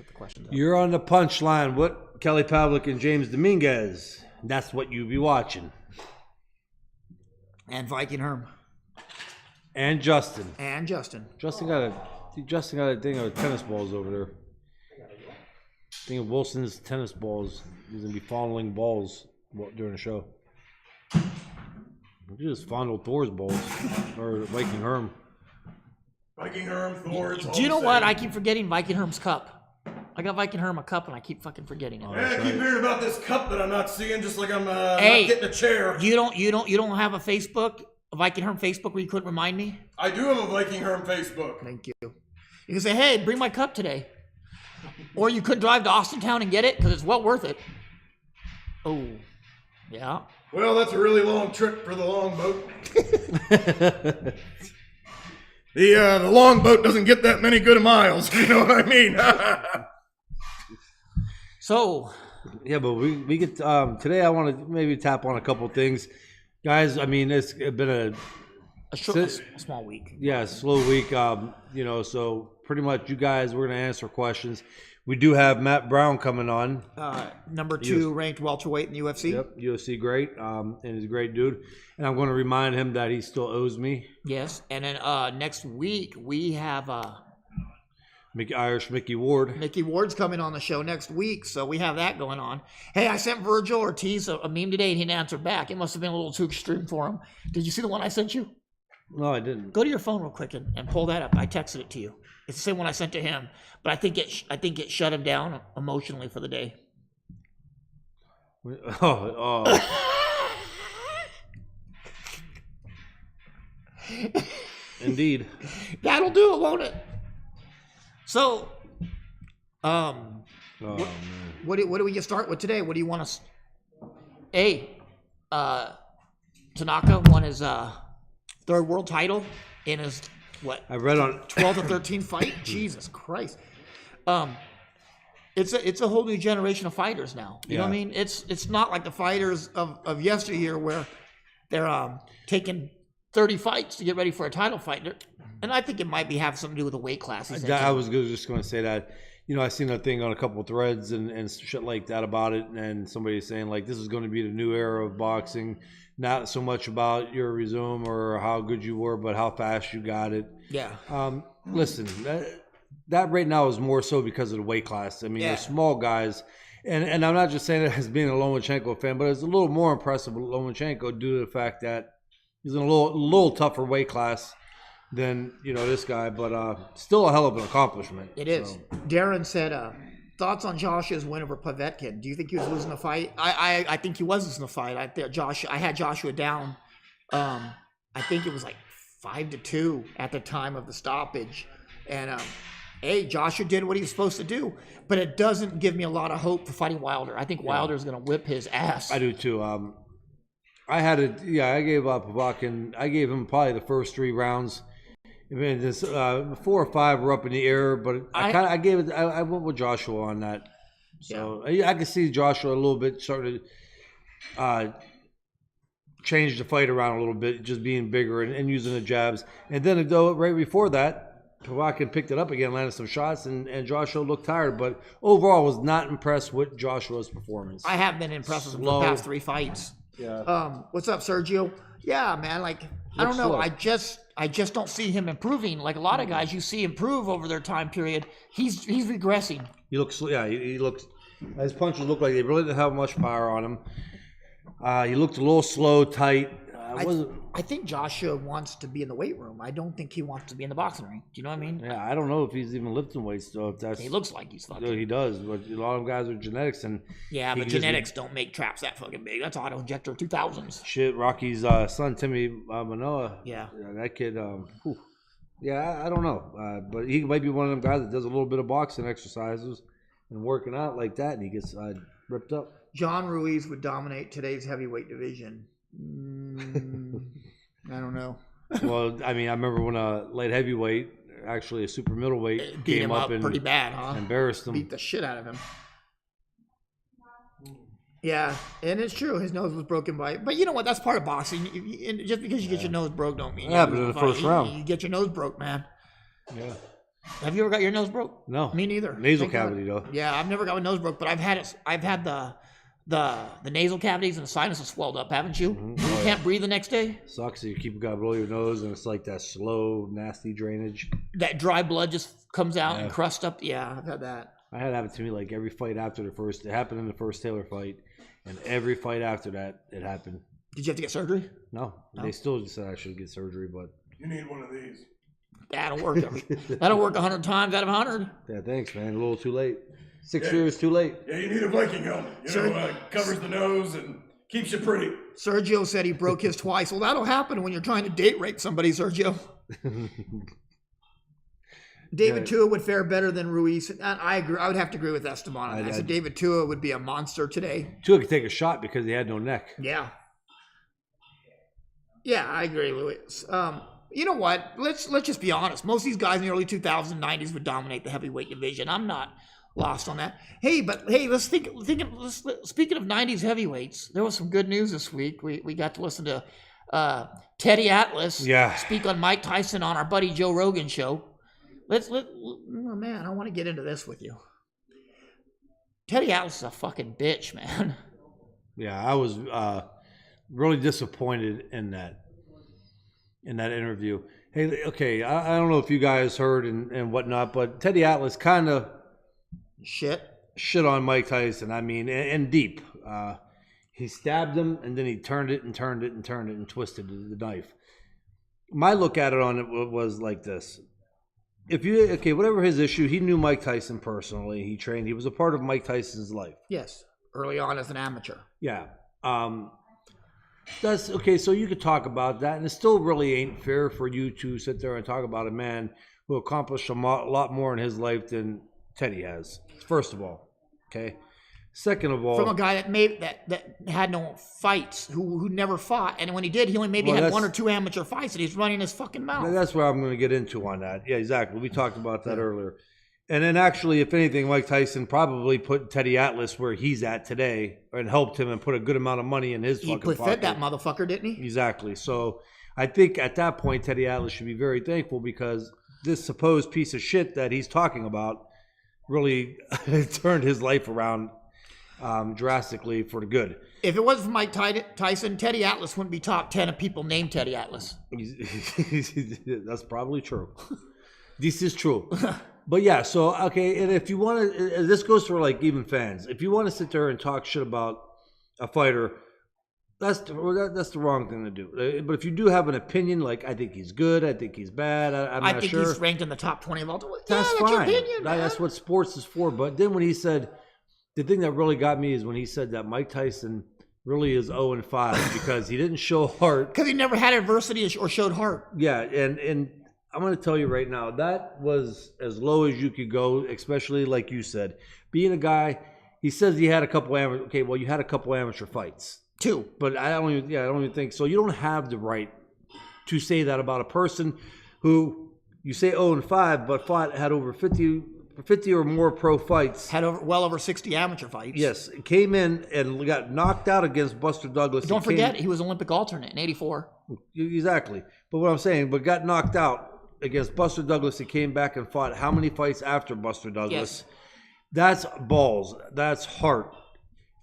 get the questions out. You're on the punchline. What? Kelly Pavlik and James Dominguez. That's what you be watching. And Viking Herm. And Justin. Justin got a thing of tennis balls over there. Thing of Wilson's tennis balls. He's gonna be fondling balls during the show. You just fondle Thor's balls or Viking Herm. Viking Herm, Thor. Do you know what? I keep forgetting Viking Herm's cup. I got Viking Herm a cup, and I keep fucking forgetting it. I keep hearing about this cup that I'm not seeing, just like I'm not getting a chair. You don't have a Viking Herm Facebook where you couldn't remind me? I do have a Viking Herm Facebook. Thank you. You can say, hey, bring my cup today. Or you could drive to Austintown and get it, because it's well worth it. Oh, yeah. Well, that's a really long trip for the longboat. The longboat doesn't get that many good miles, you know what I mean? So. Yeah, but we get, today I want to maybe tap on a couple things. Guys, I mean, it's been a small week. Yeah, slow week. So pretty much you guys, we're going to answer questions. We do have Matt Brown coming on. Number 2 ranked welterweight in the UFC. Yep, UFC great, and he's a great dude. And I'm going to remind him that he still owes me. Yes, and then next week we have Mickey Ward. Mickey Ward's coming on the show next week, so we have that going on. Hey, I sent Virgil Ortiz a meme today, and he didn't answer back. It must have been a little too extreme for him. Did you see the one I sent you? No, I didn't. Go to your phone real quick and pull that up. I texted it to you. It's the same one I sent to him, but I think it shut him down emotionally for the day. Indeed. That'll do it, won't it? So, what do we start with today? What do you want us? Tanaka won his third world title in his I read on 12 to 13 fight. Jesus Christ. It's a whole new generation of fighters now. You know what I mean? It's not like the fighters of yesteryear where they're taking 30 fights to get ready for a title fight. And I think it might have something to do with the weight classes. I was just going to say that. I seen a thing on a couple of threads and shit like that about it, and somebody saying like this is going to be the new era of boxing. Not so much about your resume or how good you were, but how fast you got it. Yeah. Listen, that right now is more so because of the weight class. I mean, the small guys, and I'm not just saying it as being a Lomachenko fan, but it's a little more impressive with Lomachenko due to the fact that he's in a little tougher weight class than this guy, but still a hell of an accomplishment. It is. Darren said, thoughts on Joshua's win over Povetkin. Do you think he was losing the fight? I think he was losing the fight. I had Joshua down. I think it was like 5-2 at the time of the stoppage. And Joshua did what he was supposed to do, but it doesn't give me a lot of hope for fighting Wilder. I think Wilder is going to whip his ass. I do too. I gave Povetkin. I gave him probably the first 3 rounds. I mean, 4 or 5 were up in the air, but I went with Joshua on that. So I could see Joshua a little bit starting to change the fight around a little bit, just being bigger and using the jabs. And then right before that, Povetkin picked it up again, landed some shots, and Joshua looked tired. But overall, was not impressed with Joshua's performance. I have been impressed with the past 3 fights. Yeah. What's up, Sergio? Yeah, man. I don't know. Slow. I just don't see him improving. Like a lot of guys, you see improve over their time period. He's regressing. He looks. Yeah, he looks. His punches look like they really didn't have much power on him. He looked a little slow, tight. I think Joshua wants to be in the weight room. I don't think he wants to be in the boxing ring. Do you know what I mean? Yeah, I don't know if he's even lifting weights though. He looks like he's fucking. He does, but a lot of guys are genetics and. Yeah, but genetics don't make traps that fucking big. That's auto injector 2000s. Shit, Rocky's son Timmy Manoa. Yeah, that kid. Yeah, I don't know, but he might be one of them guys that does a little bit of boxing exercises and working out like that, and he gets ripped up. John Ruiz would dominate today's heavyweight division. I don't know. Well, I mean, I remember when a light heavyweight, actually a super middleweight, beat came him up and pretty bad, huh? Embarrassed him. Beat the shit out of him. Yeah, and it's true. His nose was broken but you know what? That's part of boxing. Just because you get your nose broke don't mean but in the first round. You get your nose broke, man. Yeah. Have you ever got your nose broke? No. Me neither. Nasal Thank God. cavity though. Yeah, I've never got my nose broke, but I've had the nasal cavities and the sinuses swelled up, haven't you? You can't breathe the next day. Sucks. You keep got to blow your nose, and it's like that slow, nasty drainage. That dry blood just comes out and crusts up. Yeah, I've had that. I had it happen to me like every fight after the first. It happened in the first Taylor fight, and every fight after that, it happened. Did you have to get surgery? No, they still said I should get surgery, but You need one of these. That'll work. That'll work 100 times out of 100. yeah, thanks, man. A little too late. 6 years too late. Yeah, you need a Viking helmet. Covers the nose and keeps you pretty. Sergio said he broke his twice. Well, that'll happen when you're trying to date rape somebody, Sergio. David Tua would fare better than Ruiz. And I agree. I would have to agree with Esteban on that. I said David Tua would be a monster today. Tua could take a shot because he had no neck. Yeah. Yeah, I agree, Luis. You know what? Let's just be honest. Most of these guys in the early 2000s, 90s would dominate the heavyweight division. I'm not lost on that. Let's think. Speaking of 90s heavyweights, there was some good news this week. We got to listen to Teddy Atlas speak on Mike Tyson on our buddy Joe Rogan show. Oh man, I want to get into this with you. Teddy Atlas is a fucking bitch, man. Yeah, I was really disappointed in that interview. Hey, okay, I don't know if you guys heard and whatnot, but Teddy Atlas kind of shit on Mike Tyson. I mean, and deep. He stabbed him, and then he turned it and twisted the knife. My look at it on it was like this. Whatever his issue, he knew Mike Tyson personally. He trained. He was a part of Mike Tyson's life. Yes, early on as an amateur. Yeah. That's okay. So you could talk about that, and it still really ain't fair for you to sit there and talk about a man who accomplished a lot more in his life than Teddy has. First of all, okay. Second of all, from a guy that had no fights, who never fought, and when he did, he only had one or two amateur fights, and he's running his fucking mouth. That's where I'm going to get into on that. Yeah, exactly. We talked about that earlier. And then actually, if anything, Mike Tyson probably put Teddy Atlas where he's at today and helped him and put a good amount of money in his fucking pocket. He fed that motherfucker, didn't he? Exactly. So I think at that point, Teddy Atlas should be very thankful because this supposed piece of shit that he's talking about really turned his life around drastically for the good. If it wasn't for Mike Tyson, Teddy Atlas wouldn't be top 10 of people named Teddy Atlas. That's probably true. This is true. But yeah, so, okay, and if you want to, this goes for like even fans. If you want to sit there and talk shit about a fighter, that's the wrong thing to do. But if you do have an opinion, like I think he's good, I think he's bad, I'm not sure. I think he's ranked in the top 20 of all time. That's fine. Your opinion, man. That's what sports is for. But then when he said, the thing that really got me is when he said that Mike Tyson really is 0-5 because he didn't show heart. Because he never had adversity or showed heart. Yeah, and I'm going to tell you right now, that was as low as you could go, especially like you said. Being a guy, he says he had a couple you had a couple amateur fights. 2. But I don't even think so. You don't have the right to say that about a person who you say 0-5, but had over 50 or more pro fights. Had well over 60 amateur fights. Yes. Came in and got knocked out against Buster Douglas. Don't forget, he was Olympic alternate in 84. Exactly. But what I'm saying, got knocked out against Buster Douglas. He came back and fought how many fights after Buster Douglas? Yes. That's balls. That's heart.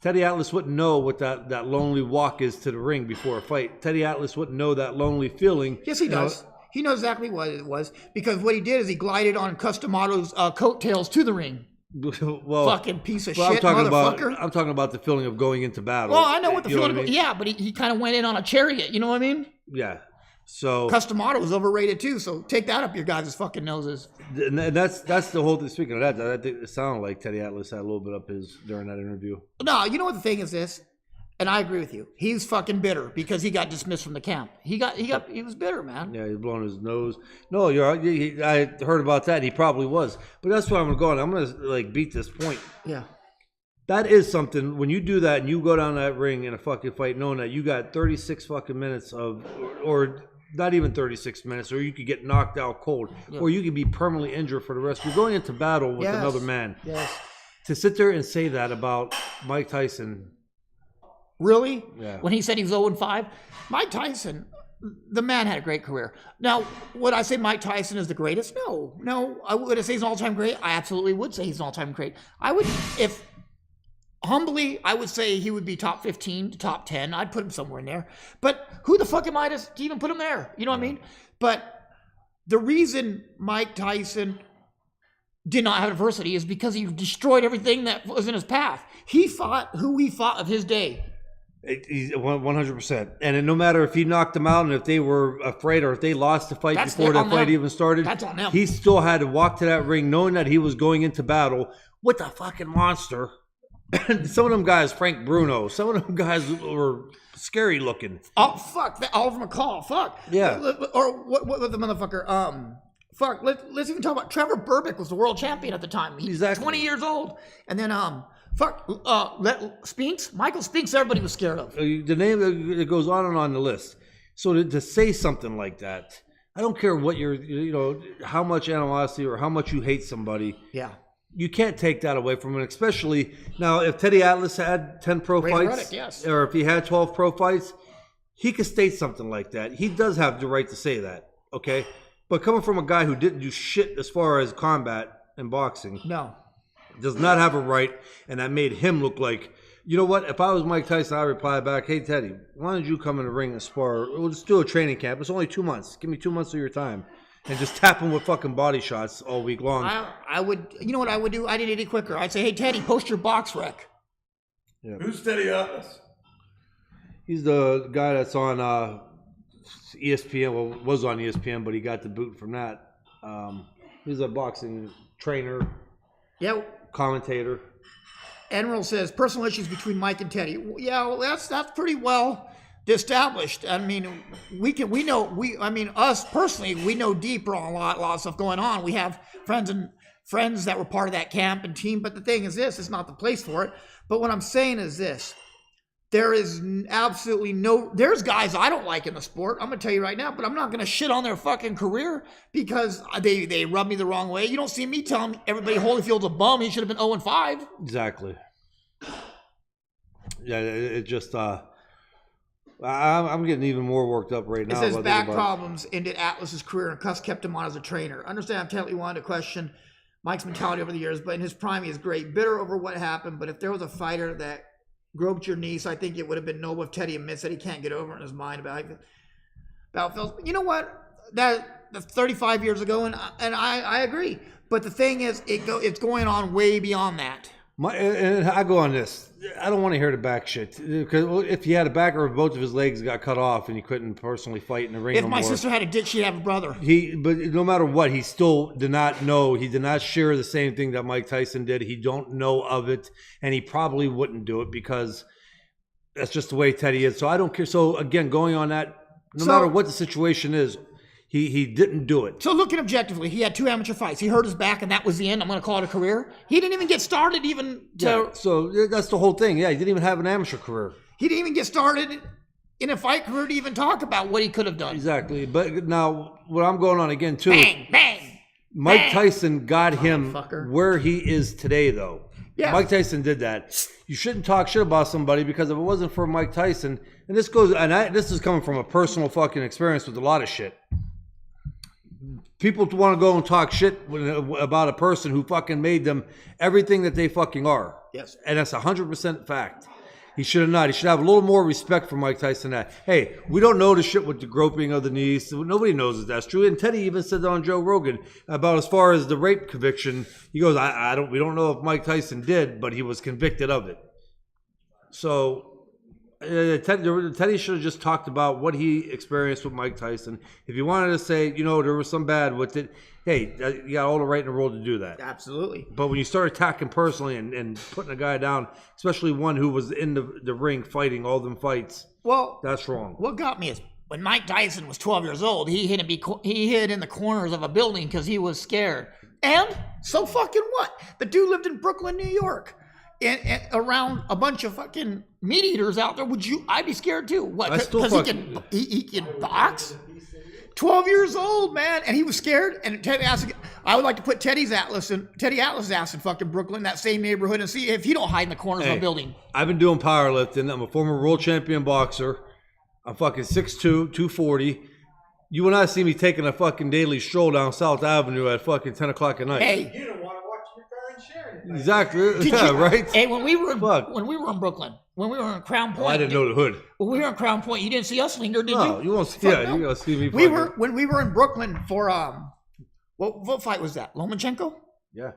Teddy Atlas wouldn't know what that lonely walk is to the ring before a fight. Teddy Atlas wouldn't know that lonely feeling. Yes, he does. He knows exactly what it was because what he did is he glided on Customato's coattails to the ring. Well, fucking piece of shit, motherfucker. I'm talking about the feeling of going into battle. Well, I know what the feeling is. Yeah, but he kind of went in on a chariot. You know what I mean? Yeah. So Customato was overrated too. So take that up your guys' fucking noses. And that's the whole thing. Speaking of that, I think it sounded like Teddy Atlas had a little bit up his during that interview. No, you know what the thing is this, and I agree with you. He's fucking bitter because he got dismissed from the camp. He was bitter, man. Yeah, he's blowing his nose. No, I heard about that. He probably was, but that's where I'm going. I'm gonna beat this point. Yeah. That is something, when you do that and you go down that ring in a fucking fight knowing that you got 36 fucking minutes or not even 36 minutes, or you could get knocked out cold, or you could be permanently injured for the rest. You're going into battle with another man. Yes. To sit there and say that about Mike Tyson. Really? Yeah. When he said he was 0-5? Mike Tyson, the man had a great career. Now, would I say Mike Tyson is the greatest? No. Would I say he's an all-time great? I absolutely would say he's an all-time great. Humbly, I would say he would be top 15 to top 10. I'd put him somewhere in there. But who the fuck am I to even put him there? You know what I mean? But the reason Mike Tyson did not have adversity is because he destroyed everything that was in his path. He fought who he fought of his day. He's 100%. And no matter if he knocked them out and if they were afraid or if they lost the fight before that fight even started, that's on them. He still had to walk to that ring knowing that he was going into battle with a fucking monster. And some of them guys, Frank Bruno, some of them guys were scary looking. Oh, fuck. Oliver McCall. Fuck. Yeah. Or what the motherfucker? Fuck. Let's even talk about Trevor Berbick was the world champion at the time. He's exactly 20 years old. And then, Spinks? Michael Spinks, everybody was scared of. The name, it goes on and on the list. So to say something like that, I don't care what how much animosity or how much you hate somebody. Yeah. You can't take that away from him, especially now if Teddy Atlas had 10 pro fights, yes. Or if he had 12 pro fights, he could state something like that. He does have the right to say that, okay? But coming from a guy who didn't do shit as far as combat and boxing, no, does not have a right, and that made him look like, you know what? If I was Mike Tyson, I'd reply back, hey, Teddy, why don't you come in the ring and spar? We'll just do a training camp. It's only 2 months. Give me 2 months of your time. And just tap him with fucking body shots all week long. I would, you know what I would do? I did it quicker. I'd say, hey, Teddy, post your box rec. Yeah. Who's Teddy Atlas? He's the guy that's on ESPN. Well, was on ESPN, but he got the boot from that. He's a boxing trainer. Yeah. Commentator. Enroll says, personal issues between Mike and Teddy. Yeah, well, that's pretty well established. I mean, us personally, we know deeper on a lot of stuff going on. We have friends that were part of that camp and team, but the thing is this, it's not the place for it. But what I'm saying is this, there is absolutely there's guys I don't like in the sport, I'm going to tell you right now, but I'm not going to shit on their fucking career because they rub me the wrong way. You don't see me telling everybody Holyfield's a bum, he should have been 0-5. Exactly. Yeah, it just, I'm getting even more worked up right now. It says back problems ended Atlas's career and Cuss kept him on as a trainer. Understand, I'm telling you, wanted to question Mike's mentality over the years, but in his prime, he is great. Bitter over what happened, but if there was a fighter that groped your niece, I think it would have been noble if Teddy admits that he can't get over in his mind about Phil. You know what? That's 35 years ago, and I agree. But the thing is, it's going on way beyond that. And I go on this. I don't want to hear the back shit. Because if he had a back or if both of his legs got cut off and he couldn't personally fight in the ring If my sister had a dick, she'd have a brother. But no matter what, he still did not know. He did not share the same thing that Mike Tyson did. He don't know of it. And he probably wouldn't do it because that's just the way Teddy is. So I don't care. So again, going on that, no matter what the situation is, he didn't do it. So looking objectively, he had 2 amateur fights. He hurt his back, and that was the end. I'm going to call it a career. He didn't even get started So that's the whole thing. Yeah, he didn't even have an amateur career. He didn't even get started in a fight career to even talk about what he could have done. Exactly. But now, what I'm going on again, too. Bang, bang. Mike bang. Tyson got him where he is today, though. Yeah. Mike Tyson did that. You shouldn't talk shit about somebody because if it wasn't for Mike Tyson, and this is coming from a personal fucking experience with a lot of shit. People want to go and talk shit about a person who fucking made them everything that they fucking are. Yes. And that's 100% fact. He should have not. He should have a little more respect for Mike Tyson than that. Hey, we don't know the shit with the groping of the knees. Nobody knows that that's true. And Teddy even said that on Joe Rogan about as far as the rape conviction. He goes, we don't know if Mike Tyson did, but he was convicted of it. So Teddy should have just talked about what he experienced with Mike Tyson. If you wanted to say, there was some bad with it, hey, you got all the right in the world to do that. Absolutely. But when you start attacking personally and putting a guy down, especially one who was in the ring fighting all them fights, that's wrong. What got me is when Mike Tyson was 12 years old, he hid in the corners of a building because he was scared. And so fucking what? The dude lived in Brooklyn, New York. And around a bunch of fucking meat eaters out there, I'd be scared too. What? Because he can box? 12 years old, man. And he was scared. And I would like to put Teddy Atlas' ass in fucking Brooklyn, that same neighborhood, and see if he don't hide in the corners of a building. I've been doing powerlifting. I'm a former world champion boxer. I'm fucking 6'2", 240. You will not see me taking a fucking daily stroll down South Avenue at fucking 10 o'clock at night. Hey, You don't want to watch your car and share it. Exactly. Yeah, right? Hey, when we were in Brooklyn, when we were in Crown Point, I didn't know the hood. when we were in Crown Point, you didn't see us linger, did No, you? you won't see. Yeah, you're gonna see me. When we were in Brooklyn for what fight was that? Lomachenko? Yeah.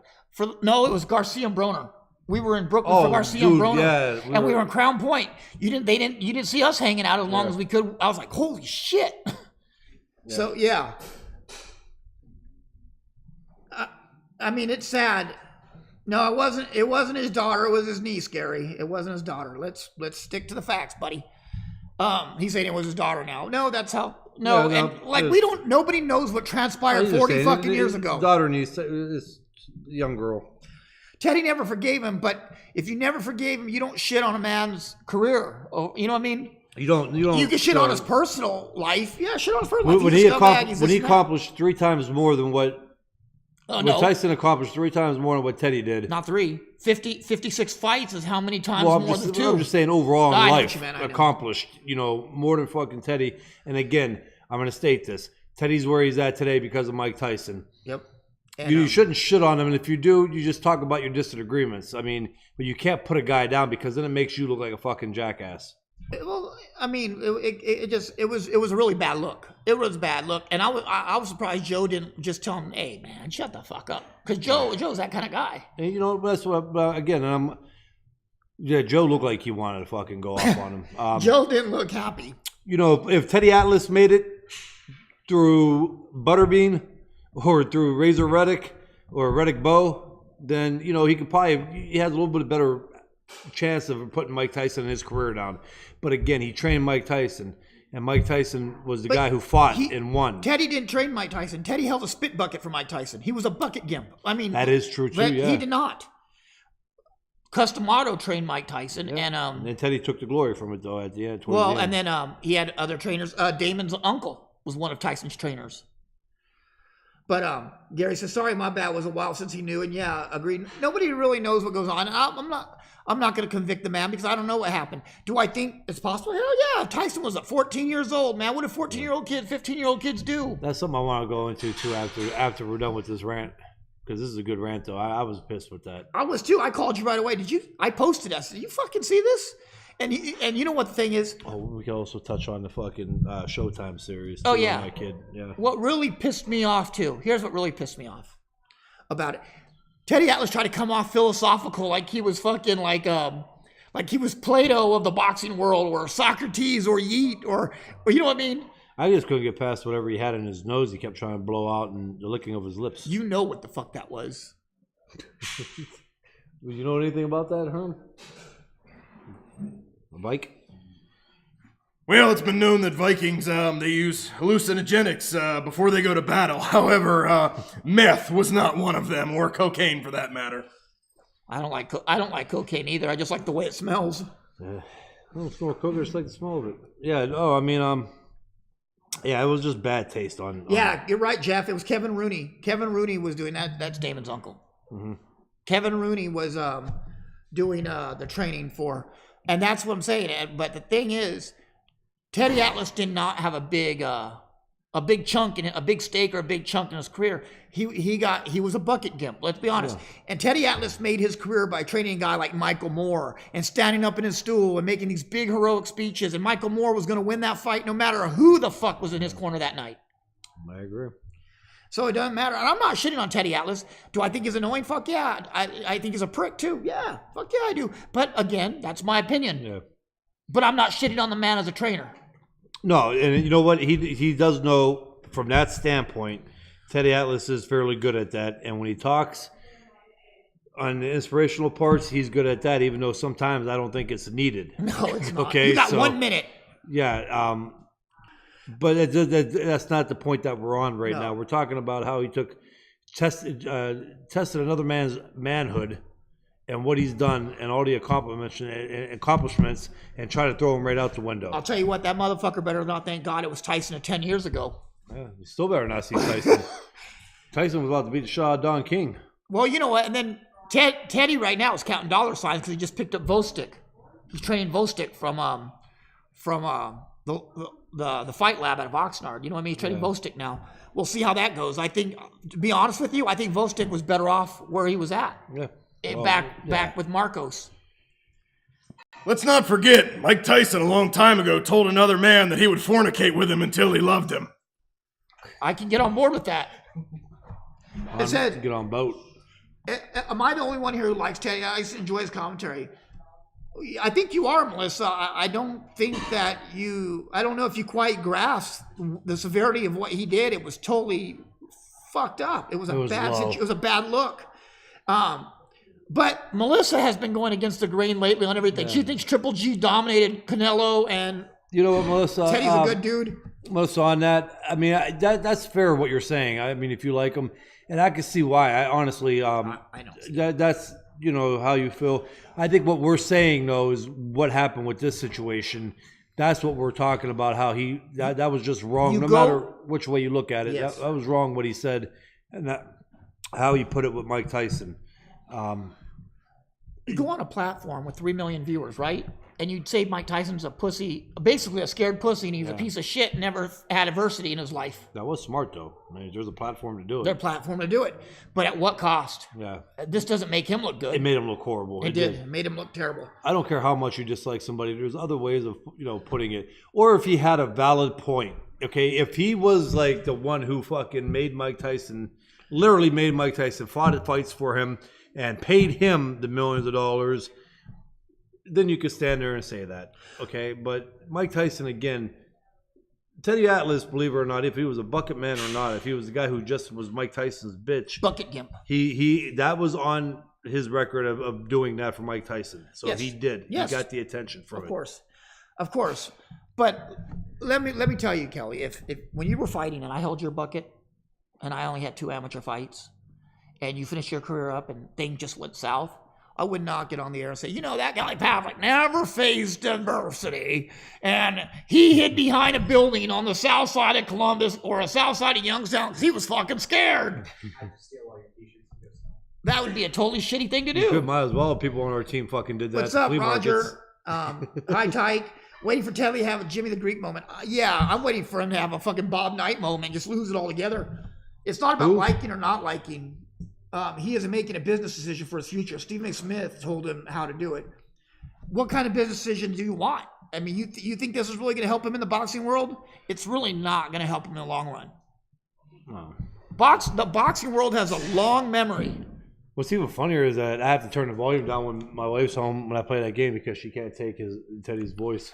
No, it was Garcia and Broner. We were in Brooklyn for Oh, Garcia and dude, Broner, yeah, we were in Crown Point. You didn't see us hanging out as long as we could. I was like, holy shit. So yeah. I mean, it's sad. No, it wasn't. It wasn't his daughter. It was his niece, Gary. It wasn't his daughter. Let's stick to the facts, buddy. He's saying it was his daughter now. No, that's how. No, Yeah, no, and like we don't. Nobody knows what transpired 40 fucking years ago. Daughter niece, this young girl. Teddy never forgave him, but if you never forgave him, you don't shit on a man's career. Oh, you know what I mean? You don't. You can shit on his personal life. Yeah, shit on his personal life. When he accomplished 3 times more than what. Tyson accomplished 3 times more than what Teddy did. Not 3. 56 fights is how many times more than 2? I'm just saying overall in life accomplished, more than fucking Teddy. And again, I'm going to state this. Teddy's where he's at today because of Mike Tyson. Yep. And, you shouldn't shit on him. And if you do, you just talk about your disagreements. I mean, but you can't put a guy down because then it makes you look like a fucking jackass. Well, I mean, it was a really bad look. It was a bad look, and I was surprised Joe didn't just tell him, "Hey, man, shut the fuck up," because Joe's that kind of guy. And that's what again. Joe looked like he wanted to fucking go off on him. Joe didn't look happy. If Teddy Atlas made it through Butterbean or through Razor Reddick or Reddick Bow, then he has a little bit better chance of putting Mike Tyson in his career down. But again, he trained Mike Tyson, and Mike Tyson was the guy who fought and won. Teddy didn't train Mike Tyson. Teddy held a spit bucket for Mike Tyson. He was a bucket gimp. I mean, that is true too. Yeah, he did not. Customato trained Mike Tyson, and then Teddy took the glory from it though at the end. Well, and then he had other trainers. Damon's uncle was one of Tyson's trainers. But Gary says, "Sorry, my bad. It was a while since he knew." And yeah, agreed. Nobody really knows what goes on. And I'm not going to convict the man because I don't know what happened. Do I think it's possible? Hell yeah. Tyson was 14 years old, man. What do 14-year-old kids, 15-year-old kids do? That's something I want to go into too after we're done with this rant. Because this is a good rant though. I was pissed with that. I was too. I called you right away. I posted that. Did you fucking see this? And you know what the thing is? Oh, we can also touch on the fucking Showtime series. Oh yeah, my kid. Yeah. What really pissed me off too? Here's what really pissed me off about it. Teddy Atlas tried to come off philosophical, like he was fucking like he was Plato of the boxing world, or Socrates, or Yeet, or you know what I mean? I just couldn't get past whatever he had in his nose. He kept trying to blow out and the licking of his lips. You know what the fuck that was? You know anything about that, Herm? A bike? Well, it's been known that Vikings, they use hallucinogenics before they go to battle. However, meth was not one of them, or cocaine for that matter. I don't like cocaine either. I just like the way it smells. I don't smell cocaine. I just like the smell of it. Yeah. Oh, I mean, yeah, it was just bad taste on. Yeah, you're right, Jeff. It was Kevin Rooney. Kevin Rooney was doing that. That's Damon's uncle. Mm-hmm. Kevin Rooney was doing the training for, and that's what I'm saying. But the thing is, Teddy Atlas did not have a big chunk in it, a big stake or a big chunk in his career. He was a bucket gimp. Let's be honest. Yeah. And Teddy Atlas made his career by training a guy like Michael Moore and standing up in his stool and making these big heroic speeches. And Michael Moore was going to win that fight no matter who the fuck was in his corner that night. I agree. So it doesn't matter. And I'm not shitting on Teddy Atlas. Do I think he's annoying? Fuck yeah. I think he's a prick too. Yeah. Fuck yeah, I do. But again, that's my opinion. Yeah. But I'm not shitting on the man as a trainer. No, and you know what? He does know from that standpoint. Teddy Atlas is fairly good at that, and when he talks on the inspirational parts, he's good at that. Even though sometimes I don't think it's needed. No, it's not. Okay, you got 1 minute. Yeah, but that's not the point that we're on right now. We're talking about how he tested another man's manhood and what he's done and all the accomplishments and try to throw him right out the window. I'll tell you what, that motherfucker better not thank God it was Tyson 10 years ago. Yeah, you still better not see Tyson. Tyson was about to beat the Shah Don King. Well, you know what? And then Teddy right now is counting dollar signs because he just picked up Vostik. He's training Vostik from the fight lab out of Oxnard. You know what I mean? He's training Vostok now. We'll see how that goes. I think, to be honest with you, I think Vostok was better off where he was at. Yeah. Back with Marcos. Let's not forget, Mike Tyson a long time ago told another man that he would fornicate with him until he loved him. I can get on board with that. It said, get on boat. am I the only one here who likes Teddy? I enjoy his commentary. I think you are, Melissa. I don't think that I don't know if you quite grasp the severity of what he did. It was totally fucked up. It was a bad look. But Melissa has been going against the grain lately on everything. Yeah. She thinks Triple G dominated Canelo, and you know what, Melissa? Teddy's a good dude. Melissa, on that, I mean, that's fair what you're saying. I mean, if you like him, and I can see why. I honestly, I know that's how you feel. I think what we're saying though is what happened with this situation. That's what we're talking about. How that was just wrong. Matter which way you look at it, that was wrong what he said, and that how he put it with Mike Tyson. You go on a platform with 3 million viewers, right? And you'd say Mike Tyson's a pussy, basically a scared pussy, and he's a piece of shit, never had adversity in his life. That was smart, though. I mean, there's a platform to do it. There's a platform to do it. But at what cost? Yeah. This doesn't make him look good. It made him look horrible. It did. It made him look terrible. I don't care how much you dislike somebody. There's other ways of, putting it. Or if he had a valid point, okay? If he was like the one who fucking literally made Mike Tyson, fought fights for him, and paid him the millions of dollars, then you could stand there and say that, okay? But Mike Tyson, again, Teddy Atlas, believe it or not, if he was a bucket man or not, if he was the guy who just was Mike Tyson's bitch, bucket gimp, he that was on his record of doing that for Mike Tyson. So he did. Yes. He got the attention from it. Of course. But let me tell you, Kelly, if when you were fighting and I held your bucket and I only had 2 amateur fights, and you finished your career up and things just went south, I would not get on the air and say, that guy Pavlik never faced adversity, and he hid behind a building on the south side of Columbus or a south side of Youngstown because he was fucking scared. That would be a totally shitty thing to do. Might as well. People on our team fucking did that. What's up, Roger? Hi, Tyke. Waiting for Teddy to have a Jimmy the Greek moment. I'm waiting for him to have a fucking Bob Knight moment, just lose it all together. It's not about liking or not liking. He isn't making a business decision for his future. Stephen A. Smith told him how to do it. What kind of business decision do you want? I mean, you think this is really going to help him in the boxing world? It's really not going to help him in the long run. No. The boxing world has a long memory. What's even funnier is that I have to turn the volume down when my wife's home when I play that game because she can't take Teddy's voice.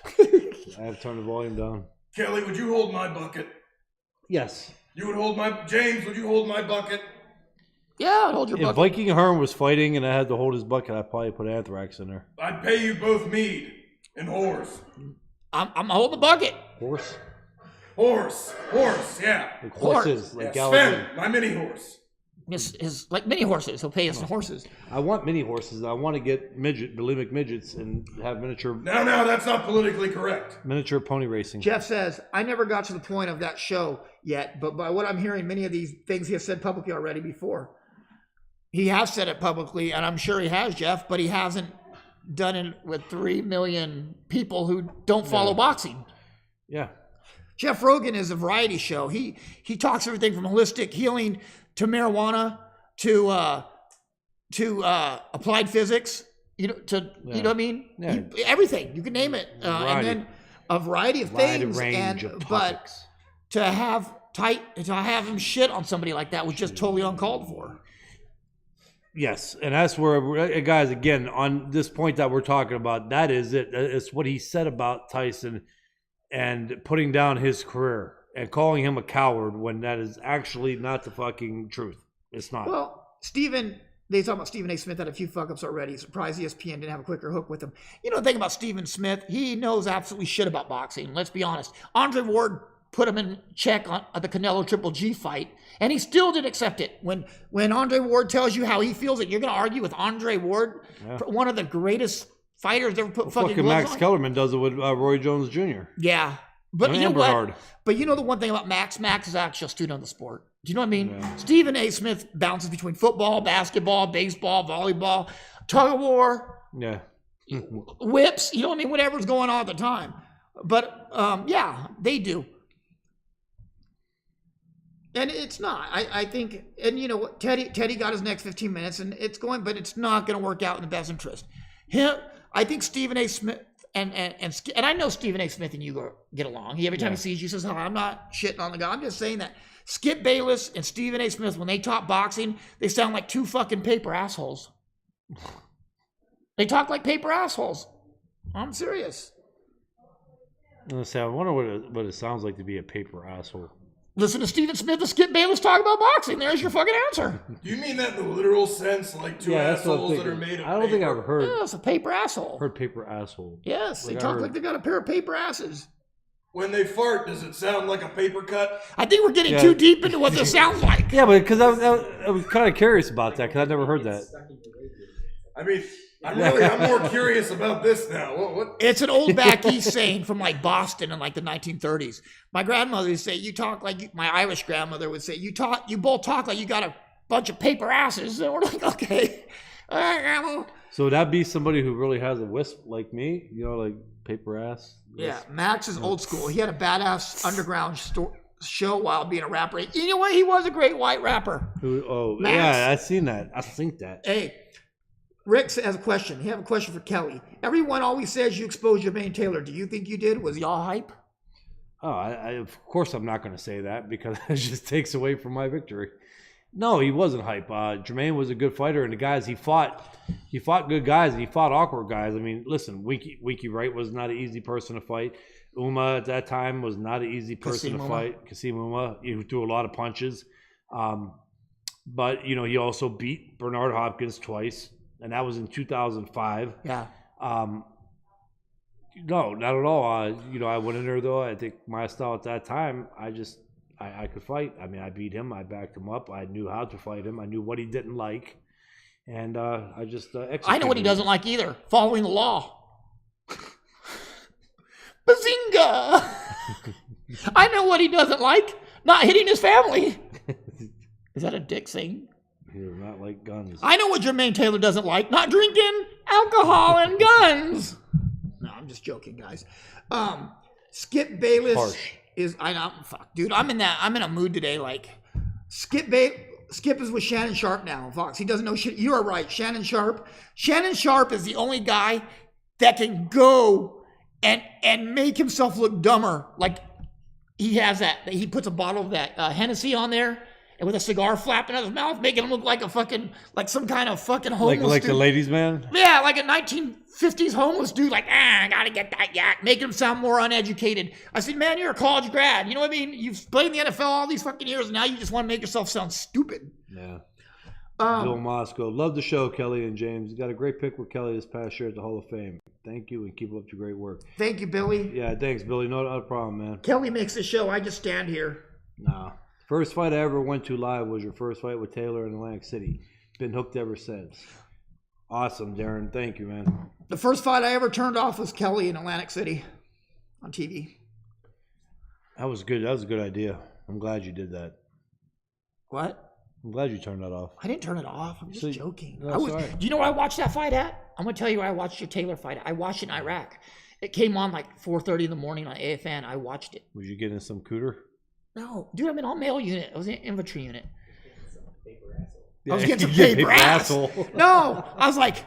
I have to turn the volume down. Kelly, would you hold my bucket? Yes. You would hold James, would you hold my bucket? Yeah, I'd hold your bucket. If Viking Hearn was fighting and I had to hold his bucket, I'd probably put Anthrax in there. I'd pay you both mead and horse. I'm holding the bucket. Horse, yeah. Like horses, like Sven, my mini horse. His like mini horses. He'll pay us in horses. I want mini horses. I want to get bulimic midgets and have miniature. No, that's not politically correct. Miniature pony racing. Jeff says, I never got to the point of that show yet, but by what I'm hearing, many of these things he has said publicly already before. He has said it publicly, and I'm sure he has, Jeff, but he hasn't done it with 3 million people who don't follow boxing. Yeah. Jeff Rogan is a variety show. He talks everything from holistic healing to marijuana to applied physics. You know what I mean? Yeah. Everything you can name it, and then a variety of things. But to have him shit on somebody like that was just totally uncalled for. Yes, and that's where, guys, again, on this point that we're talking about, that is it. It's what he said about Tyson and putting down his career and calling him a coward when that is actually not the fucking truth. It's not. Well, they talk about Stephen A. Smith had a few fuck-ups already. Surprised ESPN didn't have a quicker hook with him. You know the thing about Stephen Smith, he knows absolutely shit about boxing. Let's be honest. Andre Ward put him in check on the Canelo Triple G fight, and he still didn't accept it. When Andre Ward tells you how he feels it, you're going to argue with Andre Ward, one of the greatest fighters ever put fucking gloves Max on? Kellerman does it with Roy Jones Jr. Yeah. But you know what? What? But you know the one thing about Max is actually a student of the sport. Do you know what I mean? Yeah. Stephen A. Smith bounces between football, basketball, baseball, volleyball, tug of war, yeah, whips, you know what I mean? Whatever's going on at the time. But yeah, they do. And it's not. I think, and you know what, Teddy got his next 15 minutes, and it's going, but it's not going to work out in the best interest. I think Stephen A. Smith and I know Stephen A. Smith and you get along. Every time he sees you, says, "Oh, I'm not shitting on the guy. I'm just saying that Skip Bayless and Stephen A. Smith, when they talk boxing, they sound like two fucking paper assholes. They talk like paper assholes. I'm serious. I'm gonna say, I wonder what it sounds like to be a paper asshole. Listen to Stephen Smith and Skip Bayless talk about boxing. There's your fucking answer. Do you mean that in the literal sense, like two assholes that are made of I don't think I've heard. Yeah, it's a paper asshole. Heard paper asshole. Yes, they talk like they got a pair of paper asses. When they fart, does it sound like a paper cut? I think we're getting too deep into what this sounds like. Yeah, but because I was kind of curious about that because I've never heard that. I mean, I'm more curious about this now. What? It's an old back east saying from like Boston in like the 1930s. My grandmother would say, "You talk like my Irish grandmother would say, you both talk like you got a bunch of paper asses." And we're like, okay, all right, Grandma. So would that be somebody who really has a wisp like me? You know, like paper ass. Yeah, Max is old school. He had a badass underground show while being a rapper. You know what? He was a great white rapper. Max. Yeah, I've seen that. I think that. Hey. Rick has a question. He have a question for Kelly. Everyone always says you exposed Jermaine Taylor. Do you think you did? Was y'all hype? Oh, of course I'm not going to say that because it just takes away from my victory. No, he wasn't hype. Jermaine was a good fighter, and the guys he fought good guys, and he fought awkward guys. I mean, listen, Winky Wright was not an easy person to fight. Uma at that time was not an easy person to fight. Kasim Uma, he threw a lot of punches. But, you know, he also beat Bernard Hopkins twice. And that was in 2005. Yeah. No, not at all. You know, I went in there, though. I think my style at that time, I could fight. I mean, I beat him. I backed him up. I knew how to fight him. I knew what he didn't like. And I just executed. I know what he doesn't like either. Following the law. Bazinga! I know what he doesn't like. Not hitting his family. Is that a dick thing? He does not like guns. I know what Jermaine Taylor doesn't like. Not drinking alcohol and guns. No, I'm just joking, guys. Skip Bayless is. I know. Fuck, dude. I'm in a mood today. Like, Skip is with Shannon Sharp now. Fox. He doesn't know shit. You are right, Shannon Sharp. Shannon Sharp is the only guy that can go and make himself look dumber. Like, he has that. He puts a bottle of that Hennessy on there. And with a cigar flapping out of his mouth, making him look like some kind of fucking homeless dude. Like the ladies' man? Yeah, like a 1950s homeless dude, like, I gotta get that yak, making him sound more uneducated. I said, man, you're a college grad. You know what I mean? You've played in the NFL all these fucking years, and now you just want to make yourself sound stupid. Yeah. Bill Moscow. Love the show, Kelly and James. You got a great pick with Kelly this past year at the Hall of Fame. Thank you, and keep up the great work. Thank you, Billy. Yeah, thanks, Billy. No problem, man. Kelly makes the show. I just stand here. No. First fight I ever went to live was your first fight with Taylor in Atlantic City. Been hooked ever since. Awesome, Darren. Thank you, man. The first fight I ever turned off was Kelly in Atlantic City on TV. That was good. That was a good idea. I'm glad you did that. What? I'm glad you turned that off. I didn't turn it off. I'm just joking. No, Do you know where I watched that fight at? I'm going to tell you where I watched your Taylor fight. I watched it in Iraq. It came on like 4:30 in the morning on AFN. I watched it. Was you getting some cooter? No, dude, I'm in all male unit. I was in infantry unit. Yeah, I was getting some paper asshole. asshole. No, I was like,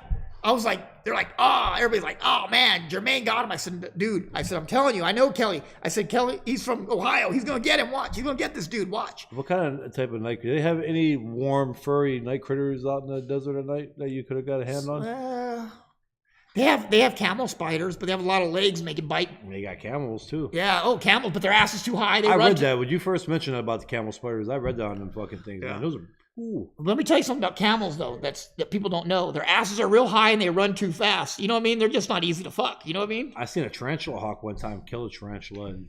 they're like, oh, everybody's like, oh man, Jermaine got him. I said, dude, I'm telling you, I know Kelly. I said, Kelly, he's from Ohio. He's gonna get him. Watch. He's gonna get this dude. Watch. What kind of type of night? Do they have any warm, furry night critters out in the desert at night that you could have got a hand on? They have camel spiders, but they have a lot of legs and they can bite. They got camels too. Yeah, camels, but their ass is too high. I read that. When you first mentioned about the camel spiders, I read that on them fucking things. Yeah. Man. Those are. Ooh. Let me tell you something about camels, though, that people don't know. Their asses are real high and they run too fast. You know what I mean? They're just not easy to fuck. You know what I mean? I seen a tarantula hawk one time kill a tarantula, and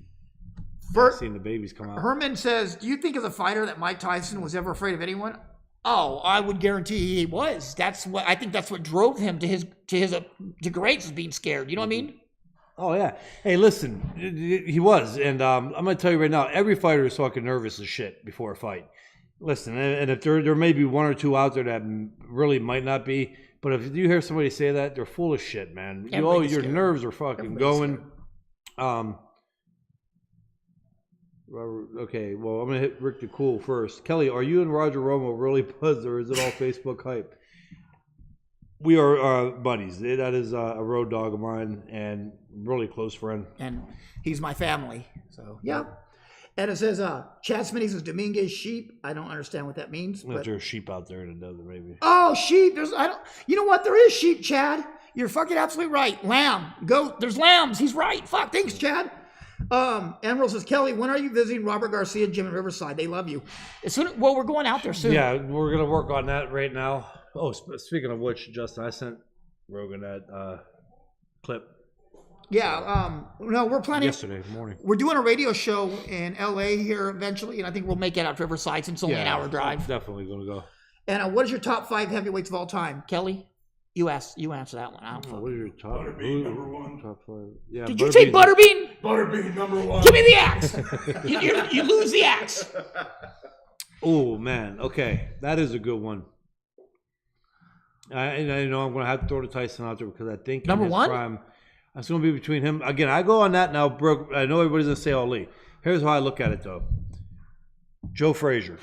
I seen the babies come out. Herman says, do you think as a fighter that Mike Tyson was ever afraid of anyone? Oh, I would guarantee he was. I think that's what drove him to greats, is being scared. You know what I mean? Oh yeah. Hey, listen, he was, and I'm gonna tell you right now, every fighter is fucking nervous as shit before a fight. Listen, and if there may be one or two out there that really might not be, but if you hear somebody say that, they're full of shit, man. Your nerves are fucking going. Robert, okay, well, I'm going to hit Rick the Cool first. Kelly, are you and Roger Romo really buzzed, or is it all Facebook hype? We are buddies. That is a road dog of mine and really close friend. And he's my family. So, yeah. And it says, Chad Smitty says Dominguez sheep. I don't understand what that means. But there's sheep out there that does it, maybe. Oh, sheep. You know what? There is sheep, Chad. You're fucking absolutely right. Lamb, goat. There's lambs. He's right. Fuck. Thanks, Chad. Emerald says, Kelly, when are you visiting Robert Garcia, Jim, and Riverside? They love you. We're going out there soon. Yeah, we're going to work on that right now. Oh, speaking of which, Justin, I sent Rogan that clip. Yeah, no, we're planning. Yesterday morning. We're doing a radio show in LA here eventually, and I think we'll make it out to Riverside since it's only an hour drive. Definitely going to go. And what is your top 5 heavyweights of all time? Kelly? You answer that one. What are your top? Butterbean, number 1. Top 5. Yeah. Did you say Butterbean? Butterbean, number 1. Give me the axe. you lose the axe. Oh, man. Okay. That is a good one. I know I'm going to have to throw the Tyson out there because I think number in his 1? prime, it's going to be between him. Again, I go on that now, bro. I know everybody's going to say Ali. Here's how I look at it, though. Joe Frazier.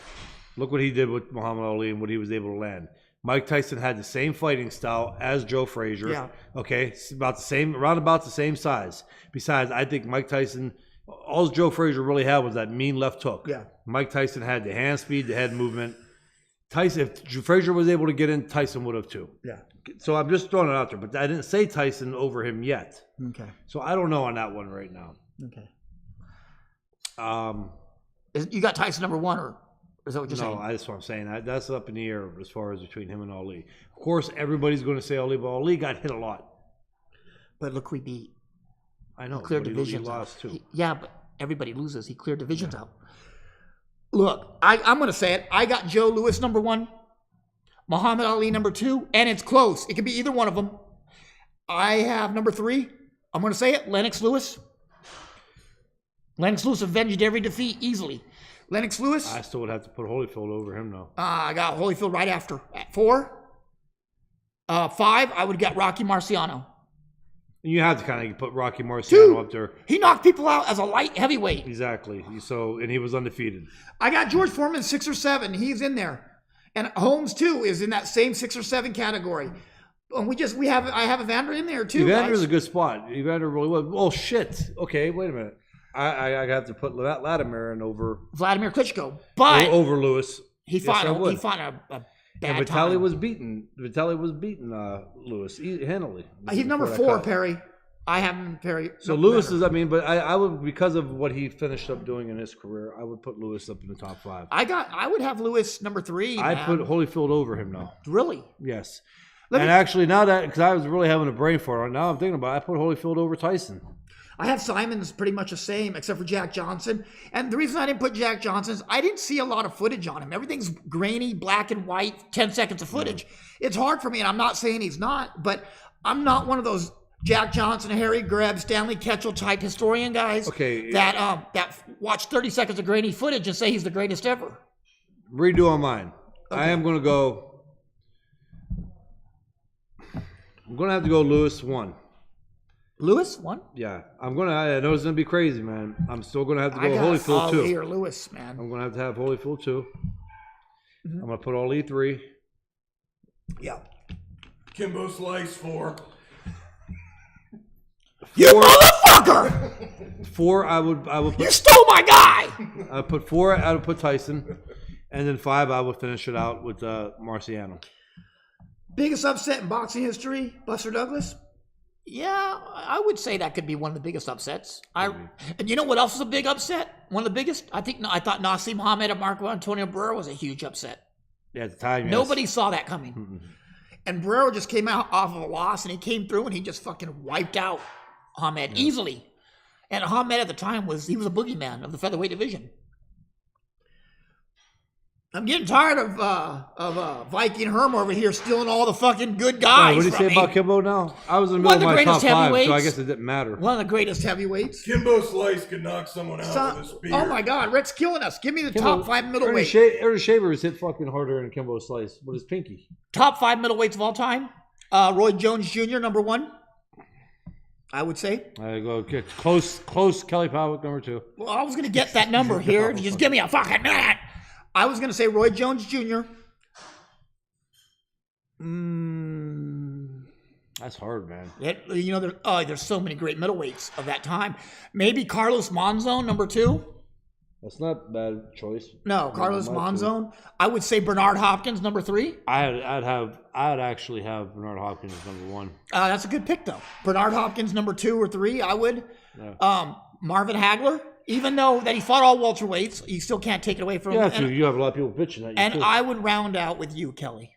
Look what he did with Muhammad Ali and what he was able to land. Mike Tyson had the same fighting style as Joe Frazier. Yeah. Okay, it's about the same, around about the same size. Besides, I think Mike Tyson, all Joe Frazier really had was that mean left hook. Yeah. Mike Tyson had the hand speed, the head movement. Tyson, if Frazier was able to get in, Tyson would have too. Yeah. So I'm just throwing it out there, but I didn't say Tyson over him yet. Okay. So I don't know on that one right now. Okay. You got Tyson number 1, or is that what you're saying? No, that's what I'm saying. That's up in the air as far as between him and Ali. Of course, everybody's going to say Ali, but Ali got hit a lot. But look who he beat. I know. He cleared divisions. He lost too. Yeah, but everybody loses. He cleared divisions out. Look, I'm going to say it. I got Joe Louis number 1, Muhammad Ali number 2, and it's close. It could be either one of them. I have number 3. I'm going to say it. Lennox Lewis. Lennox Lewis avenged every defeat easily. Lennox Lewis. I still would have to put Holyfield over him, though. I got Holyfield right after. At 4. 5, I would get Rocky Marciano. You have to kind of put Rocky Marciano up there. He knocked people out as a light heavyweight. Exactly. And he was undefeated. I got George Foreman 6 or 7. He's in there, and Holmes too is in that same 6 or 7 category. And I have Evander in there too. Evander's a good spot. Evander really was. Oh shit. Okay, wait a minute. I have to put Vladimir in over Vladimir Klitschko, but over Lewis. He fought a bad Vitaly time. was beaten. Vitaly was beaten Lewis handily. He's number 4, Perry. I have him, Perry. So Lewis is, but I would, because of what he finished up doing in his career, I would put Lewis up in the top 5. I would have Lewis number 3. I put Holyfield over him now. Really? Yes. Actually, now that, because I was really having a brain fart on, now I'm thinking about it, I put Holyfield over Tyson. I have Simon's pretty much the same, except for Jack Johnson. And the reason I didn't put Jack Johnson is I didn't see a lot of footage on him. Everything's grainy, black and white, 10 seconds of footage. It's hard for me, and I'm not saying he's not, but I'm not one of those Jack Johnson, Harry Greb, Stanley Ketchel type historian guys that watch 30 seconds of grainy footage and say he's the greatest ever. Redo on mine. Okay. I am going to go. I'm going to have to go Lewis 1. Lewis 1? Yeah, I know it's gonna be crazy, man. I'm still gonna have to go Holyfield 2. Ali or Lewis, man. I'm gonna have Holyfield 2. I'm gonna put Ali 3. Yeah. Kimbo Slice 4. You motherfucker! 4, I would put. You stole my guy. I would put 4. I would put Tyson, and then 5. I would finish it out with Marciano. Biggest upset in boxing history, Buster Douglas. Yeah, I would say that could be one of the biggest upsets. And you know what else was a big upset? One of the biggest? I thought Nassim Muhammad and Marco Antonio Barrera was a huge upset. Yeah, at the time, yes. Nobody saw that coming. Mm-hmm. And Barrera just came out off of a loss, and he came through, and he just fucking wiped out Hamed easily. And Hamed at the time was a boogeyman of the featherweight division. I'm getting tired of Viking Herm over here stealing all the fucking good guys. What did you say about Kimbo now? I was in the middle of my top 5, so I guess it didn't matter. One of the greatest heavyweights. Kimbo Slice could knock someone out with a spear. Oh my God, Rick's killing us. Give me the top 5 middleweights. Ernest Shaver's hit fucking harder than Kimbo Slice with his pinky. Top 5 middleweights of all time. Roy Jones Jr., number 1. I would say. I go close. Kelly Powell number 2. Well, I was going to get that number here. Just give me a fucking minute. I was going to say Roy Jones Jr. That's hard, man. There's so many great middleweights of that time. Maybe Carlos Monzon, number 2. That's not a bad choice. No, Carlos Monzon. I would say Bernard Hopkins, number 3. I'd actually have Bernard Hopkins as number 1. That's a good pick, though. Bernard Hopkins, number 2 or 3. I would. Yeah. Marvin Hagler, even though that he fought all welterweights, you still can't take it away from him. Yeah, you have a lot of people pitching that. And I would round out with you, Kelly,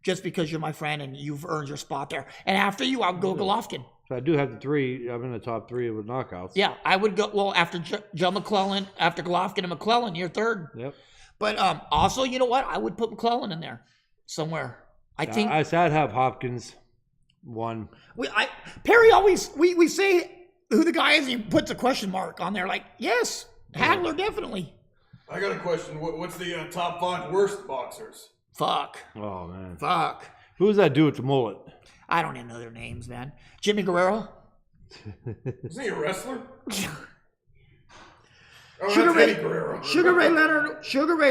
just because you're my friend and you've earned your spot there. And after you, I'll go Golovkin. So I do have the 3. I'm in the top 3 with knockouts. Yeah, I would go. Well, after Joe McClellan, after Golovkin and McClellan, you're 3rd. Yep. But also, you know what? I would put McClellan in there somewhere. I'd have Hopkins 1. Perry always we say who the guy is. And he puts a question mark on there. Like, yes, Hagler definitely. I got a question. What's the top 5 worst boxers? Fuck. Oh man. Fuck. Who's that dude with the mullet? I don't even know their names, man. Jimmy Guerrero. Isn't he a wrestler? Oh, Sugar that's Ray Eddie Guerrero. Sugar Ray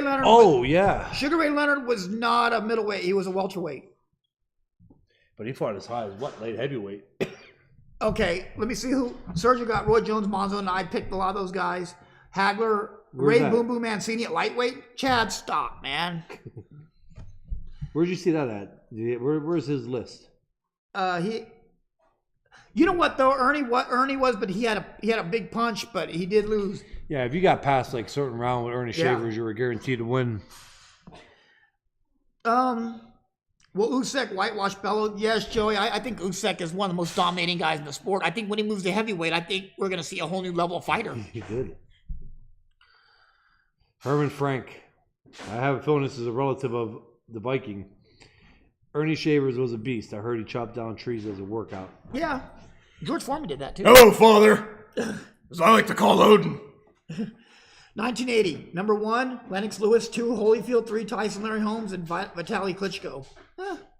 Leonard. Oh yeah. Sugar Ray Leonard was not a middleweight. He was a welterweight. But he fought as high as what? Light heavyweight. Okay, let me see who. Sergio got Roy Jones, Monzo, and I picked a lot of those guys. Hagler, Where's Ray that? Boom Boom Mancini at lightweight. Chad, stop, man. Where'd you see that at? Where's his list? You know what though, Ernie was, but he had a big punch, but he did lose. Yeah, if you got past like certain round with Ernie Shavers, you were guaranteed to win. Well, Usyk, whitewash bellow. Yes, Joey. I think Usyk is one of the most dominating guys in the sport. I think when he moves to heavyweight, I think we're going to see a whole new level of fighter. He did. Herman Frank. I have a feeling this is a relative of the Viking. Ernie Shavers was a beast. I heard he chopped down trees as a workout. Yeah. George Foreman did that too. Hello, Father. As I like to call Odin. 1980. Number 1, Lennox Lewis. 2, Holyfield. 3, Tyson Larry Holmes. And Vitaly Klitschko.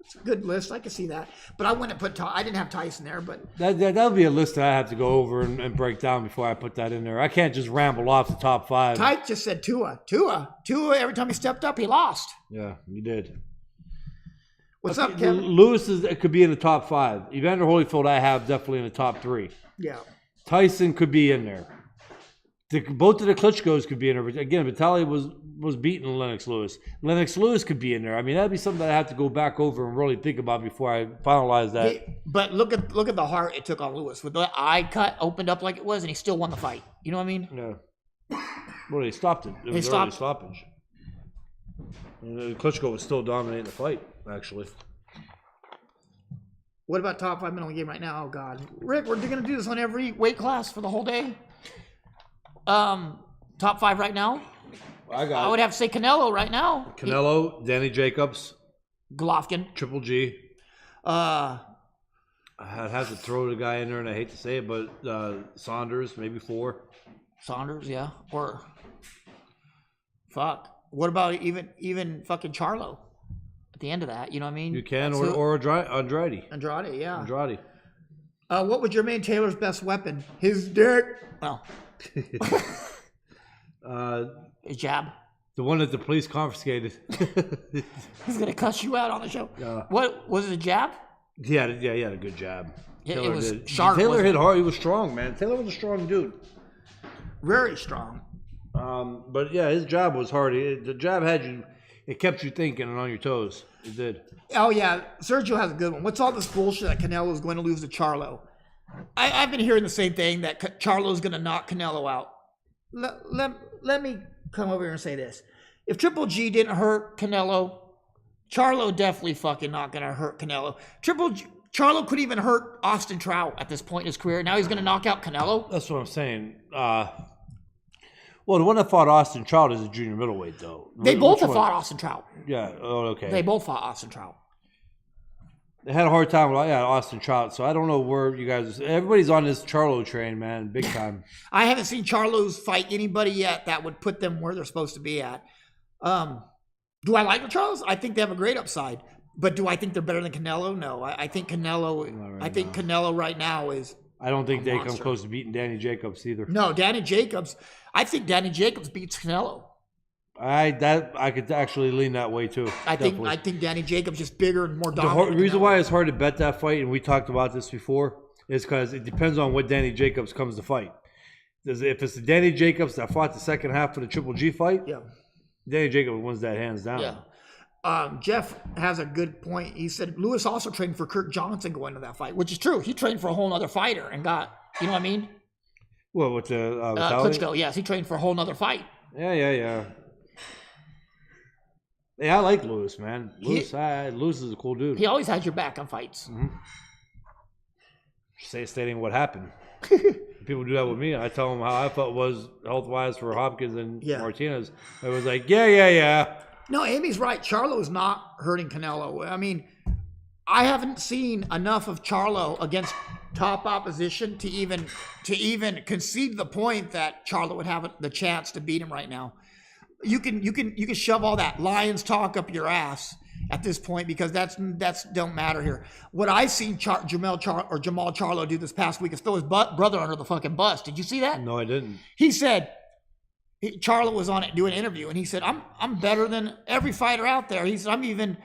It's a good list. I can see that. But I wouldn't put I didn't have Tyson there. But that would be a list that I have to go over and break down before I put that in there. I can't just ramble off the top 5. Ty just said Tua. Every time he stepped up, he lost. Yeah, you did. What's up, Kevin? Lewis could be in the top 5. Evander Holyfield, I have definitely in the top 3. Yeah. Tyson could be in there. Both of the Klitschko's could be in there. Again, Vitaly was beating Lennox Lewis. Lennox Lewis could be in there. I mean, that'd be something that I have to go back over and really think about before I finalize that. But look at the heart it took on Lewis. With the eye cut opened up like it was, and he still won the fight. You know what I mean? Yeah. Well, they stopped it. It was early stoppage. And Klitschko was still dominating the fight, actually. What about top 5 minute game right now? Oh, God. Rick, we're going to do this on every weight class for the whole day. Top 5 right now? I would have to say Canelo right now. Canelo, Danny Jacobs. Golovkin. Triple G. I'd have to throw the guy in there, and I hate to say it, but Saunders, maybe 4. Saunders, yeah. Or, fuck. What about even fucking Charlo at the end of that? You know what I mean? You can, or Andrade. Andrade, yeah. Andrade. What was Jermaine Taylor's best weapon? His dick. Oh. His jab. The one that the police confiscated. He's gonna cuss you out on the show. What was it? A jab? He had a good jab. Yeah, Taylor it was did. sharp. Taylor hit hard. He was strong, man. Taylor was a strong dude. Very strong. But yeah, his jab was hard. The jab had you. It kept you thinking and on your toes. It did. Oh yeah, Sergio has a good one. What's all this bullshit that Canelo is going to lose to Charlo? I've been hearing the same thing that Charlo's going to knock Canelo out. Let me come over here and say this. If Triple G didn't hurt Canelo, Charlo definitely fucking not going to hurt Canelo. Charlo could even hurt Austin Trout at this point in his career. Now he's going to knock out Canelo? That's what I'm saying. Well, the one that fought Austin Trout is a junior middleweight, though. They both have fought Austin Trout. Yeah, oh, okay. They both fought Austin Trout. They had a hard time with Austin Trout, so I don't know where you guys... Everybody's on this Charlo train, man, big time. I haven't seen Charlo's fight anybody yet that would put them where they're supposed to be at. Do I like the Charlos? I think they have a great upside. But do I think they're better than Canelo? No. I think Canelo... Canelo right now is I don't think they come monster. close to beating Danny Jacobs either. No, Danny Jacobs. I think Danny Jacobs beats Canelo. I could actually lean that way too. I think Danny Jacobs just bigger and more The dominant. reason why it's hard to bet that fight, and we talked about this before, is because it depends on what Danny Jacobs comes to fight. If it's the Danny Jacobs that fought the second half of the Triple G fight, Yeah. Danny Jacobs wins that hands down. Yeah. Jeff has a good point. He said Lewis also trained for Kirk Johnson going to that fight, which is true. He trained for a whole other fighter and got, you know what I mean? Well, with the Klitschko, yes, he trained for a whole other fight. Yeah, I like Lewis, man. Lewis is a cool dude. He always had your back on fights. Stating what happened. People do that with me. I tell them how I felt was health-wise for Hopkins and Martinez. I was like, yeah. No, Amy's right. Charlo's not hurting Canelo. I mean, I haven't seen enough of Charlo against top opposition to even concede the point that Charlo would have the chance to beat him right now. You can shove all that Lions talk up your ass at this point because that's don't matter here. What I seen Jamal Charlo do this past week is throw his brother under the fucking bus. Did you see that? No, I didn't. He said Charlo was on it doing an interview and he said I'm better than every fighter out there. He said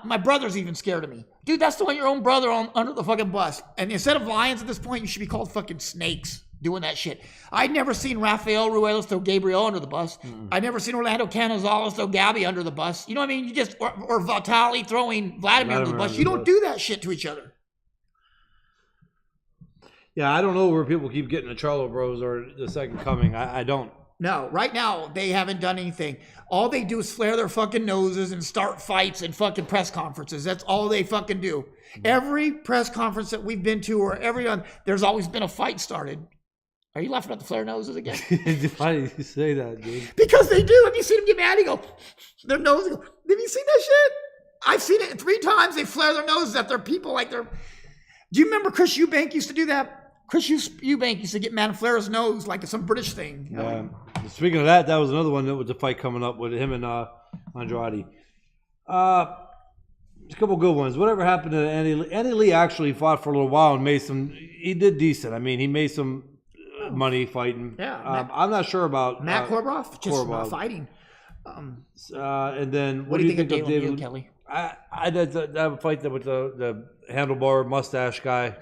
my brother's even scared of me. Dude, that's throwing your own brother under the fucking bus. And instead of lions at this point, you should be called fucking snakes doing that shit. I'd never seen Rafael Ruelas throw Gabriel under the bus. I'd never seen Orlando Canizales throw Gabby under the bus. You know what I mean? Or Vitali throwing Vladimir under the bus. You don't do that shit to each other. Yeah, I don't know where people keep getting the Charlo Bros or the second coming. I don't. No, right now they haven't done anything. All they do is flare their fucking noses and start fights and fucking press conferences. That's all they fucking do. Every press conference that we've been to or there's always been a fight started. Are you laughing at the flare noses again? Why did you say that, dude? Because they do. Have you seen them get mad? They go, their nose go, have you seen that shit? I've seen it 3 times. They flare their noses at their people like they're... Do you remember Chris Eubank used to do that? Chris Eubank used to get mad and flare his nose like some British thing. Yeah. Speaking of that was another one that was the fight coming up with him and Andrade. A couple good ones. Whatever happened to Andy Lee actually fought for a little while and made some... He did decent. I mean, he made some money fighting. Yeah. I'm not sure about... Matt Korobov? Just not fighting. And then... What do you think of David Kelly? I did that fight with the handlebar mustache guy.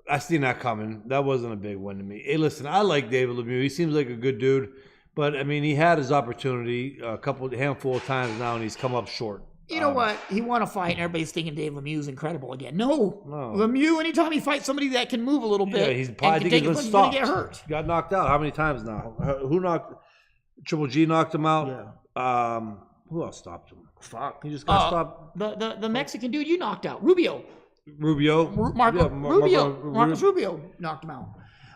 I seen that coming. That wasn't a big one to me. Hey, listen, I like David Lemieux. He seems like a good dude, but I mean, he had his opportunity handful of times now, and he's come up short. You know what? He won a fight, and everybody's thinking Dave Lemieux's incredible again. No. Lemieux, anytime he fights somebody that can move a little bit, he's probably he's going to get hurt. Got knocked out. How many times now? Who knocked? Triple G knocked him out. Yeah. Who else stopped him? Fuck. He just got stopped. The Mexican dude you knocked out, Rubio. Marcus Rubio knocked him out.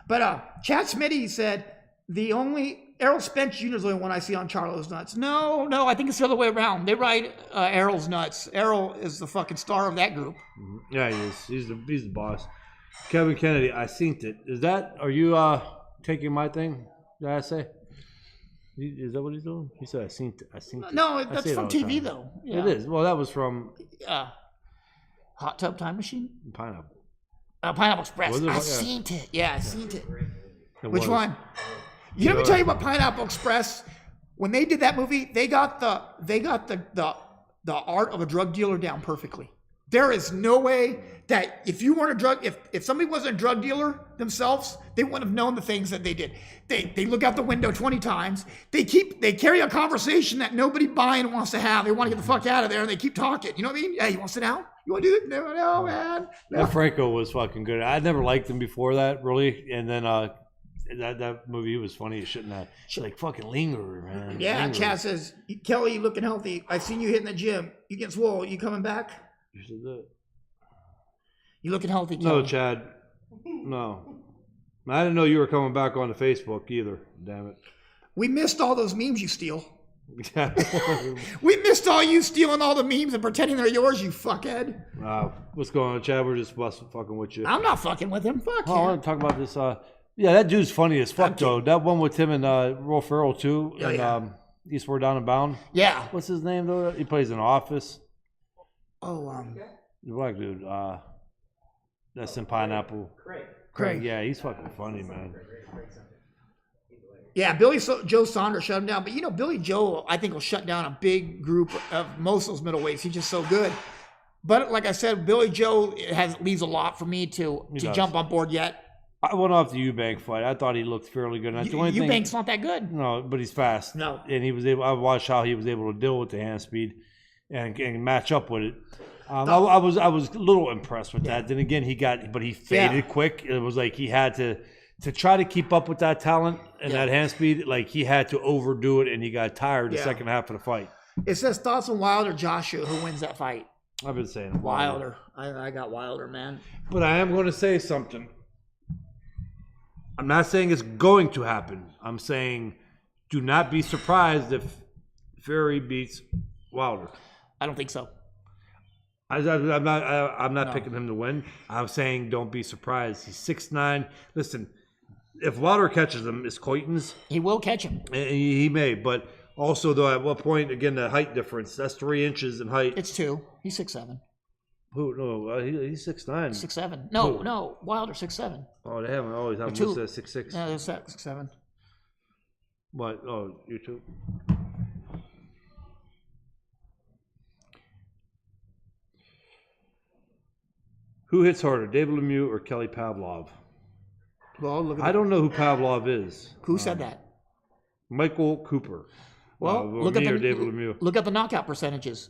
But Chad Smitty said Errol Spence Jr. is the only one I see on Charlo's nuts. No, I think it's the other way around. They ride Errol's nuts. Errol is the fucking star of that group. Yeah, he is. He's the boss. Kevin Kennedy, I synced it. Are you taking my thing? Did I say? Is that what he's doing? He said I synced it. No, that's from TV though. Yeah. It is. Well, that was from Hot Tub Time Machine? Pineapple. Pineapple Express. I seen it. Yeah, I seen it. Which one? Let me tell you about Pineapple Express. When they did that movie, they got the art of a drug dealer down perfectly. There is no way that if you weren't a drug, if somebody wasn't a drug dealer themselves, they wouldn't have known the things that they did. They look out the window 20 times. They carry a conversation that nobody buying wants to have. They want to get the fuck out of there, and they keep talking. You know what I mean? Hey, you want to sit down? You want to do it? No, man. No. That Franco was fucking good. I never liked him before that, really. And then that movie was funny as shit. Like fucking linger, man. Yeah, Chad says, Kelly, you looking healthy. I've seen you hitting the gym. You getting swole. You coming back? You said that. You looking healthy, Kelly? No, Chad. No. I didn't know you were coming back onto Facebook either. Damn it. We missed all those memes you steal. We missed all you stealing all the memes and pretending they're yours, you fuckhead. What's going on, Chad? We're just fucking with you. I'm not fucking with him. Fuck him. I want to talk about this. Yeah, that dude's funny as fuck, though. That one with him and Will Ferrell, too. Eastward Down and Bound. Yeah. What's his name, though? He plays in Office. Oh, the black dude. That's in Pineapple. Craig. Yeah, he's fucking funny, man. Yeah, Joe Saunders shut him down. But, Billy Joe, I think, will shut down a big group of most of those middleweights. He's just so good. But like I said, Billy Joe leaves a lot for me to jump on board yet. I went off the Eubank fight. I thought he looked fairly good. Eubank's not that good. No, but he's fast. No. And he was able. I watched how he was able to deal with the hand speed and match up with it. I was a little impressed with that. Then again, he faded quick. It was like he had to try to keep up with that talent and that hand speed. Like he had to overdo it, and he got tired the second half of the fight. It says thoughts on Wilder Joshua. Who wins that fight? I've been saying Wilder. I got Wilder, man. But I am going to say something. I'm not saying it's going to happen. I'm saying do not be surprised if Fury beats Wilder. I don't think so. I'm not picking him to win. I'm saying don't be surprised. He's 6'9". Listen, if Wilder catches him, it's Coyton's. He will catch him. He may, but also though, at what point again the height difference? That's 3 inches in height. It's 2. He's 6'7". Who? No, he's 6'9". 6'7". No, Wilder 6'7". Oh, they haven't always had him listed at 6'6". No, they're 6'7". What? Oh, YouTube. Who hits harder, David Lemieux or Kelly Pavlov? Well, look at I don't know who Pavlov is. Who said that? Michael Cooper. Well, look at David Lemieux. Look at the knockout percentages,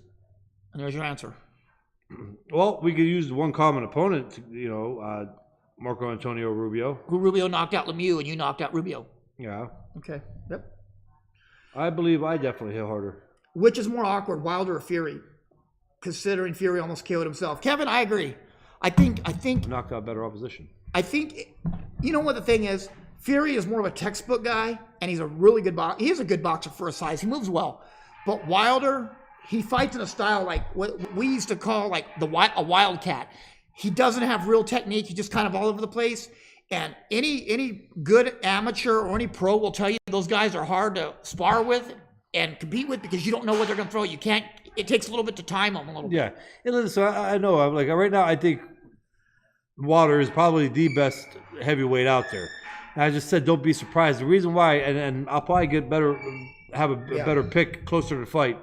and there's your answer. Well, we could use one common opponent. Marco Antonio Rubio. Who Rubio knocked out Lemieux, and you knocked out Rubio. Yeah. Okay. Yep. I believe I definitely hit harder. Which is more awkward, Wilder or Fury? Considering Fury almost killed himself. Kevin, I agree. I think knocked out better opposition. I think, you know what the thing is? Fury is more of a textbook guy, and he's a really good boxer. He is a good boxer for his size. He moves well. But Wilder, he fights in a style like what we used to call like a wildcat. He doesn't have real technique. He's just kind of all over the place. And any good amateur or any pro will tell you those guys are hard to spar with and compete with because you don't know what they're going to throw. You can't. It takes a little bit to time them a little bit. Yeah. And listen, I know. I'm like right now. I think Wilder is probably the best heavyweight out there. And I just said, don't be surprised. The reason why, and I'll probably have a better pick closer to the fight.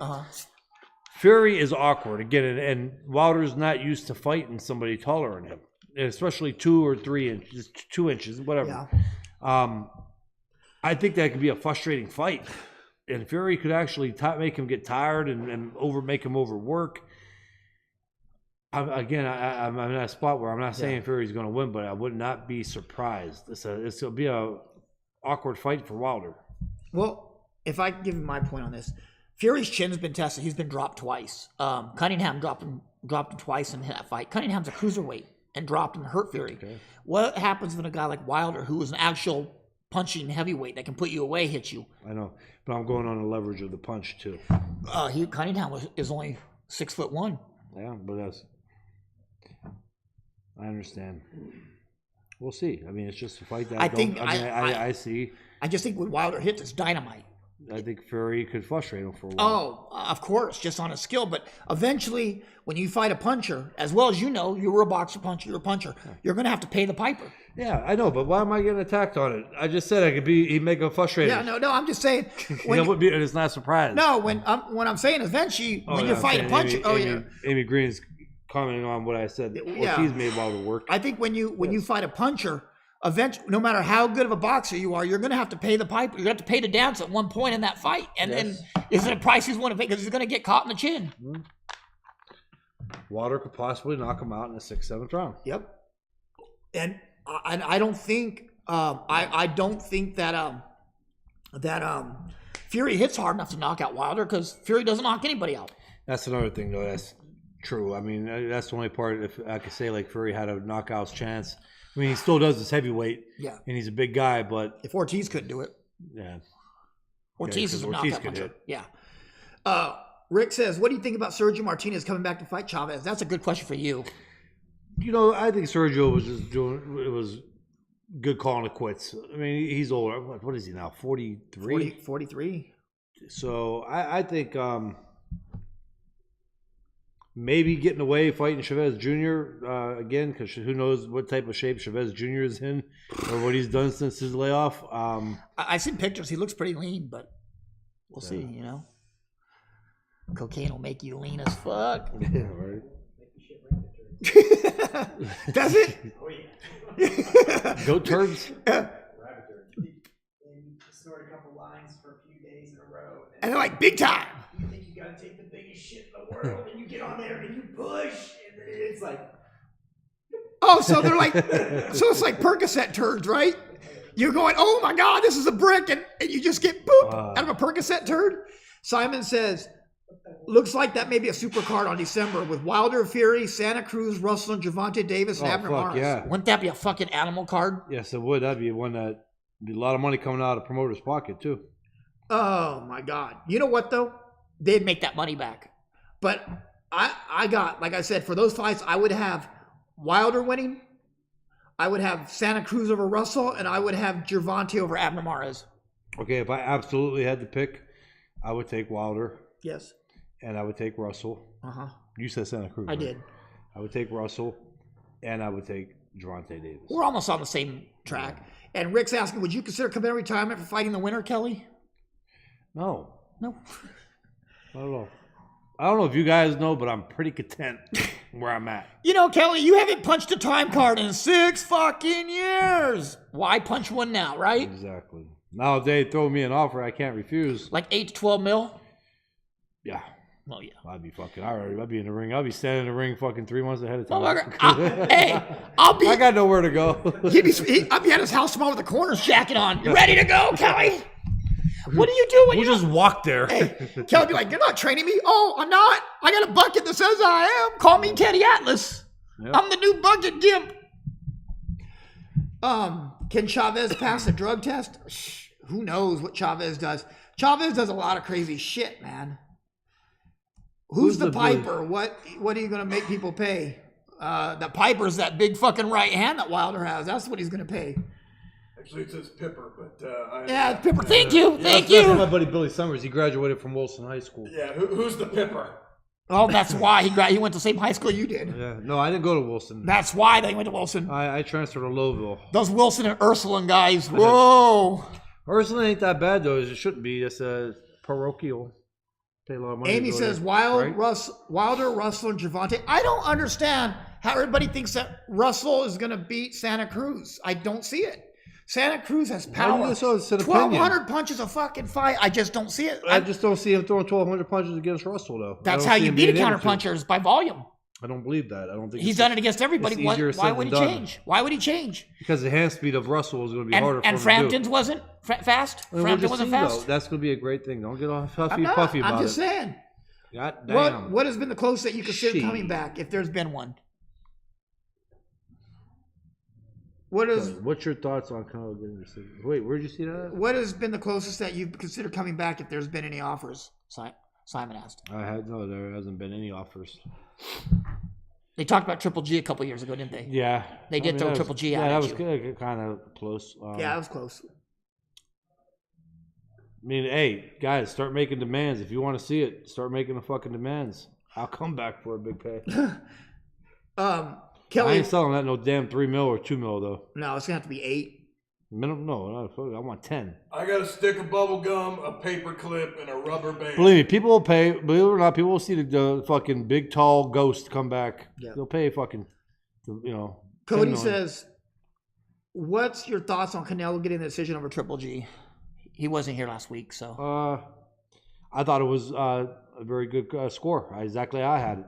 Fury is awkward again, and Wilder's not used to fighting somebody taller than him, especially 2 or 3 inches, 2 inches, whatever. Yeah. I think that could be a frustrating fight, and Fury could actually make him get tired and make him overwork. I'm in a spot where I'm not saying Fury's going to win, but I would not be surprised. It'll be a awkward fight for Wilder. Well, if I give you my point on this, Fury's chin's been tested. He's been dropped twice. Cunningham dropped him twice in that fight. Cunningham's a cruiserweight and dropped him to hurt Fury. Okay. What happens when a guy like Wilder, who is an actual punching heavyweight that can put you away, hits you? I know, but I'm going on the leverage of the punch too. Cunningham is only 6'1". Yeah, but I understand. We'll see. I mean, it's just a fight that I see. I just think when Wilder hits, it's dynamite. I think Fury could frustrate him for a while. Oh, of course, just on his skill. But eventually, when you fight a puncher, as well as you know, you were a boxer puncher, you're a puncher. You're going to have to pay the piper. Yeah, I know, but why am I getting attacked on it? I just said he'd make him frustrated. Yeah, no, I'm just saying. It's not a surprise. No, when I'm saying eventually, when you're fighting a puncher. Amy Green's commenting on what I said. Ortiz made Wilder work. I think when you fight a puncher, eventually, no matter how good of a boxer you are, you're going to have to pay the piper. You're going to have to pay to dance at one point in that fight. And then is it a price he's willing to pay because he's going to get caught in the chin? Mm-hmm. Wilder could possibly knock him out in the 6th, 7th round. Yep. And I don't think I don't think that Fury hits hard enough to knock out Wilder because Fury doesn't knock anybody out. That's another thing, though. That's true. I mean, that's the only part. If I could say, like Fury had a knockouts chance. I mean, he still does this heavyweight. Yeah. And he's a big guy, but if Ortiz couldn't do it, Ortiz is a knockout puncher. Yeah. Rick says, "What do you think about Sergio Martinez coming back to fight Chavez?" That's a good question for you. I think Sergio was just good calling it quits. I mean, he's older. What is he now? 43? 43. So I think Maybe getting away fighting Chavez Jr. Again, because who knows what type of shape Chavez Jr. is in or what he's done since his layoff. I've seen pictures. He looks pretty lean, but we'll see, you know. Cocaine will make you lean as fuck. Yeah, right. Does it? Goat turds? Yeah. And you snort a couple lines for a few days in a row. And they're like, big time. You think you gotta take the biggest shit in the world, and you get on there and you push, and then it's like, Oh, so they're like, so it's like Percocet turds, right? You're going, oh my God, this is a brick, and you just get boop out of a Percocet turd. Simon says, looks like that may be a super card on December with Wilder, Fury, Santa Cruz, Russell, and Gervonta Davis, and Abner fuck, Mares. yeah. Wouldn't that be a fucking animal card? Yes, it would. That'd be one that be a lot of money coming out of promoter's pocket, too. Oh my God. You know what though? They'd make that money back. But I got, like I said, for those fights, I would have Wilder winning. I would have Santa Cruz over Russell, and I would have Gervonta over Abner Mares. Okay, if I absolutely had to pick, I would take Wilder. Yes. And I would take Russell. Uh-huh. You said Santa Cruz. I right? did. I would take Russell, and I would take Gervonta Davis. We're almost on the same track. And Rick's asking, would you consider committing retirement for fighting the winner, Kelly? No. No. I don't know. I don't know if you guys know, but I'm pretty content where I'm at. You know, Kelly, you haven't punched a time card in 6 fucking years. Why punch one now, right? Exactly. Now if they throw me an offer I can't refuse. Like 8 to 12 mil? Yeah. Oh, yeah. I'd be fucking, I'd be in the ring. I'll be standing in the ring fucking 3 months ahead of time. I'll be. I got nowhere to go. I'll be at his house tomorrow with the corners jacket on. You ready to go, Kelly? What do you do when We'll you just walk there. Hey, Kelly be like, you're not training me? Oh, I'm not. I got a bucket that says I am. Call me Teddy Atlas. Yep. I'm the new bucket gimp. Can Chavez pass the drug test? Who knows what Chavez does? Chavez does a lot of crazy shit, man. Who's the piper? What are you going to make people pay? The piper's that big fucking right hand that Wilder has. That's what he's going to pay. Actually, it says Pipper, but Yeah, Pipper. Thank you. Thank That's you. my buddy Billy Summers. He graduated from Wilson High School. Yeah, who's the Pipper? Oh, that's why he went to the same high school you did. Yeah. No, I didn't go to Wilson. That's why they went to Wilson. I transferred to Lowville. Those Wilson and Ursuline guys. Whoa. Ursuline ain't that bad though. It shouldn't be. It's parochial. Pay a lot of money. Amy says Wilder, Russell, and Gervonta. I don't understand how everybody thinks that Russell is going to beat Santa Cruz. I don't see it. Santa Cruz has power. 1,200 punches a fucking fight. I just don't see it. I just don't see him throwing 1,200 punches against Russell though. That's how you beat a counter punchers, by volume. I don't believe that. I don't think he's done it against everybody. Why would he change? Why would he change? Because the hand speed of Russell is going to be harder for him to do. And Frampton's wasn't fast? Frampton wasn't fast? That's going to be a great thing. Don't get all huffy puffy about it. I'm just saying. God damn. What has been the closest that you consider coming back, if there's been one? What's your thoughts on Canelo getting a decision? Wait, where'd you see that? What has been the closest that you've considered coming back, if there's been any offers? Simon asked. There hasn't been any offers. They talked about Triple G a couple years ago, didn't they? Yeah. They did throw Triple G out. Yeah, that was kind of close. Yeah, that was close. I mean, hey, guys, start making demands. If you want to see it, start making the fucking demands. I'll come back for a big pay. Kelly, I ain't selling that no damn $3 million or $2 million though. No, it's gonna have to be 8. Minimum? No, I want 10. I got a stick of bubble gum, a paper clip, and a rubber band. Believe me, people will pay. Believe it or not, people will see the fucking big tall ghost come back. Yeah. They'll pay fucking, Cody says, "What's your thoughts on Canelo getting the decision over Triple G?" He wasn't here last week, so. I thought it was a very good score. Exactly how I had it.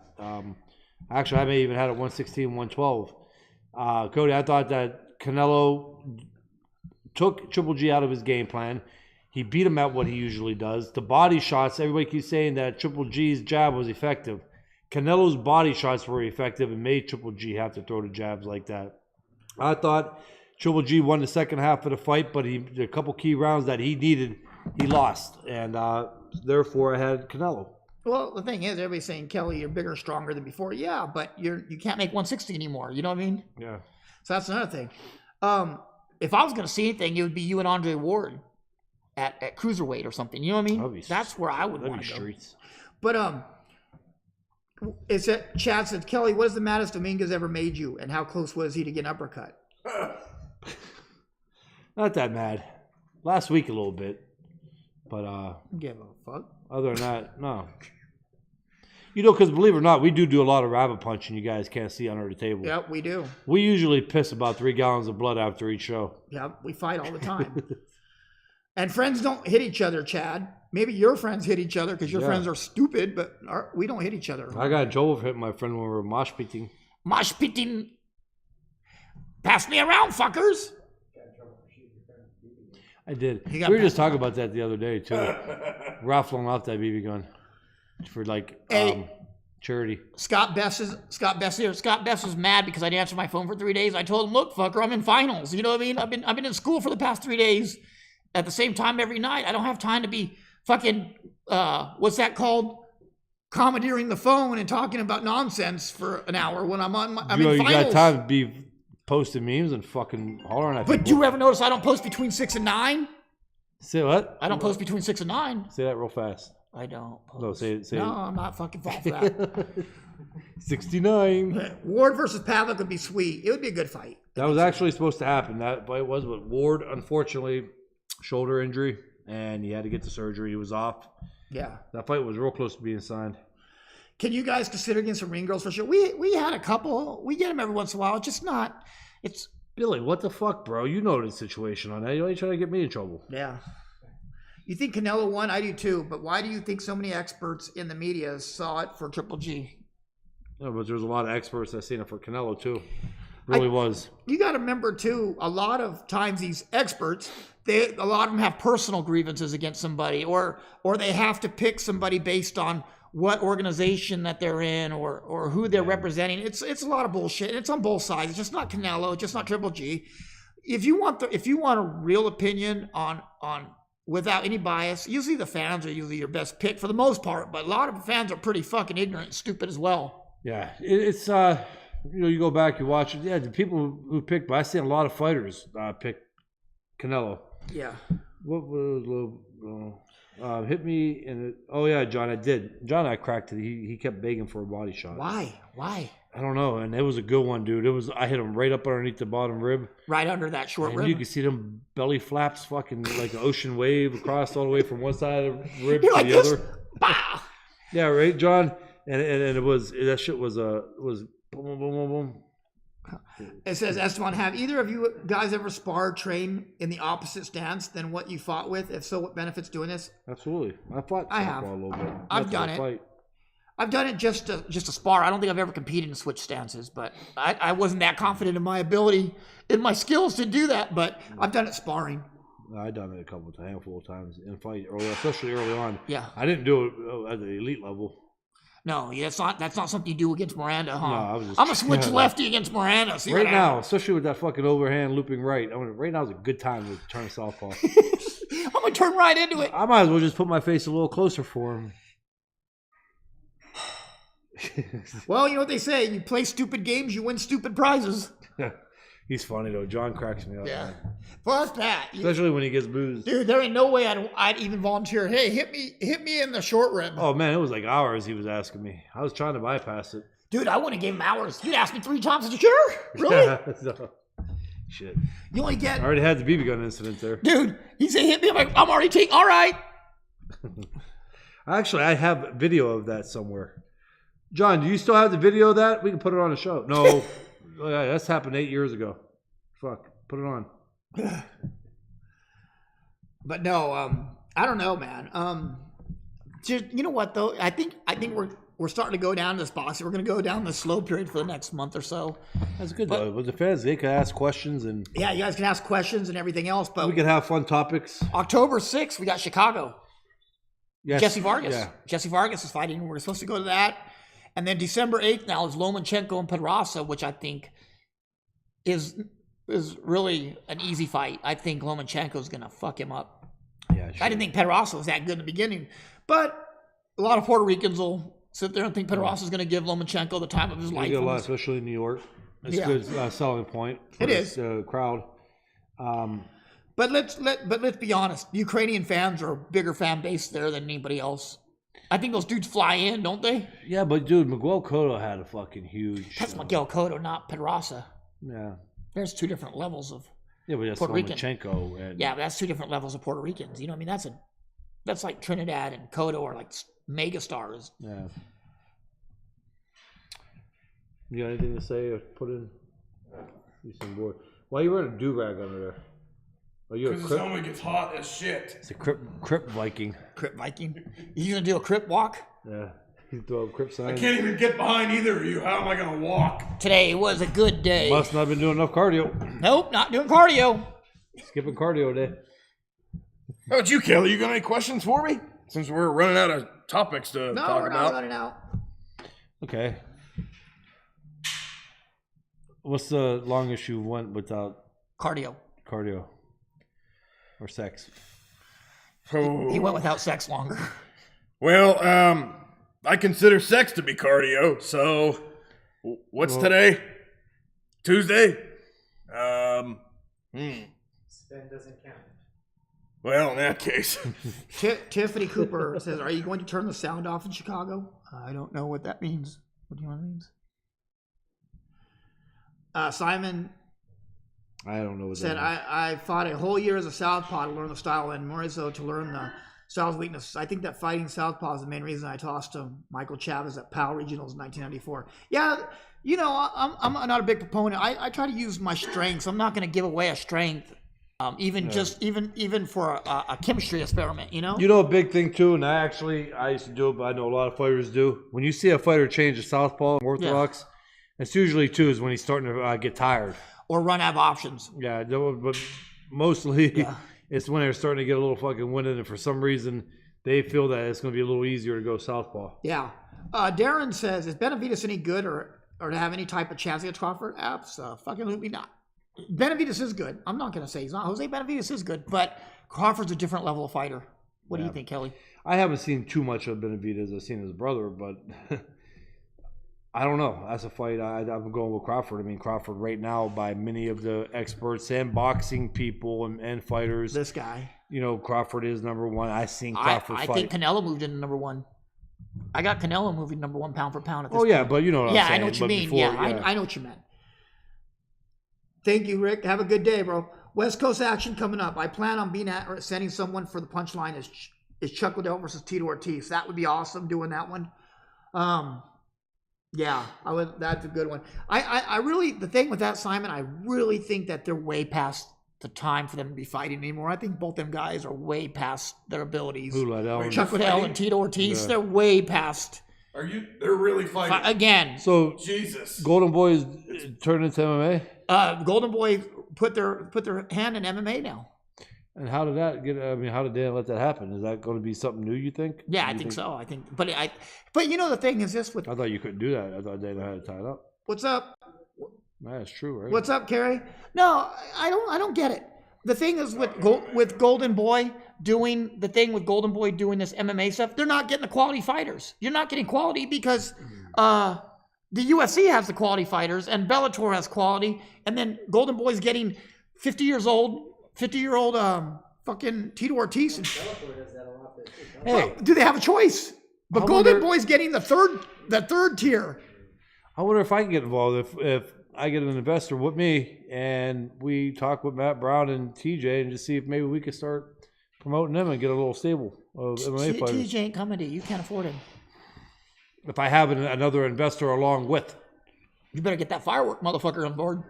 Actually, I may even had it 116, 112. Cody, I thought that Canelo took Triple G out of his game plan. He beat him at what he usually does. The body shots, everybody keeps saying that Triple G's jab was effective. Canelo's body shots were effective and made Triple G have to throw the jabs like that. I thought Triple G won the second half of the fight, but a couple key rounds that he needed, he lost. And therefore, I had Canelo. Well, the thing is, everybody's saying, Kelly, you're bigger, stronger than before. Yeah, but you can't make 160 anymore. You know what I mean? Yeah. So that's another thing. If I was going to see anything, it would be you and Andre Ward at cruiserweight or something. You know what I mean? That's where I would want to go. Streets. But It's Chad said, Kelly, what is the maddest Dominguez ever made you, and how close was he to get an uppercut? Not that mad. Last week a little bit, but Give a fuck. other than that, no. You know, because believe it or not, we do a lot of rabbit punching. You guys can't see under the table. Yep, we do. We usually piss about 3 gallons of blood after each show. Yep, we fight all the time. And friends don't hit each other, Chad. Maybe your friends hit each other because your friends are stupid, but we don't hit each other. I got in trouble for hitting my friend when we were mosh pitting. Mosh pitting. Pass me around, fuckers. I did. You We got were just talking about that the other day too. Raffling off that BB gun for like charity. Scott Bess here. Scott Bess was mad because I didn't answer my phone for 3 days. I told him, look, fucker, I'm in finals. You know what I mean? I've been in school for the past 3 days at the same time every night. I don't have time to be fucking what's that called? Commandeering the phone and talking about nonsense for an hour when I'm in finals. You got time to be posting memes and fucking hollering at But people. do you ever notice I don't post between 6 and 9? Say what? I don't post between 6 and 9. Say that real fast. I don't post. No, say it. No, I'm not fucking falling for that. 69. Ward versus Pavlik would be sweet. It would be a good fight. That was actually supposed to happen. That fight was, but Ward, unfortunately, shoulder injury, and he had to get the surgery. He was off. Yeah. That fight was real close to being signed. Can you guys consider getting some ring girls for sure? We had a couple. We get them every once in a while. It's just not. It's Billy, what the fuck, bro? You know the situation on that. You ain't trying to get me in trouble. yeah. You think Canelo won? I do too. But why do you think so many experts in the media saw it for Triple G? Yeah, but there's a lot of experts that seen it for Canelo too. Really was. You got to remember too. A lot of times these experts, a lot of them have personal grievances against somebody, or they have to pick somebody based on what organization that they're in or who they're representing. It's a lot of bullshit. And it's on both sides. It's just not Canelo. It's just not Triple G. If you want a real opinion on without any bias, usually the fans are usually your best pick for the most part. But a lot of fans are pretty fucking ignorant and stupid as well. Yeah, it's you go back, you watch it. Yeah, the people who pick, but I see a lot of fighters pick Canelo. Yeah. What was hit me and it, oh yeah, John, I did. John, I cracked it. He kept begging for a body shot. Why? I don't know, and it was a good one, dude. I hit him right up underneath the bottom rib. Right under that short and rib. you can see them belly flaps, fucking like an ocean wave across all the way from one side of the rib You're to like the this. other. Bah! Yeah, right, John. And it was that shit was boom boom boom boom boom. It says, Esteban, have either of you guys ever sparred, trained in the opposite stance than what you fought with? If so, what benefits doing this? Absolutely. I have. a little bit. I've done it. Fight. I've done it just to spar. I don't think I've ever competed in switch stances, but I wasn't that confident in my ability, in my skills to do that, but I've done it sparring. I've done it a handful of times in fight, especially early on. Yeah. I didn't do it at the elite level. No, that's not something you do against Miranda, huh? No, I was just I'm a switch lefty against Miranda. See right what now, happens. especially with that fucking overhand looping right. Right now is a good time to turn southpaw. I'm gonna turn right into it. I might as well just put my face a little closer for him. Well, you know what they say: you play stupid games, you win stupid prizes. He's funny though. John cracks me up. Yeah. Man. Plus that, Especially when he gets boozed. dude. There ain't no way I'd even volunteer. Hey, hit me in the short rib. Oh man, it was like hours he was asking me. I was trying to bypass it. Dude, I wouldn't have gave him hours. You'd ask me 3 times. I said, sure, really? So, shit. You only I get, already had the BB gun incident there. dude. He said, hit me. I'm like, I'm already taking. All right. Actually, I have video of that somewhere. John, do you still have the video of that? We can put it on the show. No, oh, yeah, that's happened 8 years ago. Fuck, put it on. But no, I don't know, man. Just, you know what though? I think we're starting to go down this boxing. We're going to go down the slow period for the next month or so. That's good though. With the fans, they can ask questions and Yeah, you guys can ask questions and everything else. But we can have fun topics. October 6th, we got Chicago. Yes. Jesse Vargas. Yeah. Jesse Vargas is fighting. We're supposed to go to that. And then December 8th now is Lomachenko and Pedraza, which I think is really an easy fight. I think Lomachenko's going to fuck him up. Yeah, sure. I didn't think Pedraza was that good in the beginning. But a lot of Puerto Ricans will sit there and think Pedraza is going to give Lomachenko the time of his life. Get a lot, especially in New York. It's Yeah. a good selling point. For It is. the crowd. But let's be honest. Ukrainian fans are a bigger fan base there than anybody else. I think those dudes fly in, don't they? Yeah, but dude, Miguel Cotto had a fucking huge. That's Miguel Cotto, not Pedraza. Yeah. There's two different levels of. Yeah, but that's Puerto Rican. Lomachenko. And, Yeah, but that's two different levels of Puerto Ricans. You know what I mean? That's like Trinidad and Cotto are like mega stars. Yeah. You got anything to say or put in? You seem bored. Why are you wearing a do-rag under there? Are you a Because this Crip? helmet gets hot as shit. It's a Crip Viking. Crip Viking. You gonna do a Crip walk? Yeah. You throw a Crip sign. I can't even get behind either of you. How am I going to walk? Today was a good day. Must not have been doing enough cardio. Nope, not doing cardio. Skipping cardio day. How about you, Kelly? You got any questions for me? Since we're running out of topics to No, talk we're not about. running out. Okay. What's the longest you went without Cardio. cardio or sex? Oh. He went without sex longer. Well, I consider sex to be cardio. So, what's today? Tuesday? Spin doesn't count. Well, in that case. Tiffany Cooper says, "Are you going to turn the sound off in Chicago?" I don't know what that means. What do you know what it means? Simon I don't know what said, that I fought a whole year as a southpaw to learn the style and more so to learn the style's weaknesses. I think that fighting southpaw is the main reason I tossed to Michael Chavez at PAL Regionals in 1994. Yeah, you know, I'm not a big proponent. I try to use my strengths. I'm not going to give away a strength, even for a chemistry experiment, you know? You know a big thing too, and I used to do it, but I know a lot of fighters do. When you see a fighter change to southpaw and orthodox, it's usually too is when he's starting to get tired. Or run out of options. Yeah, but mostly it's when they're starting to get a little fucking winded, and for some reason they feel that it's going to be a little easier to go southpaw. Yeah. Darren says, is Benavidez any good or to have any type of chance against Crawford? Fucking not. Benavidez is good. I'm not going to say he's not. Jose Benavidez is good, but Crawford's a different level of fighter. What do you think, Kelly? I haven't seen too much of Benavidez. I've seen his brother, but I don't know. That's a fight. I'm going with Crawford. I mean, Crawford right now, by many of the experts and boxing people and fighters, This guy. you know, Crawford is number one. I've seen Crawford I fight. think Canelo moved into number one. I got Canelo moving number one pound for pound at this Oh, yeah, point. but you know what I'm Yeah, saying. I know what you But mean. before, I know what you meant. Thank you, Rick. Have a good day, bro. West Coast action coming up. I plan on being at or sending someone for the punchline is Chuck Liddell versus Tito Ortiz. That would be awesome doing that one. Yeah, I would. That's a good one. I really, the thing with that, Simon, I really think that they're way past the time for them to be fighting anymore. I think both them guys are way past their abilities. Who, Liddell? Chuck Liddell and Tito Ortiz, they're way past. They're really fighting. Again, So Jesus. Golden Boy is turned into MMA? Golden Boy put their hand in MMA now. And how did that get? I mean, how did Dan let that happen? Is that going to be something new? You think? Yeah, I think so. But you know the thing is this with I thought you couldn't do that. I thought Dan had to tie it up. what's up? That's true, right? What's up, Kerry? No, I don't get it. The thing is with Golden Boy doing the thing with Golden Boy doing this MMA stuff, they're not getting the quality fighters. You're not getting quality because the UFC has the quality fighters and Bellator has quality, and then Golden Boy's getting 50-year-old fucking Tito Ortiz. Bellator does that a lot. Hey, Do they have a choice? But I Golden wonder- Boy's getting the third tier. I wonder if I can get involved. If I get an investor with me and we talk with Matt Brown and TJ and just see if maybe we could start promoting them and get a little stable of MMA fighters. TJ ain't coming to you. You can't afford him. If I have another investor along with. You better get that firework motherfucker on board.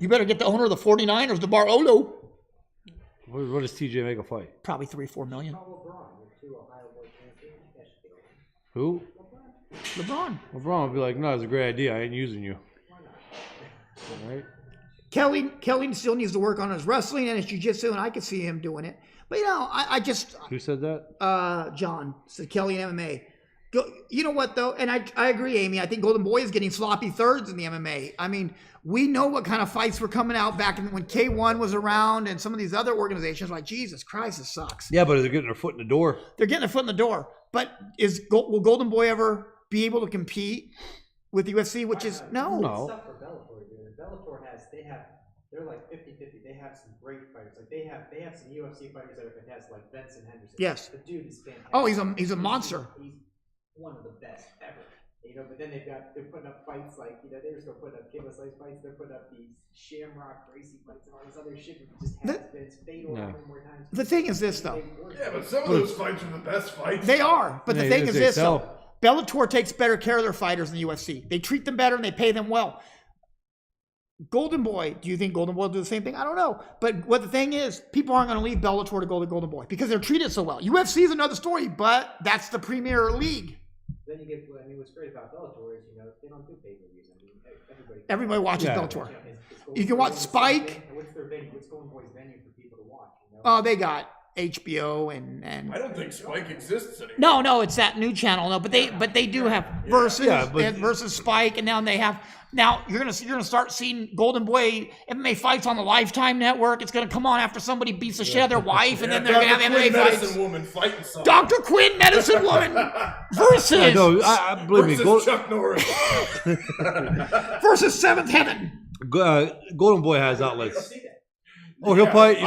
You better get the owner of the 49ers, the Barolo. What does TJ make a fight? Probably 3-4 million. Who? LeBron. LeBron would be like, no, it's a great idea. I ain't using you. All right. Kelly still needs to work on his wrestling and his jiu-jitsu, and I could see him doing it. But, you know, I just... Who said that? John said Kelly and MMA. You know what, though? And I agree, Amy. I think Golden Boy is getting sloppy thirds in the MMA. I mean, we know what kind of fights were coming out back when K1 was around and some of these other organizations. Like, Jesus Christ, this sucks. Yeah, but they're getting their foot in the door. They're getting their foot in the door. But will Golden Boy ever be able to compete with the UFC? Which is no. Stuff for Bellator, dude. Bellator they have they're like 50-50. They have some great fighters. Like they have some UFC fighters that are fantastic, like Benson Henderson. Yes. The dude is fantastic. Oh, he's a monster. He's one of the best ever. But then they're putting up fights like, they're just gonna put up Kibble Slice fights. They're putting up these Shamrock Gracie fights and all this other shit that just has been fatal how many more times. The thing is this though. Yeah, but some of those fights are the best fights. They are, but the thing is this though. Bellator takes better care of their fighters than the UFC. They treat them better and they pay them well. Golden Boy, do you think Golden Boy will do the same thing? I don't know. But what the thing is, people aren't going to leave Bellator to go to Golden Boy because they're treated so well. UFC is another story, but that's the premier league. Then you get, what's great about Bellator is, they don't do pay-per-views. Everybody watches Bellator. You can watch Spike. What's their venue? What's Golden Boy's venue for people to watch? Oh, they got HBO and I don't think Spike exists anymore. No, it's that new channel. No, but they do have versus Spike, and now you're gonna start seeing Golden Boy MMA fights on the Lifetime Network. It's gonna come on after somebody beats the shit out of their wife, and then they're gonna have MMA fights. Medicine Woman fighting something. Dr. Quinn, Medicine Woman versus believe me, Chuck Norris versus Seventh Heaven. Golden Boy has outlets. Oh, he'll probably.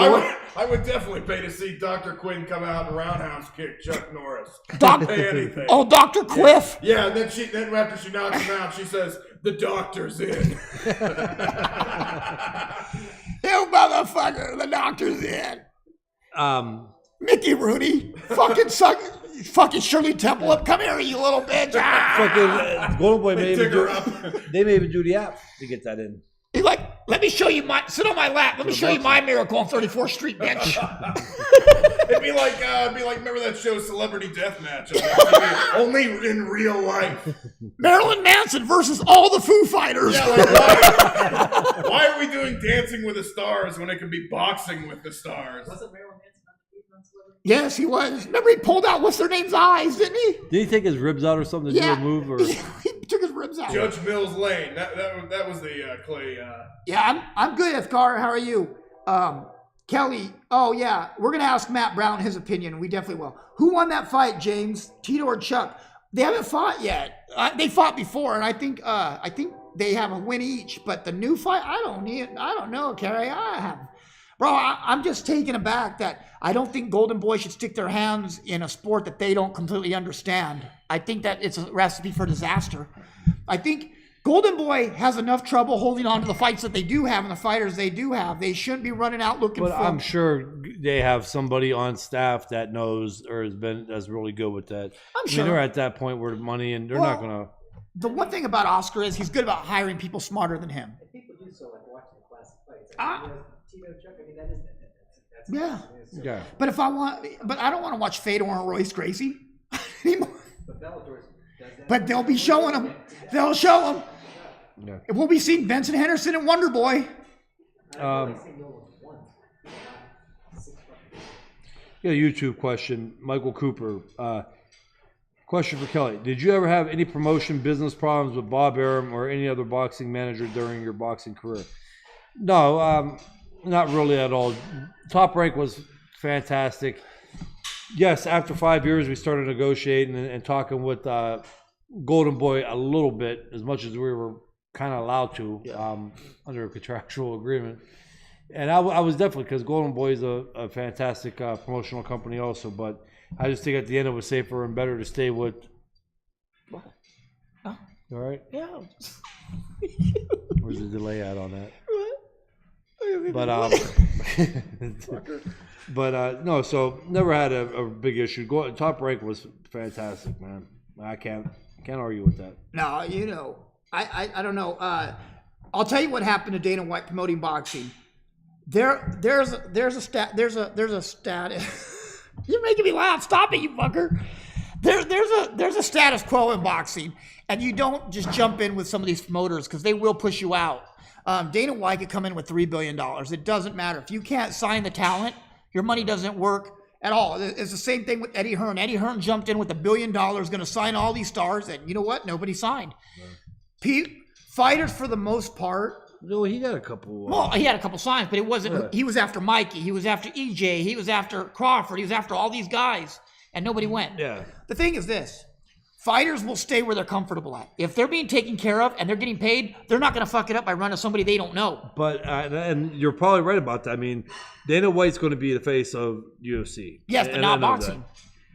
I would definitely pay to see Dr. Quinn come out and roundhouse kick Chuck Norris. Pay anything. Oh, Dr. Quiff. Yeah, and then after she knocks him out, she says, "The doctor's in." You motherfucker, the doctor's in. Mickey Rooney, fucking Shirley Temple up. Come here, you little bitch. Golden Boy may even do the app to get that in. He's like, let me show you sit on my lap. Let me show you my miracle on 34th Street, bitch. It'd be like, remember that show Celebrity Deathmatch? Only in real life. Marilyn Manson versus all the Foo Fighters. Yeah, like, why are we doing Dancing with the Stars when it could be Boxing with the Stars? Wasn't Marilyn Manson on Celebrity? Yes, he was. Remember he pulled out what's their name's eyes, didn't he? Did he take his ribs out or something to do a move? Or? He took his ribs out. Judge Mills Lane. That was the Clay. Yeah, I'm good, Ethcar. How are you? Kelly. Oh yeah, we're gonna ask Matt Brown his opinion. We definitely will. Who won that fight, James? Tito or Chuck? They haven't fought yet. They fought before, and I think they have a win each. But the new fight, I don't know, Kerry. I'm just taken aback that I don't think Golden Boy should stick their hands in a sport that they don't completely understand. I think that it's a recipe for disaster. I think Golden Boy has enough trouble holding on to the fights that they do have and the fighters they do have. They shouldn't be running out looking for. But I'm sure they have somebody on staff that knows or that's really good with that. I'm sure they're at that point where the money and they're not gonna. The one thing about Oscar is he's good about hiring people smarter than him. And people do so like watching the classic fights. Tito, Chuck. I mean, that's yeah. But I don't want to watch Fedor and Royce Gracie anymore. But Bellator does that. But they'll be showing them. They'll show them. Yeah. We'll be seeing Benson Henderson and Wonder Boy. Yeah, YouTube question. Michael Cooper. Question for Kelly. Did you ever have any promotion business problems with Bob Arum or any other boxing manager during your boxing career? No, not really at all. Top Rank was fantastic. Yes, after 5 years, we started negotiating and talking with Golden Boy a little bit, as much as we were kind of allowed to under a contractual agreement. And I was definitely, because Golden Boy is a fantastic promotional company also, but I just think at the end it was safer and better to stay with. What? Oh. All right? Yeah. Where's the delay at on that? But no, so never had a big issue. Top Rank was fantastic, man. I can't argue with that. No, I don't know. I'll tell you what happened to Dana White promoting boxing. There's a status. You're making me laugh. Stop it, you fucker. There's a status quo in boxing, and you don't just jump in with some of these promoters because they will push you out. Dana White could come in with $3 billion. It doesn't matter. If you can't sign the talent, your money doesn't work at all. It's the same thing with Eddie Hearn. Eddie Hearn jumped in with $1 billion, going to sign all these stars, and you know what? Nobody signed. Fighters, for the most part. No, he had a couple. Well, he had a couple signs, but it wasn't. Yeah. He was after Mikey. He was after EJ. He was after Crawford. He was after all these guys, and nobody went. Yeah. The thing is this. Fighters will stay where they're comfortable at. If they're being taken care of and they're getting paid, they're not going to fuck it up by running somebody they don't know. But and you're probably right about that. I mean, Dana White's going to be the face of UFC. Yes, but not boxing.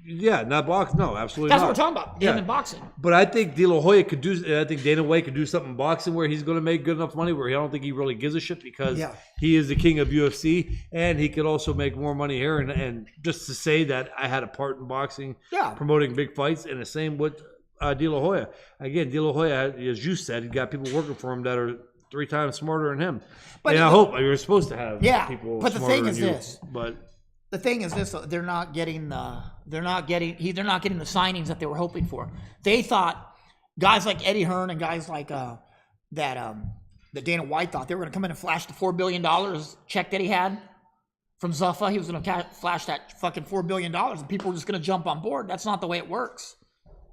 Yeah, not boxing. No, absolutely That's not. what we're talking about. Him in boxing. But I think De La Hoya could do. I think Dana White could do something in boxing where he's going to make good enough money where I don't think he really gives a shit because he is the king of UFC, and he could also make more money here. And just to say that I had a part in boxing, promoting big fights, and the same with De La Hoya. Again, De La Hoya, as you said, he got people working for him that are 3 times smarter than him. But and I hope you're supposed to have people. But the thing is this. But the thing is this: they're not getting the signings that they were hoping for. They thought guys like Eddie Hearn and guys like that Dana White thought they were going to come in and flash the $4 billion check that he had from Zuffa. He was going to flash that fucking $4 billion, and people were just going to jump on board. That's not the way it works.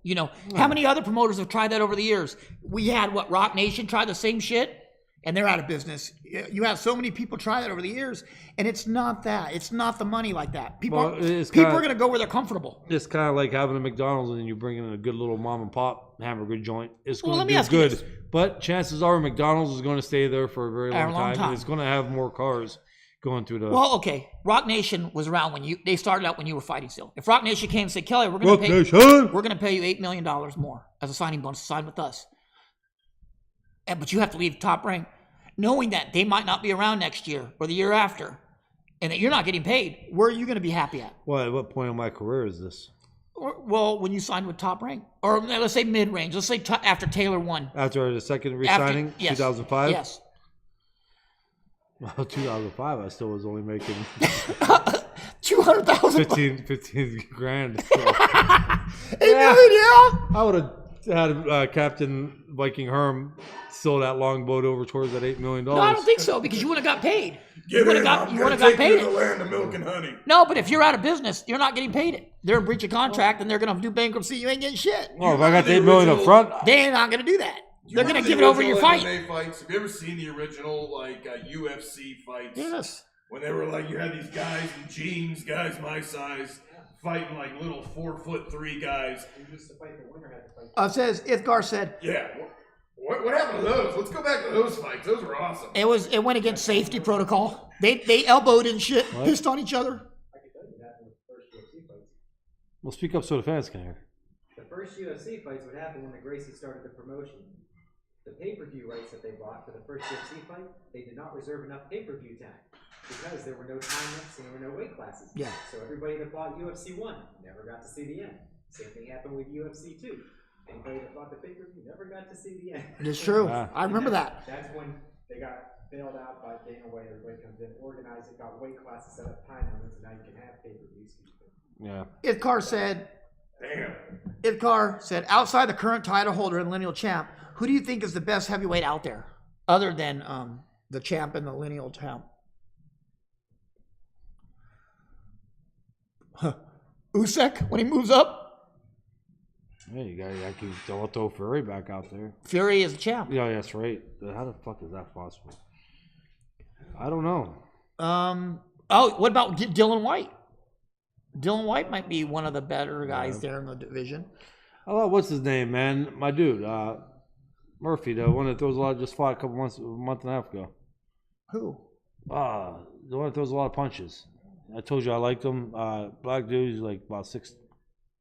You know, how many other promoters have tried that over the years? We had Rock Nation tried the same shit, and they're out of business. You have so many people try that over the years, and it's not that. It's not the money like that. People are going to go where they're comfortable. It's kind of like having a McDonald's and you bring in a good little mom and pop hamburger joint. It's going to be good, but chances are McDonald's is going to stay there for a very long time. And it's going to have more cars going through the. Well, okay. Rock Nation was around when they started out when you were fighting still. If Rock Nation came and said, Kelly, we're going to pay you $8 million more as a signing bonus to sign with us. But you have to leave Top Rank, knowing that they might not be around next year or the year after, and that you're not getting paid. Where are you going to be happy at? Well, at what point in my career is this? Well, when you signed with Top Rank, or let's say mid-range. Let's say after Taylor won. After the second re-signing, 2005? Yes. Well, 2005, I still was only making $200,000. 15 grand. So. I would have had Captain Viking Herm still that longboat over towards that $8 million. No, I don't think so because you would have got paid. You would have got paid. The land of milk and honey. No, but if you're out of business, you're not getting paid it. They're in breach of contract and they're going to do bankruptcy. You ain't getting shit. Well, if I got the $8 million up front, they're not going to do that. They're going to give it over your fight. MMA fights. Have you ever seen the original UFC fights? Yes. When they were you had these guys in jeans, guys my size, fighting like little 4'3" guys. Says Ithgar said. Yeah. What happened to those? Let's go back to those fights. Those were awesome. It went against safety protocol. They elbowed and shit, pissed on each other. I can tell you that in the first UFC fights. Well, speak up so the fans can hear. The first UFC fights would happen when the Gracie started the promotion. The pay-per-view rights that they bought for the first UFC fight, they did not reserve enough pay-per-view time because there were no time limits and there were no weight classes. Yeah. So everybody that bought UFC 1 never got to see the end. Same thing happened with UFC 2. Anybody that bought the pay-per-view never got to see the end. It's true. I remember that. That's when they got bailed out by Dana White. Everybody comes in, organized it, got weight classes, set up time limits, and now you can have pay-per-views. Yeah. Ithkar said, outside the current title holder and lineal champ, who do you think is the best heavyweight out there, other than the champ and the lineal champ? Usyk when he moves up. Yeah, you got to keep throw Fury back out there. Fury is the champ. Yeah, that's right. How the fuck is that possible? I don't know. What about Dylan White? Dylan White might be one of the better guys there in the division. Oh, what's his name, man? My dude, Murphy, the one that throws a lot, just fought a month and a half ago. Who? The one that throws a lot of punches. I told you I liked him. Black dude, he's like about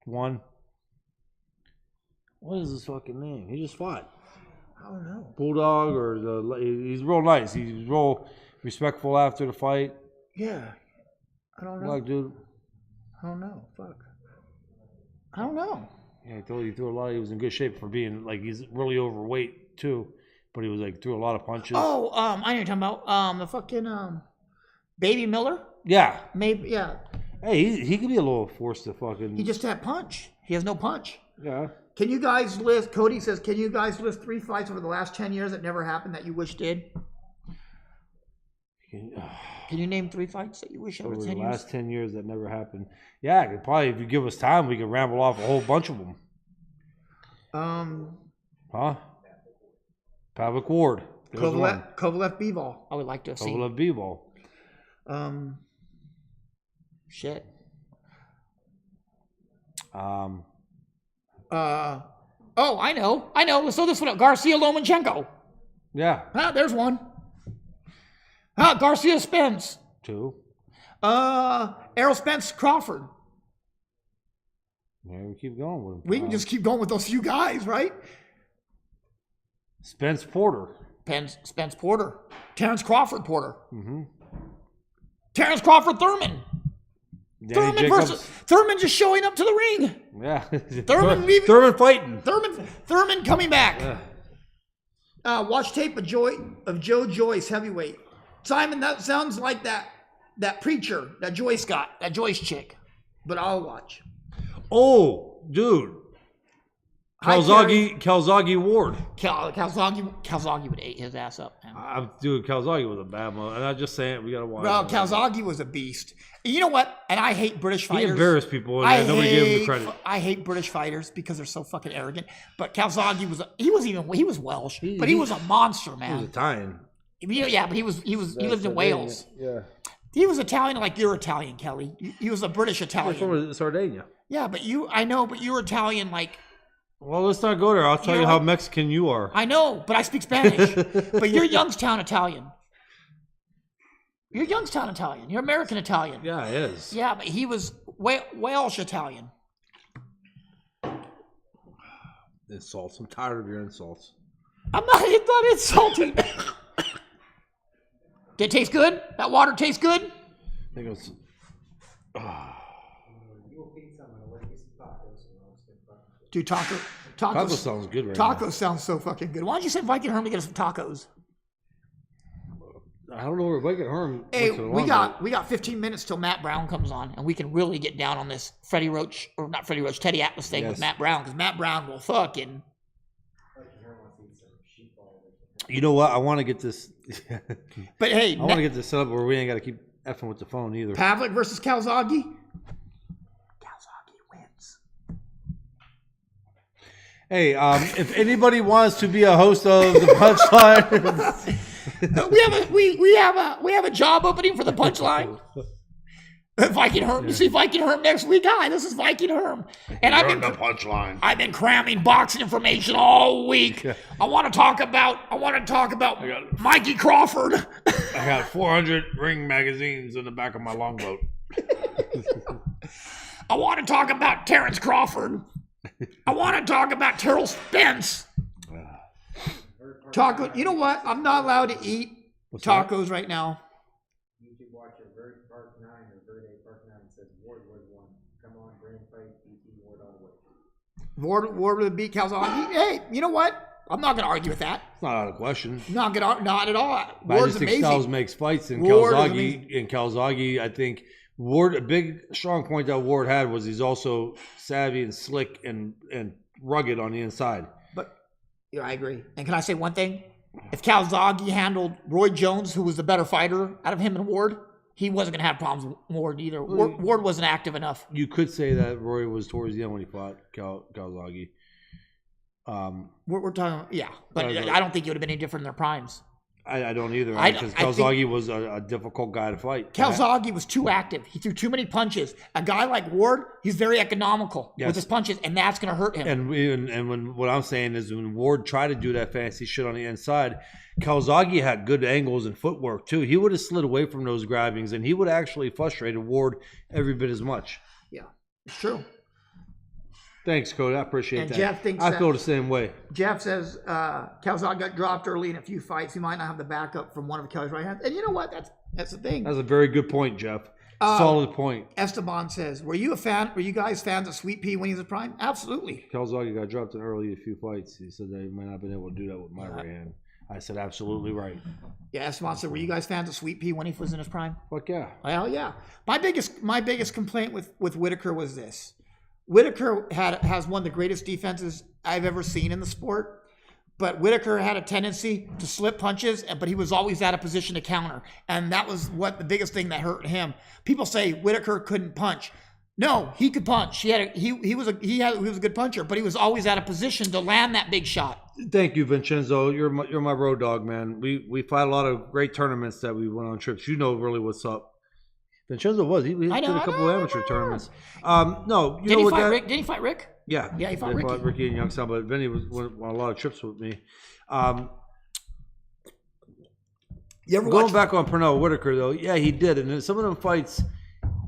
6'1". What is his fucking name? He just fought. I don't know. Bulldog he's real nice. He's real respectful after the fight. Yeah. I don't know. Black dude. I don't know. Fuck. I don't know. Yeah, he threw a lot. He was in good shape for being he's really overweight too, but he was threw a lot of punches. Oh, I know what you're talking about. The fucking Baby Miller. Yeah. Maybe. Yeah. Hey, he could be a little forced to fucking. He just had punch. He has no punch. Yeah. Can you guys list? Cody says, can you guys list 3 fights over the last 10 years that never happened that you wish did? Can you name 3 fights that you wish over 10 years? Over the last 10 years that never happened. Yeah, I could probably, if you give us time, we could ramble off a whole bunch of them. Pavic Ward. Kovalev Bivol. I would like to have seen. Kovalev Bivol. Shit. Oh, I know. Let's throw this one up. Garcia Lomachenko. Yeah. There's one. Garcia Spence. 2. Errol Spence Crawford. Yeah, we keep going with them. We can just keep going with those few guys, right? Spence Porter. Spence Porter. Terrence Crawford Porter. Mm-hmm. Terrence Crawford Thurman. Thurman just showing up to the ring. Yeah. Thurman fighting. Thurman coming back. Watch tape of Joe Joyce heavyweight. Simon, that sounds like that preacher that Joyce got, that Joyce chick. But I'll watch. Oh, dude. Calzaghe Ward. Calzaghe would eat his ass up. Dude, Calzaghe was a bad one. And I'm just saying, we got to watch. Bro, Calzaghe was a beast. And you know what? And I hate British fighters. He embarrassed people, and nobody gave him the credit. I hate British fighters because they're so fucking arrogant. But Calzaghe was Welsh, but he was a monster, man. He was Italian. Yeah, but he lived in Wales. Yeah. He was Italian like you're Italian, Kelly. He was a British Italian. From Sardinia. Yeah, but you're Italian like. Well, let's not go there. I'll tell you how Mexican you are. I know, but I speak Spanish. But you're Youngstown Italian. You're Youngstown Italian. You're American Italian. Yeah, it is. Yeah, but he was Welsh Italian. Insults. I'm tired of your insults. I'm not insulting. Did it taste good? That water tastes good? I think it was... Dude, tacos sounds good right now. Tacos sounds so fucking good. Why don't you send Viking Herm to get us some tacos? I don't know where Viking Herm... Hey, we got 15 minutes till Matt Brown comes on, and we can really get down on this Teddy Atlas thing with Matt Brown, because Matt Brown will fucking... You know what? I want to get this... But hey... I want to get this set up where we ain't got to keep effing with the phone either. Pavlik versus Calzaghe? Hey, if anybody wants to be a host of the Punchline, we have a job opening for the Punchline. Viking Herm, you see Viking Herm next week. Hi, this is Viking Herm, and the Punchline. I've been cramming boxing information all week. I want to talk about Mikey Crawford. I got 400 ring magazines in the back of my longboat. I want to talk about Terrence Crawford. I want to talk about Terrell Spence. Taco. You know what? I'm not allowed to eat tacos right now. YouTube watcher Verde Park 9 says Ward won. Come on, grand fight, BT Ward all the way. Ward would beat Calzaghe. Hey, you know what? I'm not going to argue with that. It's not out of question. Not at all. But I just think Styles makes fights, and Calzaghe, I think Ward, a big strong point that Ward had was he's also savvy and slick and rugged on the inside. But I agree. And can I say one thing? If Calzaghe handled Roy Jones, who was the better fighter out of him and Ward, he wasn't going to have problems with Ward either. Ward wasn't active enough. You could say that Roy was towards the end when he fought Calzaghe. We're talking, but I don't think it would have been any different in their primes. I don't either, because Calzaghe was a difficult guy to fight. Calzaghe was too active. He threw too many punches. A guy like Ward, he's very economical with his punches, and that's going to hurt him. And what I'm saying is when Ward tried to do that fancy shit on the inside, Calzaghe had good angles and footwork too. He would have slid away from those grabbings, and he would have actually frustrated Ward every bit as much. Yeah, it's true. Thanks, Cody. I appreciate that. Jeff thinks I feel the same way. Jeff says Calzaghe got dropped early in a few fights. He might not have the backup from one of Kelly's right hands. And you know what? That's the thing. That's a very good point, Jeff. Solid point. Esteban says, "Were you guys fans of Sweet Pea when he was a prime?" Absolutely. Calzaghe got dropped in early a few fights. He said that he might not have been able to do that with my right hand. I said, absolutely right. Yeah, Esteban said, "Were you guys fans of Sweet Pea when he was in his prime?" Fuck yeah. Well, yeah. My biggest complaint with Whitaker was this. Whitaker has one of the greatest defenses I've ever seen in the sport, but Whitaker had a tendency to slip punches, but he was always out of position to counter, and that was what the biggest thing that hurt him. People say Whitaker couldn't punch. No, he could punch. He was a good puncher, but he was always out of position to land that big shot. Thank you, Vincenzo. You're my road dog, man. We fight a lot of great tournaments that we went on trips. You know really what's up. Vincenzo was. He did a couple of amateur tournaments. No, you Did know he what? fight That, Rick? Did he fight Rick? Yeah. Yeah, he fought They Ricky. fought Ricky and Youngstown, but Vinny went on a lot of trips with me. You ever Going watch? back on Pernell Whitaker, though, yeah, he did. And in some of them fights,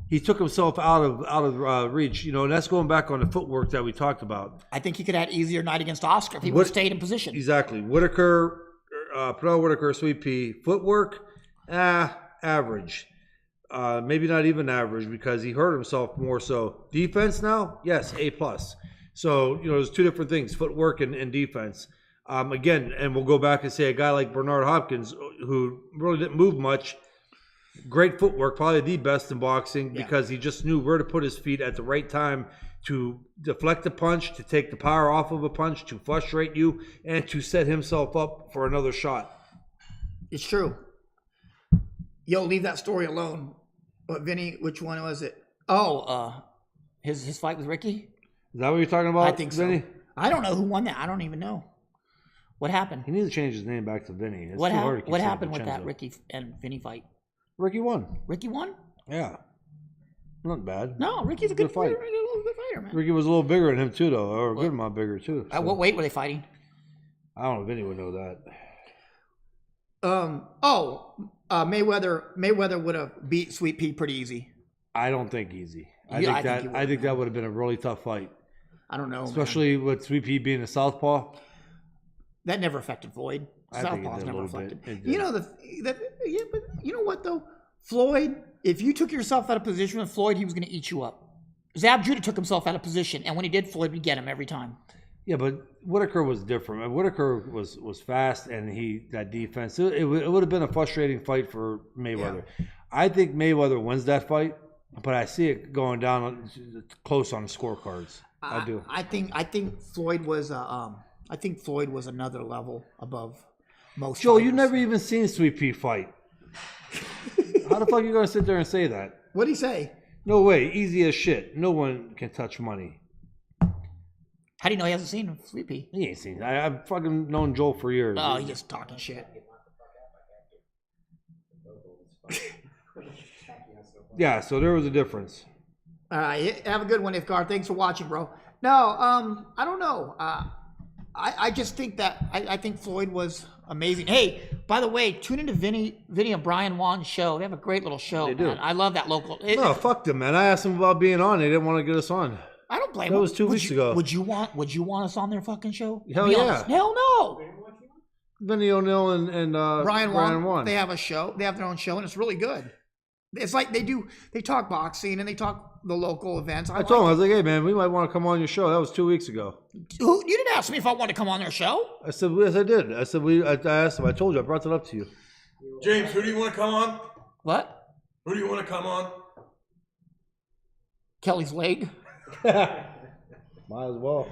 he took himself out of reach, you know, and that's going back on the footwork that we talked about. I think he could have had easier night against Oscar if he would have stayed in position. Exactly. Whitaker, Pernell Whitaker, Sweet Pea, footwork, average. Maybe not even average because he hurt himself more so. Defense now, yes, A+. So, you know, there's two different things, footwork and defense. Again, and we'll go back and say a guy like Bernard Hopkins, who really didn't move much, great footwork, probably the best in boxing because he just knew where to put his feet at the right time to deflect a punch, to take the power off of a punch, to frustrate you, and to set himself up for another shot. It's true. Yo, leave that story alone. But Vinny, which one was it? Oh, his fight with Ricky? Is that what you're talking about? I think so. Vinny? I don't know who won that. I don't even know. What happened? He needs to change his name back to Vinny. It's What too hard to keep what saying happened with that Vincenzo. Ricky and Vinny fight? Ricky won. Ricky won? Yeah. Not bad. No, Ricky's a good fight. good fighter, man. Ricky was a little bigger than him too, though, or a good amount bigger too. At what weight were they fighting? I don't know if anyone would know that. Mayweather would have beat Sweet Pea pretty easy. I don't think easy. I Yeah, think that would have been a really tough fight, I don't know, especially with Sweet Pea being a southpaw. that never affected Floyd. I think it Southpaw's did a never little bit. affected. It did. You know but you know what though? Floyd, if you took yourself out of position with Floyd, he was going to eat you up. Zab Judah took himself out of position, and when he did, Floyd would get him every time. Yeah, but Whitaker was different. And Whitaker was fast, and that defense. It would have been a frustrating fight for Mayweather. Yeah. I think Mayweather wins that fight, but I see it going down close on the scorecards. I do. I think Floyd was another level above most. Joe, fighters. you never even seen Sweet Pea fight. How the fuck are you gonna sit there and say that? What'd he say? No way, easy as shit. No one can touch money. How do you know he hasn't seen Sweet Pea? He ain't seen it. I've fucking known Joel for years. Oh, he's just talking shit. Yeah, so there was a difference. All right, have a good one, Ifgar. Thanks for watching, bro. No, I don't know. I just think that I think Floyd was amazing. Hey, by the way, tune into Vinny and Brian Wan's show. They have a great little show. They do. Man. I love that local. No, fuck them, man. I asked them about being on. They didn't want to get us on. I don't blame them. That was 2 weeks ago. Would you want us on their fucking show? Hell Be yeah. honest. Hell no. Vinny O'Neill and Brian Wan. Wan. They have a show. They have their own show, and it's really good. It's like they talk boxing and they talk the local events. I told him, I was like, hey man, we might want to come on your show. That was 2 weeks ago. You didn't ask me if I wanted to come on their show. I said, yes, I did. I said, I asked him. I told you. I brought it up to you. James, who do you want to come on? What? Who do you want to come on? Kelly's leg. Might as well.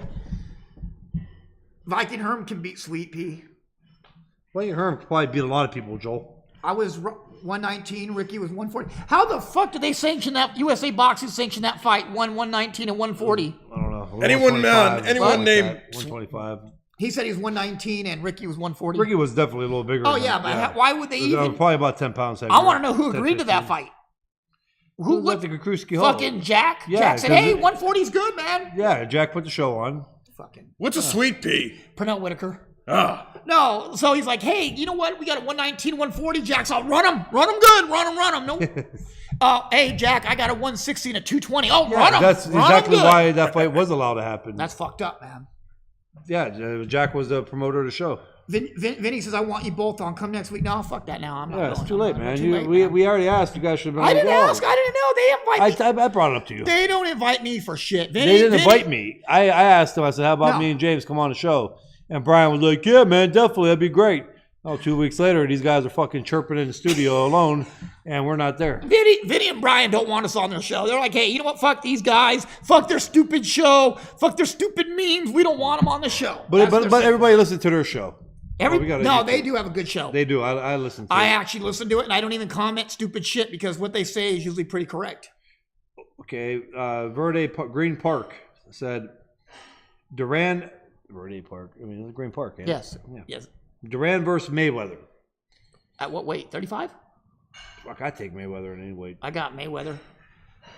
Viking Herm can beat Sweet Pea. Viking Herm could probably beat a lot of people, Joel. I was 119. Ricky was 140. How the fuck did they sanction that? USA Boxing sanctioned that fight, 119 and 140. I don't know. Anyone named 125. He said he was 119 and Ricky was 140. Ricky was definitely a little bigger. Oh yeah, but why would they even? Probably about 10 pounds heavier. I want to know who agreed to that fight. Who let the Kukrewski Hall? Fucking Jack. Yeah, Jack said, "Hey, 140's good, man." Yeah, Jack put the show on. Fucking. What's a Sweet Pea? Pernell Whitaker. Ah. No, so he's like, hey, you know what? We got a 119, 140. Jack's all, run him good, run him. No. Hey, Jack, I got a 160 and a 220. Oh, run him. That's run exactly him why that fight was allowed to happen. That's fucked up, man. Yeah, Jack was the promoter of the show. Vinny says, I want you both on. Come next week. No, fuck that now. I'm not Yeah, going. it's too late, man. Too late, man. We already asked. You guys should have been I on the didn't go. ask. I didn't know. They invite me. I brought it up to you. They don't invite me for shit. They didn't invite me. I asked them. I said, how about me and James come on the show? And Brian was like, yeah, man, definitely. That'd be great. Oh, 2 weeks later, these guys are fucking chirping in the studio alone, and we're not there. Vinny and Brian don't want us on their show. They're like, hey, you know what? Fuck these guys. Fuck their stupid show. Fuck their stupid memes. We don't want them on the show. But everybody listens to their show. They do have a good show. They do. I listen to it. I actually listen to it, and I don't even comment stupid shit because what they say is usually pretty correct. Okay. Green Park said Verde Park. I mean, it's Green Park. Yes. Yeah. Yes. Duran versus Mayweather. At what weight? 35? Fuck, I take Mayweather in any weight. I got Mayweather.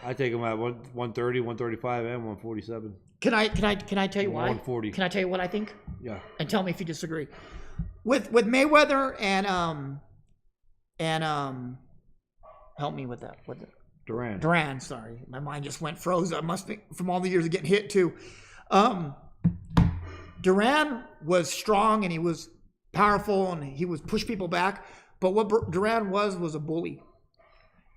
I take him at 130, 135, and 147. Can I tell you why? 140. Can I tell you what I think? Yeah. And tell me if you disagree. With Mayweather and help me with that. With Duran. Duran, sorry. My mind just went froze. I must be from all the years of getting hit too. Duran was strong and he was powerful and he would push people back. But what Duran was a bully.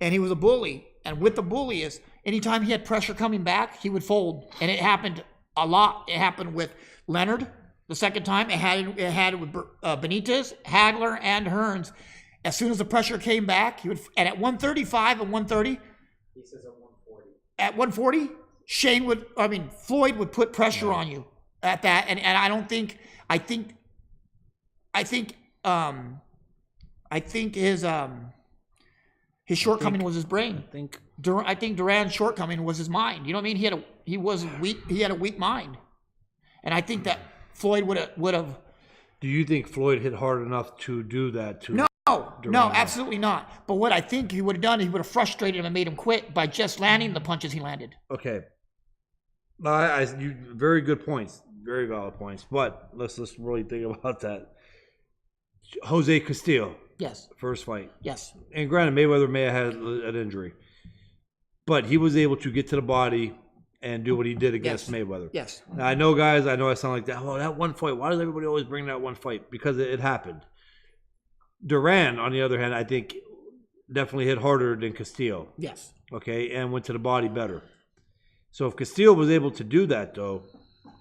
And he was a bully. And with the bully is anytime he had pressure coming back, he would fold. And it happened a lot. It happened with Leonard the second time. It had with Benitez, Hagler, and Hearns. As soon as the pressure came back, he would. And at 135 and 130, He says at 140. at 140, Floyd would put pressure on you at that. And I don't think. I think his shortcoming was his brain. I think Duran's shortcoming was his mind. You know what I mean? He was weak. He had a weak mind, and I think that Floyd would have. Do you think Floyd hit hard enough to do that to? No, Duran? absolutely not. But what I think he would have done, he would have frustrated him and made him quit by just landing the punches he landed. Okay. You very good points, very valid points. But let's really think about that. Jose Castillo. Yes. First fight. Yes. And granted, Mayweather may have had an injury, but he was able to get to the body and do what he did against Mayweather. Yes. Now, I know I sound like that. Oh, that one fight. Why does everybody always bring that one fight? Because it happened. Duran, on the other hand, I think definitely hit harder than Castillo. Yes. Okay, and went to the body better. So if Castillo was able to do that, though,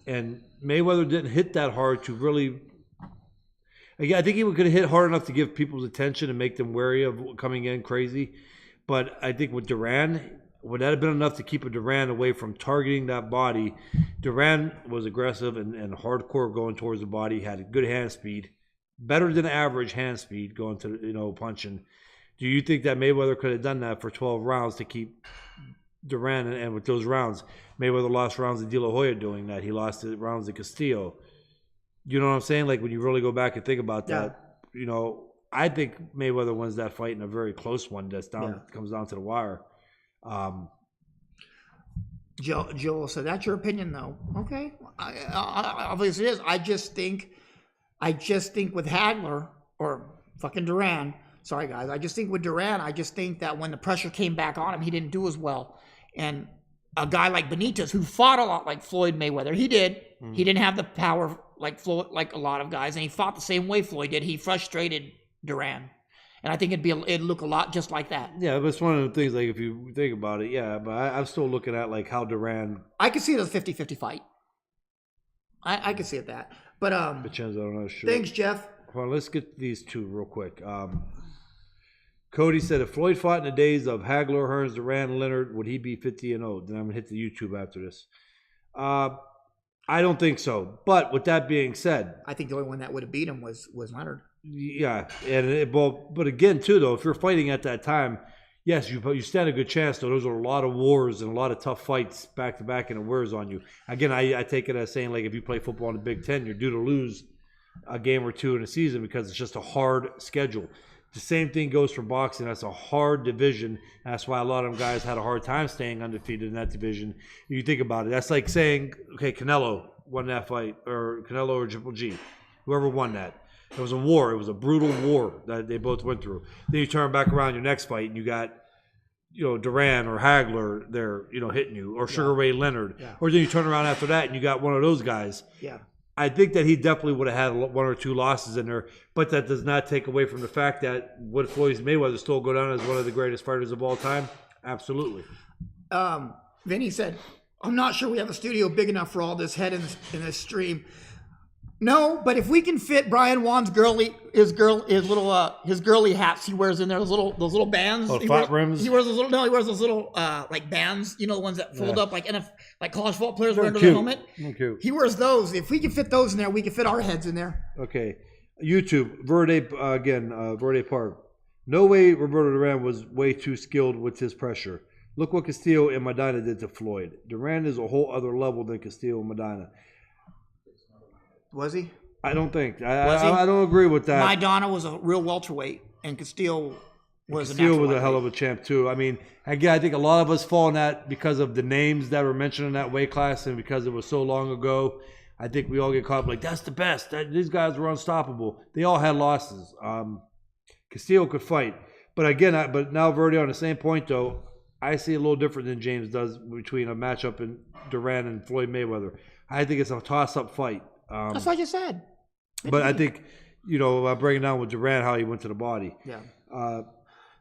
and Mayweather didn't hit that hard to really... Again, I think he could have hit hard enough to give people's attention and make them wary of coming in crazy. But I think with Duran, would that have been enough to keep a Duran away from targeting that body? Duran was aggressive and hardcore going towards the body, had a good hand speed, better than average hand speed going to, punching. Do you think that Mayweather could have done that for 12 rounds to keep Duran? And with those rounds, Mayweather lost rounds to De La Hoya doing that. He lost rounds to Castillo. You know what I'm saying? Like when you really go back and think about that, I think Mayweather wins that fight in a very close one. Comes down to the wire. Joel said, "That's your opinion, though." Okay, obviously it is. I just think with Hagler or fucking Duran. Sorry, guys. I just think with Duran, I just think that when the pressure came back on him, he didn't do as well. And a guy like Benitez, who fought a lot like Floyd Mayweather, he did. Mm-hmm. He didn't have the power like Floyd, like a lot of guys, and he fought the same way Floyd did. He frustrated Duran, and I think it'd look a lot just like that. Yeah, but it's one of the things. Like if you think about it, yeah. But I'm still looking at like how Duran. I could see it as a 50-50 fight. I could see it that, but Vincenzo, I'm not sure. Thanks, Jeff. Well, let's get these two real quick. Cody said, if Floyd fought in the days of Hagler, Hearns, Duran, Leonard, would he be 50-0? Then I'm gonna hit the YouTube after this. I don't think so. But with that being said, I think the only one that would have beat him was Leonard. Yeah, but again, too, though, if you're fighting at that time, yes, you stand a good chance. Though those are a lot of wars and a lot of tough fights back to back, and it wears on you. Again, I take it as saying like if you play football in the Big Ten, you're due to lose a game or two in a season because it's just a hard schedule. The same thing goes for boxing. That's a hard division. That's why a lot of them guys had a hard time staying undefeated in that division. You think about it. That's like saying, okay, Canelo won that fight, or Canelo or Triple G, whoever won that. It was a war. It was a brutal war that they both went through. Then you turn back around your next fight, and you got, Duran or Hagler there, hitting you, or Sugar Ray Leonard. Yeah. Or then you turn around after that, and you got one of those guys. Yeah. I think that he definitely would have had one or two losses in there, but that does not take away from the fact that would Floyd Mayweather still go down as one of the greatest fighters of all time? Absolutely. Vinny said, I'm not sure we have a studio big enough for all this head in this stream. No, but if we can fit Brian Wan's girly hats he wears in there, those little bands. Rims. He wears those little like bands, the ones that fold up like college football players wear under their helmet. Cute. He wears those. If we can fit those in there, we can fit our heads in there. Okay. YouTube, Verde Park. No way Roberto Duran was way too skilled with his pressure. Look what Castillo and Medina did to Floyd. Duran is a whole other level than Castillo and Medina. Was he? I don't think. I don't agree with that. Maidana was a real welterweight, and Castillo was a Castillo natural was a hell of lightweight. a champ too. I mean, again, I think a lot of us fall in that because of the names that were mentioned in that weight class and because it was so long ago. I think we all get caught up like, that's the best. These guys were unstoppable. They all had losses. Castillo could fight. But again, but now Verde on the same point though, I see a little different than James does between a matchup in Duran and Floyd Mayweather. I think it's a toss-up fight. That's what I just said. But I think, breaking down with Duran how he went to the body. Yeah.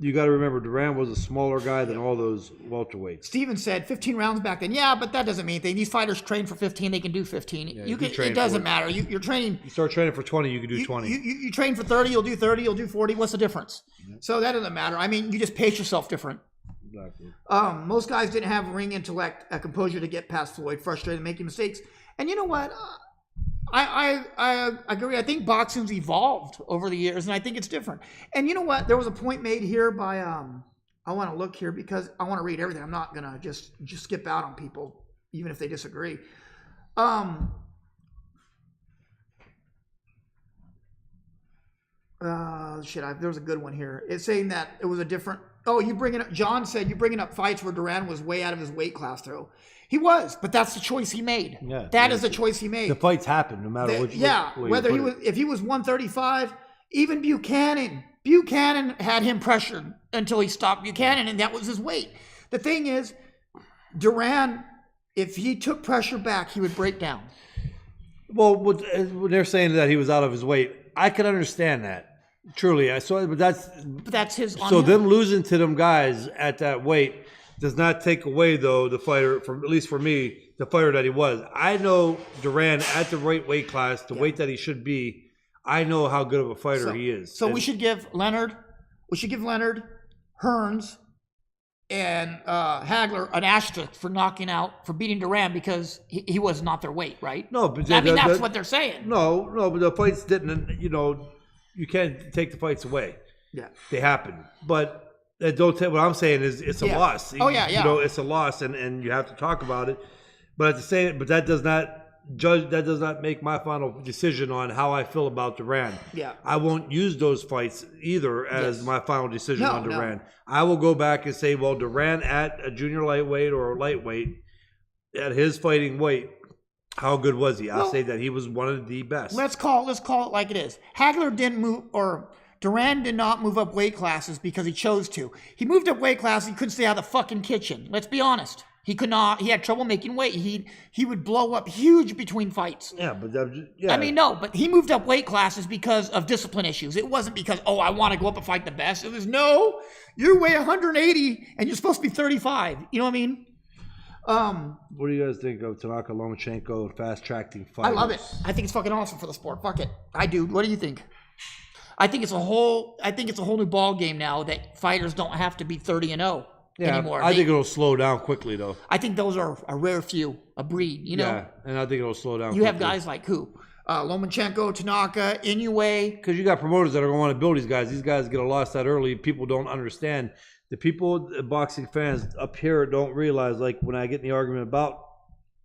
You got to remember, Duran was a smaller guy than all those welterweights. Steven said 15 rounds back then. Yeah, but that doesn't mean anything. These fighters train for 15. They can do 15. Yeah, It doesn't matter. You're training. You start training for 20, you can do 20. You train for 30, you'll do 30, you'll do 40. What's the difference? Yeah. So that doesn't matter. I mean, you just pace yourself different. Exactly. Most guys didn't have ring intellect, a composure to get past Floyd, frustrated, making mistakes. And you know what? I agree. I think boxing's evolved over the years, and I think it's different. And you know what? There was a point made here by I want to look here because I want to read everything. I'm not gonna just skip out on people, even if they disagree. There was a good one here. It's saying that it was a different. Oh, you bringing up? John said you bringing up fights where Duran was way out of his weight class, though. He was, but that's the choice he made. Yeah, that is the choice he made. The fights happen no matter which. Yeah, whether if he was 135, even Buchanan had him pressured until he stopped Buchanan, and that was his weight. The thing is, Duran, if he took pressure back, he would break down. Well, when they're saying that he was out of his weight, I can understand that. Truly, but that's his. So them losing to them guys at that weight does not take away, though, the fighter, from at least for me, the fighter that he was. I know Duran at the right weight class, the weight that he should be. I know how good of a fighter he is. So we should give Leonard, Hearns, and Hagler an asterisk for beating Duran because he was not their weight, right? No, but that's what they're saying. No, but the fights didn't. You can't take the fights away. Yeah, they happen, but. Don't tell what I'm saying is it's a loss. Oh yeah. It's a loss, and you have to talk about it. But that does not make my final decision on how I feel about Duran. Yeah. I won't use those fights either as my final decision on Duran. No. I will go back and say, well, Duran at a junior lightweight or a lightweight at his fighting weight, how good was he? I'll say that he was one of the best. Let's call it like it is. Hagler didn't move Duran did not move up weight classes because he chose to. He moved up weight classes. He couldn't stay out of the fucking kitchen. Let's be honest. He could not. He had trouble making weight. He would blow up huge between fights. Yeah, but I mean, no, but he moved up weight classes because of discipline issues. It wasn't because, I want to go up and fight the best. It was, no, you weigh 180 and you're supposed to be 35. You know what I mean? What do you guys think of Tanaka Lomachenko fast-tracking fighters? I love it. I think it's fucking awesome for the sport. Fuck it. I do. What do you think? I think it's a whole new ball game now that fighters don't have to be 30-0 anymore. I think it'll slow down quickly though. I think those are a rare few, a breed, Yeah, and I think it'll slow down. You have guys like who? Lomachenko, Tanaka, Inoue. Because you got promoters that are going to want to build these guys. These guys get a loss that early. People don't understand. The boxing fans up here don't realize, like when I get in the argument about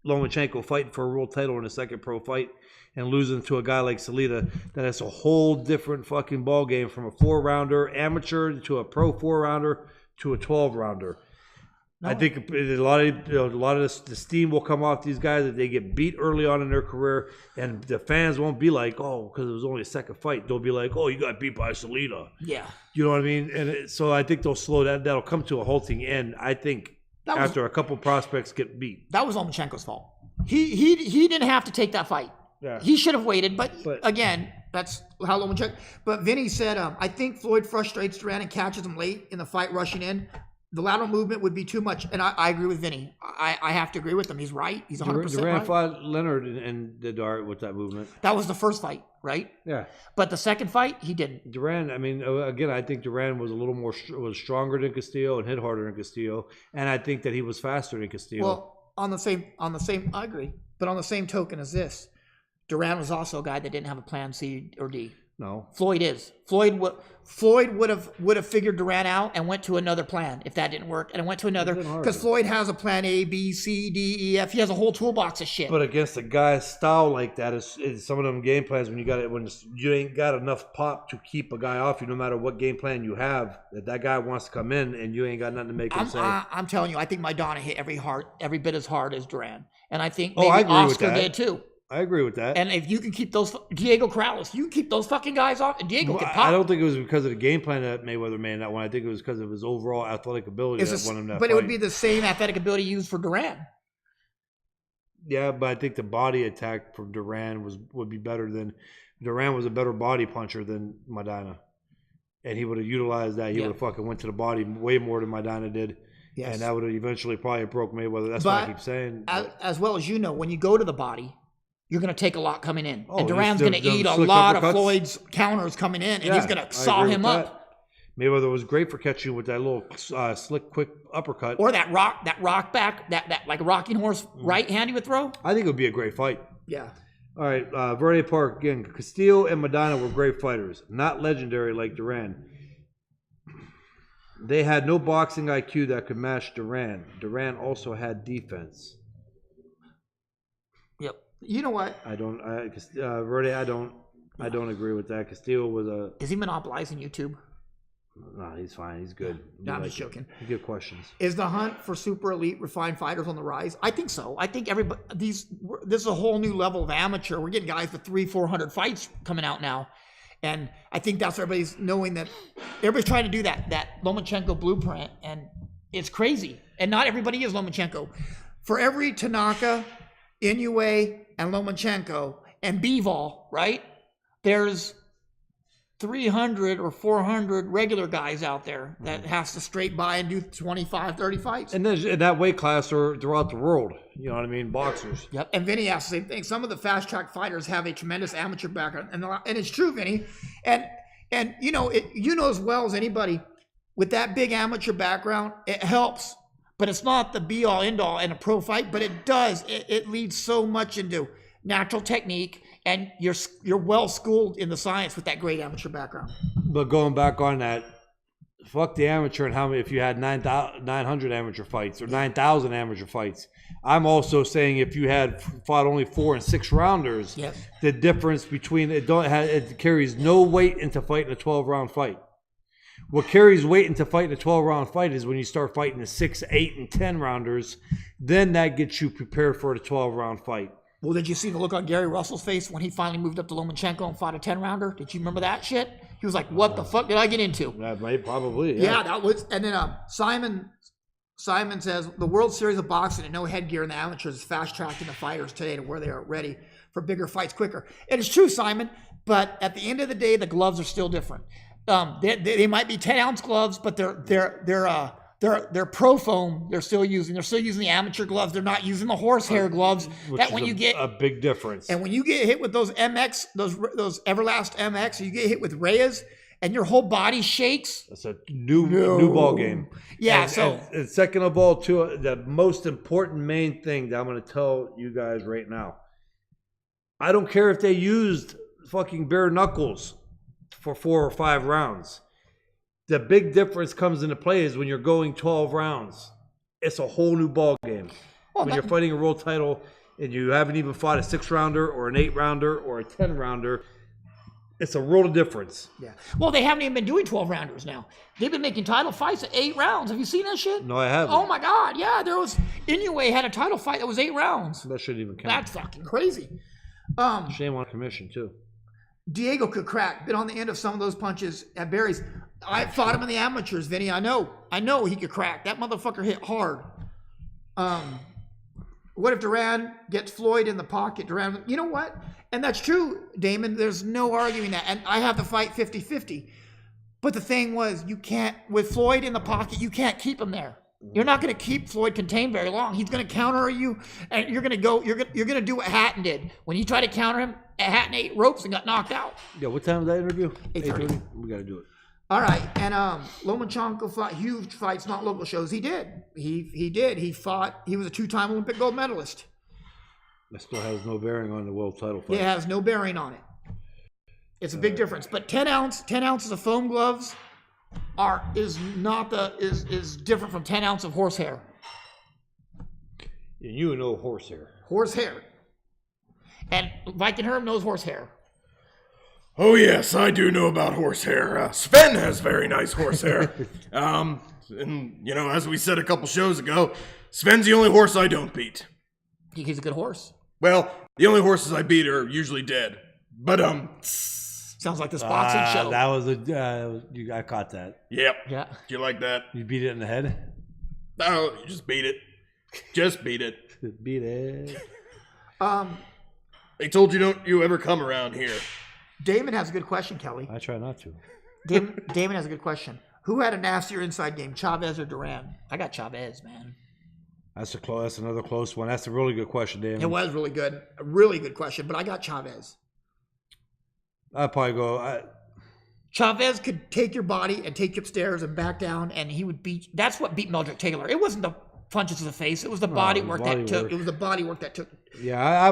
Lomachenko fighting for a world title in a second pro fight, and losing to a guy like Salita, that's a whole different fucking ball game from a 4-rounder amateur to a pro 4-rounder to a 12-rounder. No. I think a lot of the steam will come off these guys if they get beat early on in their career, and the fans won't be like, because it was only a second fight. They'll be like, you got beat by Salita. Yeah, you know what I mean. And so I think they'll slow that. That'll come to a halting end. I think after a couple prospects get beat. That was Lomachenko's fault. He didn't have to take that fight. Yeah. He should have waited, but again, that's how Lomachenko. But Vinny said, I think Floyd frustrates Duran and catches him late in the fight, rushing in. The lateral movement would be too much, and I agree with Vinny. I have to agree with him. He's right. He's 100% Duran right. fought Leonard and did art with that movement. That was the first fight, right? Yeah. But the second fight, he didn't. Duran, I mean, again, I think Duran was a little more stronger than Castillo and hit harder than Castillo, and I think that he was faster than Castillo. Well, on the same, I agree. But on the same token as this, Duran was also a guy that didn't have a plan C or D. No. Floyd is. Floyd would have figured Duran out and went to another plan if that didn't work, and went to another because Floyd has a plan A, B, C, D, E, F. He has a whole toolbox of shit. But against a guy's style like that, is some of them game plans when you ain't got enough pop to keep a guy off you, no matter what game plan you have, that guy wants to come in and you ain't got nothing to make him say. I'm telling you, I think Maidana hit every bit as hard as Duran, and I think I maybe agree with Oscar that. did too. I agree with that. And if you can keep those Diego Corrales, you can keep those fucking guys off. And Diego can pop. I don't think it was because of the game plan that Mayweather made that one. I think it was because of his overall athletic ability that won him that But fight. it would be the same athletic ability used for Duran. Yeah, but I think the body attack for Duran would be better than Duran was a better body puncher than Maidana, and he would have utilized that. He would have fucking went to the body way more than Maidana did. Yes. And that would have eventually probably broke Mayweather. That's what I keep saying. As well as you know, when you go to the body, you're going to take a lot coming in. Oh, and Duran's going to eat a lot of Floyd's counters coming in, and he's going to saw him up. Mayweather was great for catching you with that little slick, quick uppercut. Or that rock back, that like rocking horse right hand he would throw. I think it would be a great fight. Yeah. All right, Verde Park, again, Castillo and Maidana were great fighters, not legendary like Duran. They had no boxing IQ that could match Duran. Duran also had defense. Yep. You know what? Verde, I don't agree with that. Castillo was a... Is he monopolizing YouTube? No, he's fine. He's good. No, I'm just joking. Good questions. Is the hunt for super elite refined fighters on the rise? I think so. I think this is a whole new level of amateur. We're getting guys with 300-400 fights coming out now. And I think that's everybody's knowing that everybody's trying to do that Lomachenko blueprint, and it's crazy. And not everybody is Lomachenko. For every Tanaka, Inoue, and Lomachenko, and Bivol, right? There's 300 or 400 regular guys out there that has to straight by and do 25, 30 fights. And then in that weight class are throughout the world. You know what I mean? Boxers. Yep. And Vinny asked the same thing. Some of the fast track fighters have a tremendous amateur background. And it's true, Vinny. And you know as well as anybody, with that big amateur background, it helps. But it's not the be all end all in a pro fight, but it does. It leads so much into natural technique, and you're well schooled in the science with that great amateur background. But going back on that, fuck the amateur and how many, if you had 900 amateur fights or 9,000 amateur fights. I'm also saying if you had fought only 4 and 6 rounders, yes, the difference between it carries no weight into fighting a 12-round fight. What carries weight into fighting a 12-round fight is when you start fighting the 6, 8, and 10 rounders. Then that gets you prepared for the 12-round fight. Well, did you see the look on Gary Russell's face when he finally moved up to Lomachenko and fought a 10-rounder? Did you remember that shit? He was like, what the fuck did I get into? That might probably, yeah. That was, and then Simon says, the World Series of Boxing and no headgear in the amateurs is fast-tracking the fighters today to where they are ready for bigger fights quicker. It is true, Simon, but at the end of the day, the gloves are still different. They might be 10-ounce gloves, but they're pro foam. They're still using the amateur gloves. They're not using the horsehair gloves. Which is a big difference. And when you get hit with those MX, those Everlast MX, or you get hit with Reyes, and your whole body shakes. That's a new ball game. Yeah. And second of all, too, the most important main thing that I'm going to tell you guys right now. I don't care if they used fucking bare knuckles for 4 or 5 rounds. The big difference comes into play is when you're going 12 rounds. It's a whole new ball game. When you're fighting a world title and you haven't even fought a 6-rounder or an 8-rounder or a 10-rounder, it's a world of difference. Yeah. Well, they haven't even been doing 12-rounders now. They've been making title fights at 8 rounds. Have you seen that shit? No, I haven't. Oh my God. Yeah, Inoue had a title fight that was 8 rounds. That shouldn't even count. That's fucking crazy. Shame on commission too. Diego could crack. Been on the end of some of those punches at Barry's. I fought him in the amateurs, Vinny. I know he could crack. That motherfucker hit hard. What if Duran gets Floyd in the pocket? Duran, you know what? And that's true, Damon. There's no arguing that. And I have to fight 50-50. But the thing was, you can't, with Floyd in the pocket, you can't keep him there. You're not going to keep Floyd contained very long. He's going to counter you, and you're going to do what Hatton did. When you try to counter him, Hatton ate ropes and got knocked out. Yeah, what time is that interview? 8:30. We got to do it. All right, and Lomachenko fought huge fights, not local shows. He did. He did. He fought. He was a 2-time Olympic gold medalist. That still has no bearing on the world title fight. It has no bearing on it. It's a big difference. But 10 ounces of foam gloves is different from 10 ounces of horsehair. And you know horsehair. Horsehair. And Viking Herb knows horsehair. Oh yes, I do know about horsehair. Sven has very nice horsehair. And as we said a couple shows ago, Sven's the only horse I don't beat. He's a good horse. Well, the only horses I beat are usually dead. But sounds like this boxing show. That was I caught that. Yep. Yeah. Do you like that? You beat it in the head. No, you just beat it. Just beat it. Beat it. They told you don't you ever come around here. Damon has a good question, Kelly. I try not to. Damon has a good question. Who had a nastier inside game, Chavez or Duran? I got Chavez, man. That's another close one. That's a really good question, Damon. It was really good. A really good question, but I got Chavez. I'd probably go. Chavez could take your body and take you upstairs and back down, and he would beat. That's what beat Meldrick Taylor. It wasn't the punches to the face. It was the body work that took. It was the body work that took. Yeah, I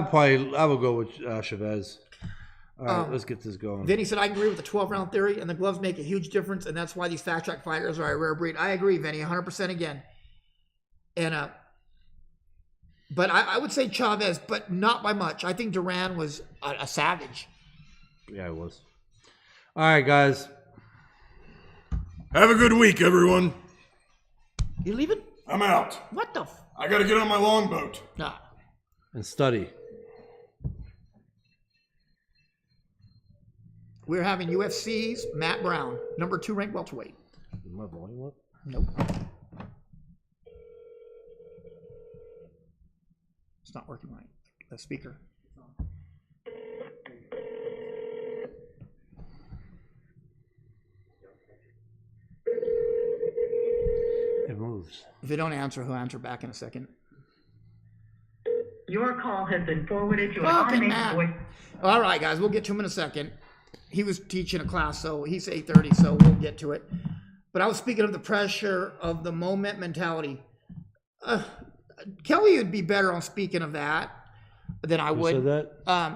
would go with Chavez. All right, let's get this going. Vinny said, I agree with the 12-round theory, and the gloves make a huge difference, and that's why these fast-track fighters are a rare breed. I agree, Vinny, 100% again. And but I would say Chavez, but not by much. I think Duran was a savage. Yeah, it was. All right, guys. Have a good week, everyone. You leaving? I'm out. What the? I gotta get on my longboat. Nah. And study. We're having UFC's Matt Brown, number 2 ranked welterweight. Is my volume up? Nope. It's not working right. The speaker. It moves. If they don't answer, he'll answer back in a second. Your call has been forwarded to an Fucking automated Matt. voice. All right, guys, we'll get to him in a second. He was teaching a class, so he's 8:30, so we'll get to it. But I was speaking of the pressure of the moment mentality. Kelly would be better on speaking of that than I would. Said that?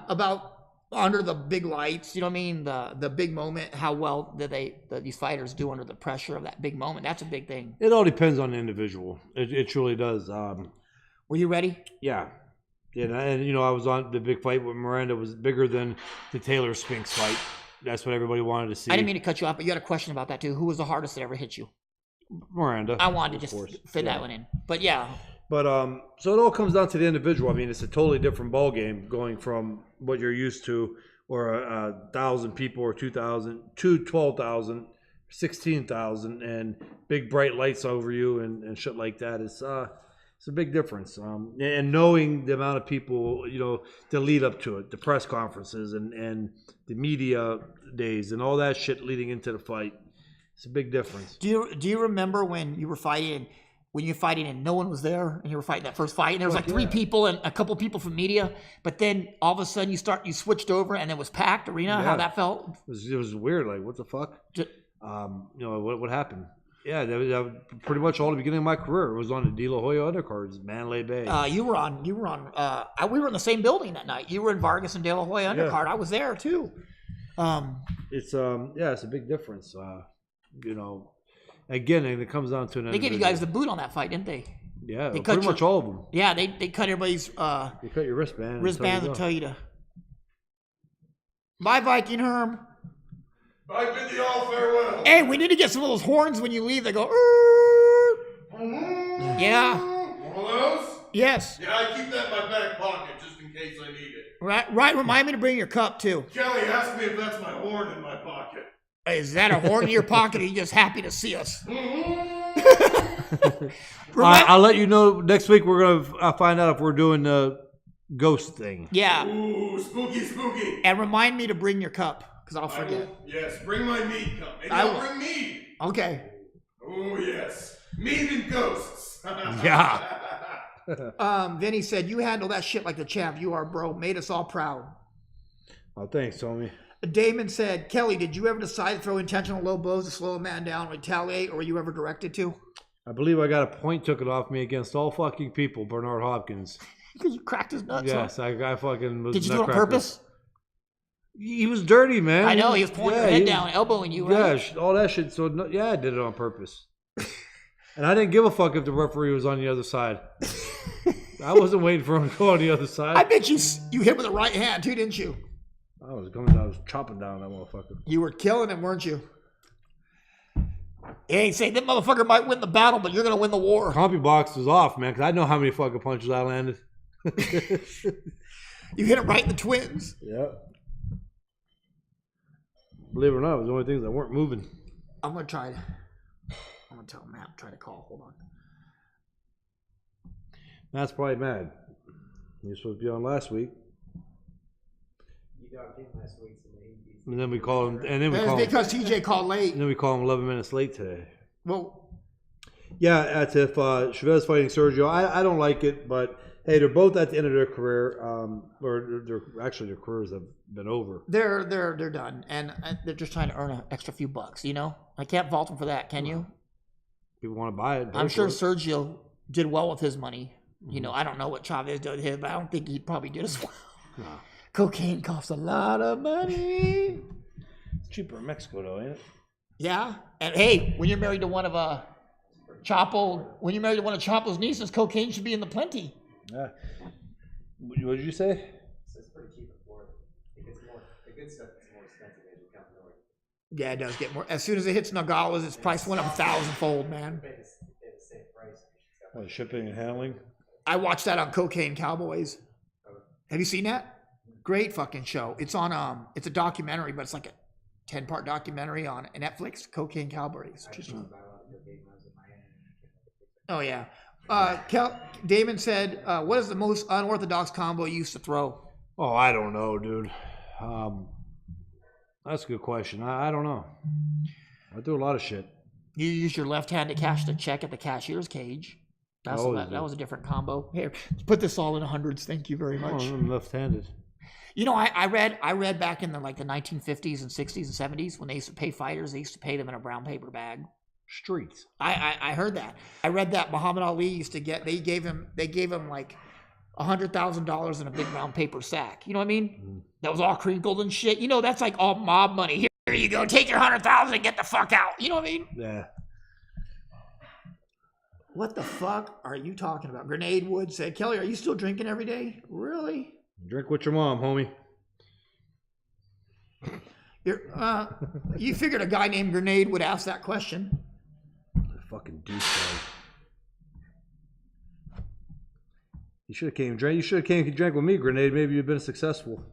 About under the big lights, you know what I mean? The big moment, how well did these fighters do under the pressure of that big moment? That's a big thing. It all depends on the individual. It truly does. Were you ready? Yeah. And I was on the big fight with Miranda was bigger than the Taylor Spinks fight. That's what everybody wanted to see. I didn't mean to cut you off, but you had a question about that too. Who was the hardest that ever hit you? Miranda. I wanted to just fit that one in. But yeah. But so it all comes down to the individual. I mean, it's a totally different ball game going from what you're used to, or 1,000 people, or 2,000 to 12,000, 16,000, and big bright lights over you and shit like that. It's a big difference. And knowing the amount of people, to lead up to it, the press conferences and the media days and all that shit leading into the fight, it's a big difference. Do you remember when you were fighting? When you're fighting and no one was there, and you were fighting that first fight, and there was like 3 people and a couple people from media, but then all of a sudden you switched over and it was packed arena. Yeah. How that felt? It was weird. Like, what the fuck? What happened? Yeah, that was pretty much all the beginning of my career. It was on the De La Hoya undercards, Mandalay Bay. We were in the same building that night. You were in Vargas and De La Hoya undercard. I was there too. It's a big difference. Again, and it comes down to they gave you guys the boot on that fight, didn't they? Yeah, they pretty much all of them. Yeah, they cut everybody's they cut your wristbands and tell you to. Bye, Viking Herm. I bid thee all farewell. Hey, we need to get some of those horns when you leave. They go. Yeah. One of those? Yes. Yeah, I keep that in my back pocket just in case I need it. Right. Remind me to bring your cup too. Kelly asked me if that's my horn in my pocket. Is that a horn in your pocket? Or are you just happy to see us? I'll let you know next week. We're gonna find out if we're doing the ghost thing. Yeah. Ooh, spooky. And remind me to bring your cup because I'll forget. Yes, bring my mead cup. Maybe I'll bring mead. Okay. Oh yes, mead and ghosts. Yeah. Vinny said you handle that shit like the champ. You are, bro. Made us all proud. Oh, thanks, Tommy. Damon said, Kelly, did you ever decide to throw intentional low blows to slow a man down, retaliate, or were you ever directed to? I believe I got a point taken off me against all fucking people, Bernard Hopkins. Because you cracked his nuts. Yes, I fucking was. Did you do it on purpose? He was dirty, man. I know, he was pulling your head down, elbowing you, right? Yeah, all that shit. So, I did it on purpose. And I didn't give a fuck if the referee was on the other side. I wasn't waiting for him to go on the other side. I bet you hit with the right hand, too, didn't you? I was chopping down that motherfucker. You were killing him, weren't you? He ain't saying that motherfucker might win the battle, but you're going to win the war. Compy box was off, man, because I know how many fucking punches I landed. You hit him right in the twins. Yeah. Believe it or not, it was the only things that weren't moving. I'm going to tell Matt, try to call. Hold on. Matt's probably mad. He was supposed to be on last week. You dogged him last week, so he's... And then we call him. Because TJ called late. And then we call him 11 minutes late today. Well, yeah, that's if Chavez's fighting Sergio. I don't like it, but hey, they're both at the end of their career, or their careers have been over. They're done, and they're just trying to earn an extra few bucks. You know, I can't fault them for that. Can you? People want to buy it. I'm sure Sergio did well with his money. You know, I don't know what Chavez did with his, but I don't think he probably did as well. No. Cocaine costs a lot of money. It's cheaper in Mexico, though, ain't it? Yeah, and hey, when you're married to one of Chapo's nieces, cocaine should be in the plenty. Yeah. What did you say? So it's pretty cheap in Florida. It gets more, the good stuff is more expensive as you come north. Yeah, it does get more. As soon as it hits Nogales, its price went up 1,000-fold, man. They have the same price. What, shipping and handling? I watched that on Cocaine Cowboys. Have you seen that? Great fucking show. It's on it's a documentary, but it's like a 10-part documentary on Netflix. Cocaine Cowboys. Oh yeah. Damon said, "What is the most unorthodox combo you used to throw?" Oh, I don't know, dude. That's a good question. I don't know. I do a lot of shit. You use your left hand to cash the check at the cashier's cage. That was a different combo. Here, put this all in hundreds. Thank you very much. Oh, I'm left-handed. You know, I read back in the 1950s and 60s and 70s when they used to pay fighters, they used to pay them in a brown paper bag. Streets. I heard that. I read that Muhammad Ali used to get. They gave him like $100,000 in a big brown paper sack. You know what I mean? Mm. That was all crinkled and shit. You know, that's like all mob money. Here you go. Take your 100,000 and get the fuck out. You know what I mean? Yeah. What the fuck are you talking about? Grenade Wood said, Kelly, are you still drinking every day? Really? Drink with your mom, homie. You figured a guy named Grenade would ask that question. Fucking douchebag. You should have came and drank. You should have came and drank with me, Grenade. Maybe you'd been successful.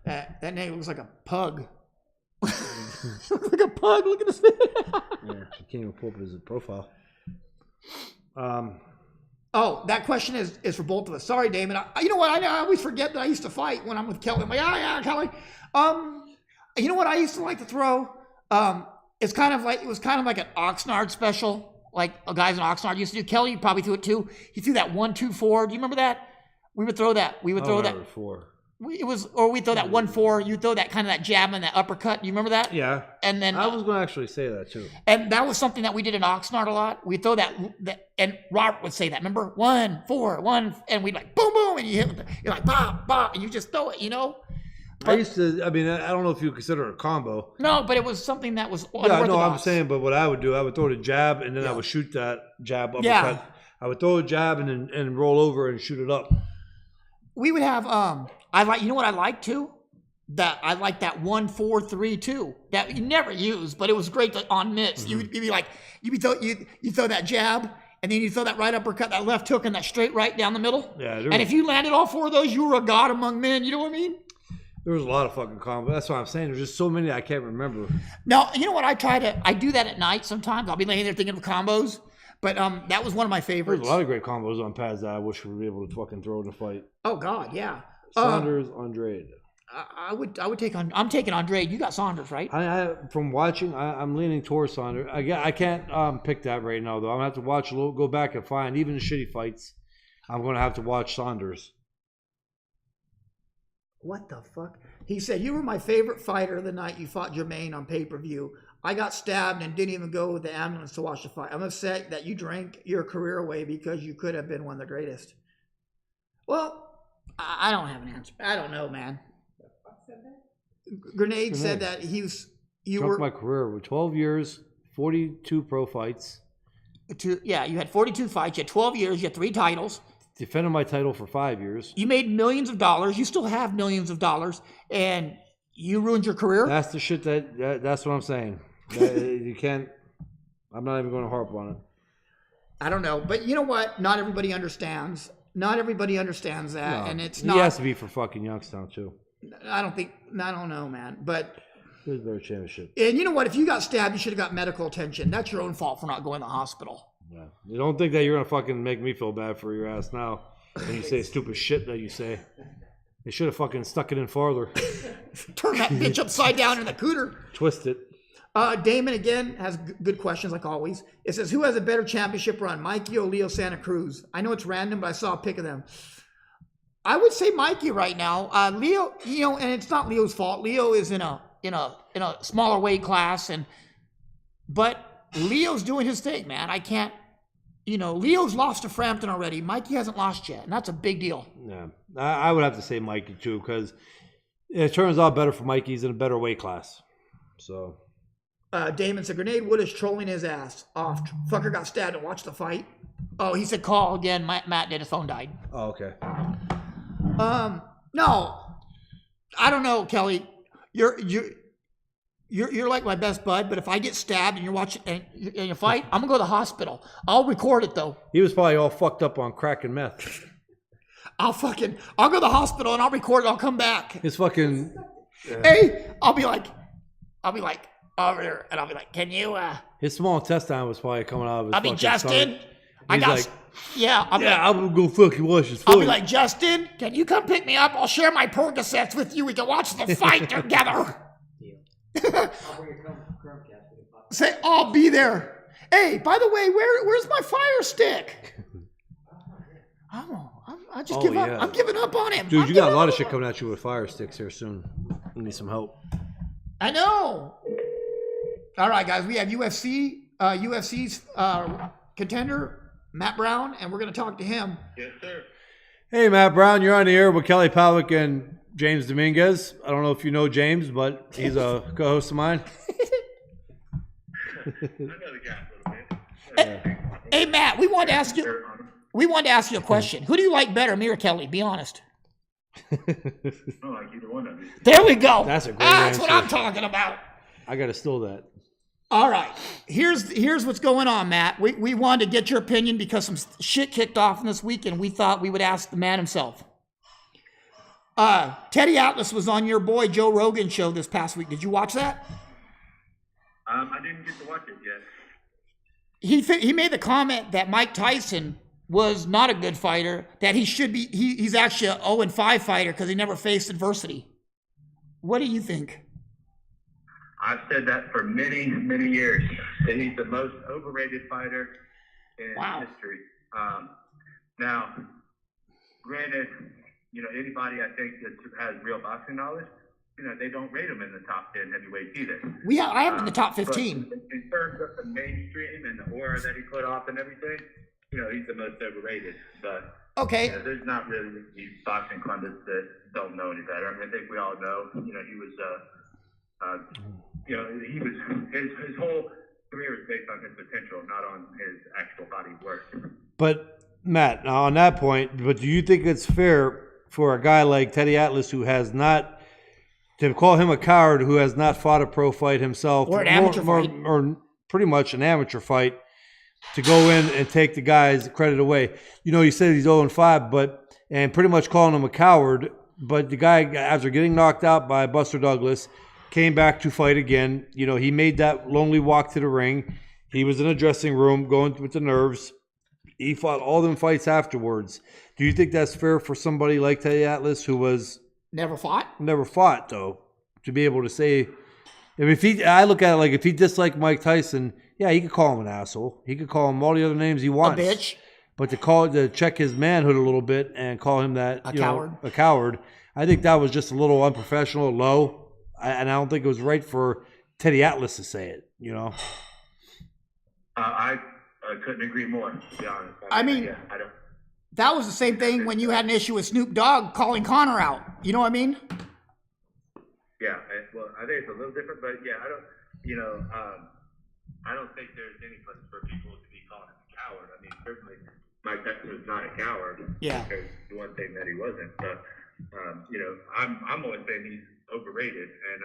That name looks like a pug. Looks like a pug. Look at his face. Yeah, she can't even pull up his profile. Oh, that question is for both of us. Sorry, Damon. You know what? I always forget that I used to fight when I'm with Kelly. I'm like, yeah, Kelly. You know what I used to like to throw? It was kind of like an Oxnard special, like a guys in Oxnard used to do. Kelly, you probably threw it too. He threw that 1-2-4. Do you remember that? We would throw that. We would throw that. We throw that 1-4. You throw that kind of that jab and that uppercut. Do you remember that? Yeah. And then I was going to actually say that too. And that was something that we did in Oxnard a lot. We throw that, and Robert would say that. Remember, 1-4, 1, and we'd like boom, boom, and you hit. You're like bop, bop, and you just throw it. You know. But, I used to. I mean, I don't know if you consider it a combo. No, but it was something that was unorthodox. Yeah, no, I'm saying. But what I would do, I would throw the jab, and then I would shoot that jab uppercut. Yeah. I would throw a jab and roll over and shoot it up. We would have you know what I like too? That I like that 1-4-3-2 that you never use, but it was great on mitts. Mm-hmm. You throw that jab, and then you throw that right uppercut, that left hook, and that straight right down the middle. Yeah. And if you landed all four of those, you were a god among men. You know what I mean? There was a lot of fucking combos. That's what I'm saying. There's just so many I can't remember. Now, you know what? I do that at night sometimes. I'll be laying there thinking of combos. But that was one of my favorites. There's a lot of great combos on pads that I wish we were able to fucking throw in a fight. Oh God, yeah. Saunders, Andrade. I'm taking Andrade. You got Saunders, right? From watching, I'm leaning towards Saunders. I can't pick that right now though. I'm gonna have to watch a little, go back and find even the shitty fights. I'm gonna have to watch Saunders. What the fuck? He said, you were my favorite fighter the night you fought Jermaine on pay-per-view. I got stabbed and didn't even go with the ambulance to watch the fight. I'm upset that you drank your career away because you could have been one of the greatest. Well, I don't have an answer. I don't know, man. Grenade said that you Junked were my career with 12 years, 42 pro fights. you had 42 fights, you had 12 years, you had 3 titles. Defended my title for 5 years. You made millions of dollars. You still have millions of dollars, and you ruined your career. That's the shit that's what I'm saying. You can't. I'm not even going to harp on it. I don't know, but you know what? Not everybody understands. Not everybody understands that, No, and it's he not. has to be for fucking Youngstown too. I don't know, man. But There's better championship. and you know what? If you got stabbed, you should have got medical attention. That's your own fault for not going to the hospital. Yeah. You don't think that you're gonna fucking make me feel bad for your ass now when you say stupid shit that you say. They should have fucking stuck it in farther. Turn that bitch upside down in the cooter. Twist it. Damon again has good questions like always. It says, who has a better championship run, Mikey or Leo Santa Cruz? I know it's random, but I saw a pic of them. I would say Mikey right now. Leo, and it's not Leo's fault. Leo is in a smaller weight class, but Leo's doing his thing, man. I can't. Leo's lost to Frampton already. Mikey hasn't lost yet, and that's a big deal. Yeah, I would have to say Mikey too, because it turns out better for Mikey. He's in a better weight class. So. Damon said, Grenade Wood is trolling his ass off. Fucker got stabbed and watched the fight. Oh, he said call again. Matt did. His phone died. Oh, okay. No, I don't know, Kelly. You're like my best bud, but if I get stabbed and you're watching and you fight, I'm gonna go to the hospital. I'll record it though. He was probably all fucked up on crack and meth. I'll go to the hospital and I'll record it. I'll come back. His fucking. Hey, I'll be like over there, and I'll be like, can you? His small intestine was probably coming out of his. I'll be fucking Justin. stomach. I He's got. like, I'm gonna go fucking wash his foot. I'll be like, Justin, can you come pick me up? I'll share my Percocets with you. We can watch the fight together. I'll bring a Chromecast with a Say, I'll be there. Hey, by the way, where's my fire stick? I just give up. Yeah. I'm giving up on him. Dude, you got a lot of shit coming at you with fire sticks here soon. You need some help. I know. All right, guys, we have UFC's contender, Matt Brown, and we're going to talk to him. Yes, sir. Hey, Matt Brown, you're on the air with Kelly Pavlik and James Dominguez. I don't know if you know James, but he's a co-host of mine. I know the guy a little bit. Hey, Matt, we wanted to ask you a question. Who do you like better, me or Kelly? Be honest. I don't like either one of you. There we go. That's a great That's what answer. I'm talking about. I got to steal that. All right. Here's what's going on, Matt. We wanted to get your opinion because some shit kicked off in this week, and we thought we would ask the man himself. Teddy Atlas was on your boy Joe Rogan show this past week. Did you watch that? I didn't get to watch it yet. He made the comment that Mike Tyson was not a good fighter, that he's actually a 0-5 fighter because he never faced adversity. What do you think? I've said that for many, many years, that he's the most overrated fighter in history. Now, granted, anybody I think that has real boxing knowledge, they don't rate him in the top 10 heavyweights either. I have him in the top 15. But in terms of the mainstream and the aura that he put off and everything, he's the most overrated. But Okay. there's not really these boxing pundits that don't know any better. I mean, I think we all know. He was his whole career was based on his potential, not on his actual body work. But Matt, on that point, do you think it's fair for a guy like Teddy Atlas, who has not, to call him a coward, who has not fought a pro fight himself, Or an amateur fight. or pretty much an amateur fight, to go in and take the guy's credit away? You said he's 0-5, and pretty much calling him a coward. But the guy, after getting knocked out by Buster Douglas, came back to fight again. He made that lonely walk to the ring. He was in a dressing room going with the nerves. He fought all them fights afterwards. Do you think that's fair for somebody like Teddy Atlas, who was Never fought? never fought, though, to be able to say? I look at it like, if he disliked Mike Tyson, yeah, he could call him an asshole. He could call him all the other names he wants. A bitch? But to check his manhood a little bit and call him that, A coward, I think that was just a little unprofessional, low, and I don't think it was right for Teddy Atlas to say it. I couldn't agree more, to be honest. I mean, yeah, I don't. That was the same thing when you had an issue with Snoop Dogg calling Connor out. You know what I mean? Yeah, well, I think it's a little different, but yeah, I don't think there's any place for people to be called a coward. I mean, certainly Mike Tyson was not a coward. Yeah. Because the one thing that he wasn't, but I'm always saying he's overrated, and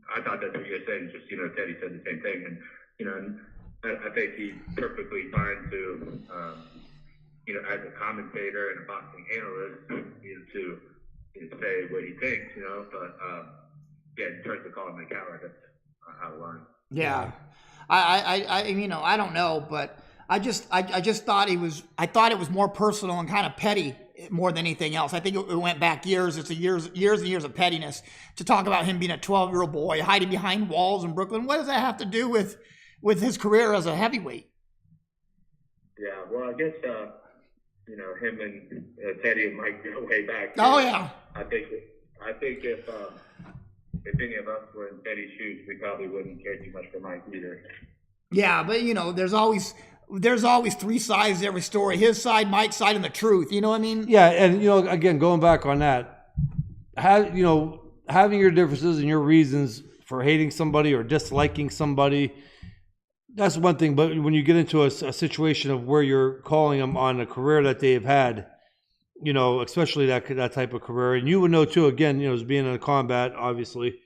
I thought that's what you were saying. Just Teddy said the same thing, and and I think he's perfectly fine to as a commentator and a boxing analyst, to say what he thinks, but yeah, in terms of calling him a coward, that's out of line. Yeah. I don't know, but I just thought I thought it was more personal and kind of petty more than anything else. I think it went back years. It's years and years of pettiness to talk about him being a 12-year-old boy hiding behind walls in Brooklyn. What does that have to do with his career as a heavyweight? Yeah, well, I guess him and Teddy and Mike go way back. Oh yeah. I think if any of us were in Teddy's shoes, we probably wouldn't care too much for Mike either. Yeah, but there's always three sides to every story. His side, Mike's side, and the truth. You know what I mean? Yeah, and again, going back on that, having your differences and your reasons for hating somebody or disliking somebody, that's one thing. But when you get into a situation of where you're calling them on a career that they've had, especially that type of career, and you would know too. Again, as being in combat, obviously,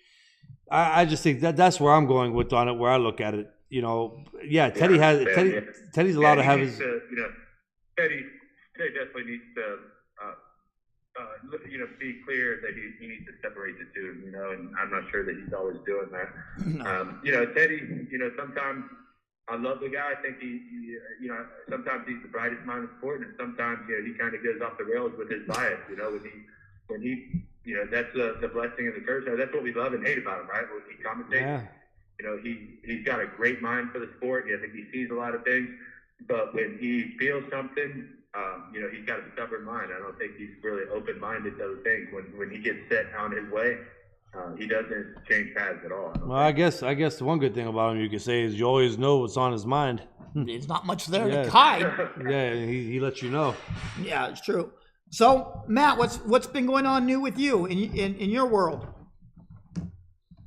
I just think that's where I'm going with on it. Where I look at it, yeah, Teddy Teddy's allowed to have his. Teddy definitely needs to, be clear that he needs to separate the two, and I'm not sure that he's always doing that. No. Teddy, sometimes I love the guy. I think he sometimes he's the brightest mind in sport, and sometimes, he kind of goes off the rails with his bias, when he that's the blessing and the curse. That's what we love and hate about him, right? When he commentates. Yeah. He's got a great mind for the sport. I think he sees a lot of things, but when he feels something, he's got a stubborn mind. I don't think he's really open-minded to other things. When he gets set on his way, he doesn't change paths at all. Well, I guess the one good thing about him you could say is you always know what's on his mind. There's not much there to hide. Yeah, he lets you know. Yeah, it's true. So, Matt, what's been going on new with you in your world?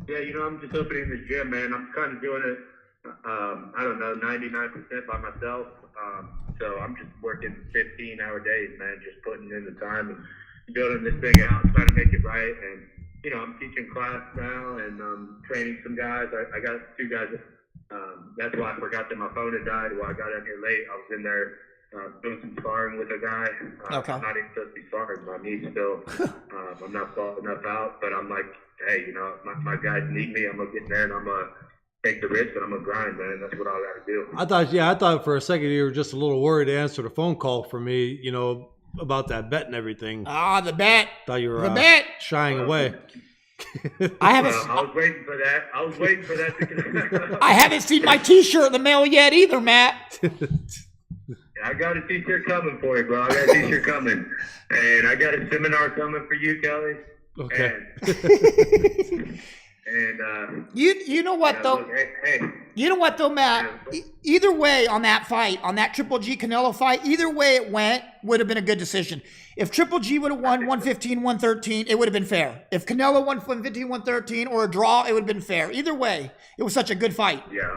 Yeah, I'm just opening the gym, man. I'm kind of doing it, 99% by myself. So I'm just working 15-hour days, man, just putting in the time and building this thing out, trying to make it right. And, I'm teaching class now and training some guys. I got two guys. That's why I forgot that my phone had died. While I got out here late, I was in there doing some sparring with a guy. Okay. I'm not even supposed to be sparring. My knee's still, I'm not far enough out, but I'm like, hey, my guys need me. I'm going to get in there and I'm going to take the risk and I'm going to grind, man. That's what I got to do. I thought for a second you were just a little worried to answer the phone call for me, about that bet and everything. The bet. Thought you were the bet. shying away. I haven't. I was waiting for that. To I haven't seen my T-shirt in the mail yet either, Matt. I got a T-shirt coming for you, bro. I got a T-shirt coming, and I got a seminar coming for you, Kelly. Okay. And you know what though? Hey. You know what though, Matt? Either way on that fight, on that Triple G Canelo fight, either way it went would have been a good decision. If Triple G would have won 115, 113, it would have been fair. If Canelo won 115, 113 or a draw, it would have been fair. Either way, it was such a good fight. Yeah,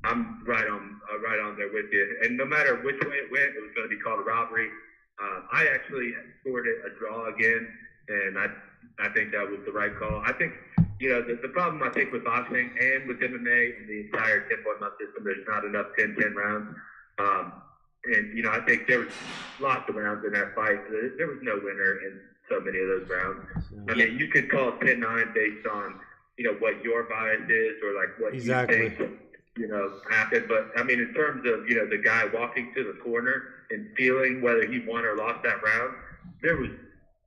I'm right on there with you. And no matter which way it went, it was going to be called a robbery. I actually scored it a draw again, and I think that was the right call. I think, the problem I think with boxing and with MMA and the entire 10-point system, there's not enough 10-10 rounds. And, I think there was lots of rounds in that fight. There was no winner in so many of those rounds. I mean, you could call 10-9 based on, what your bias is or like what you think, happened. But, I mean, in terms of, the guy walking to the corner and feeling whether he won or lost that round, there was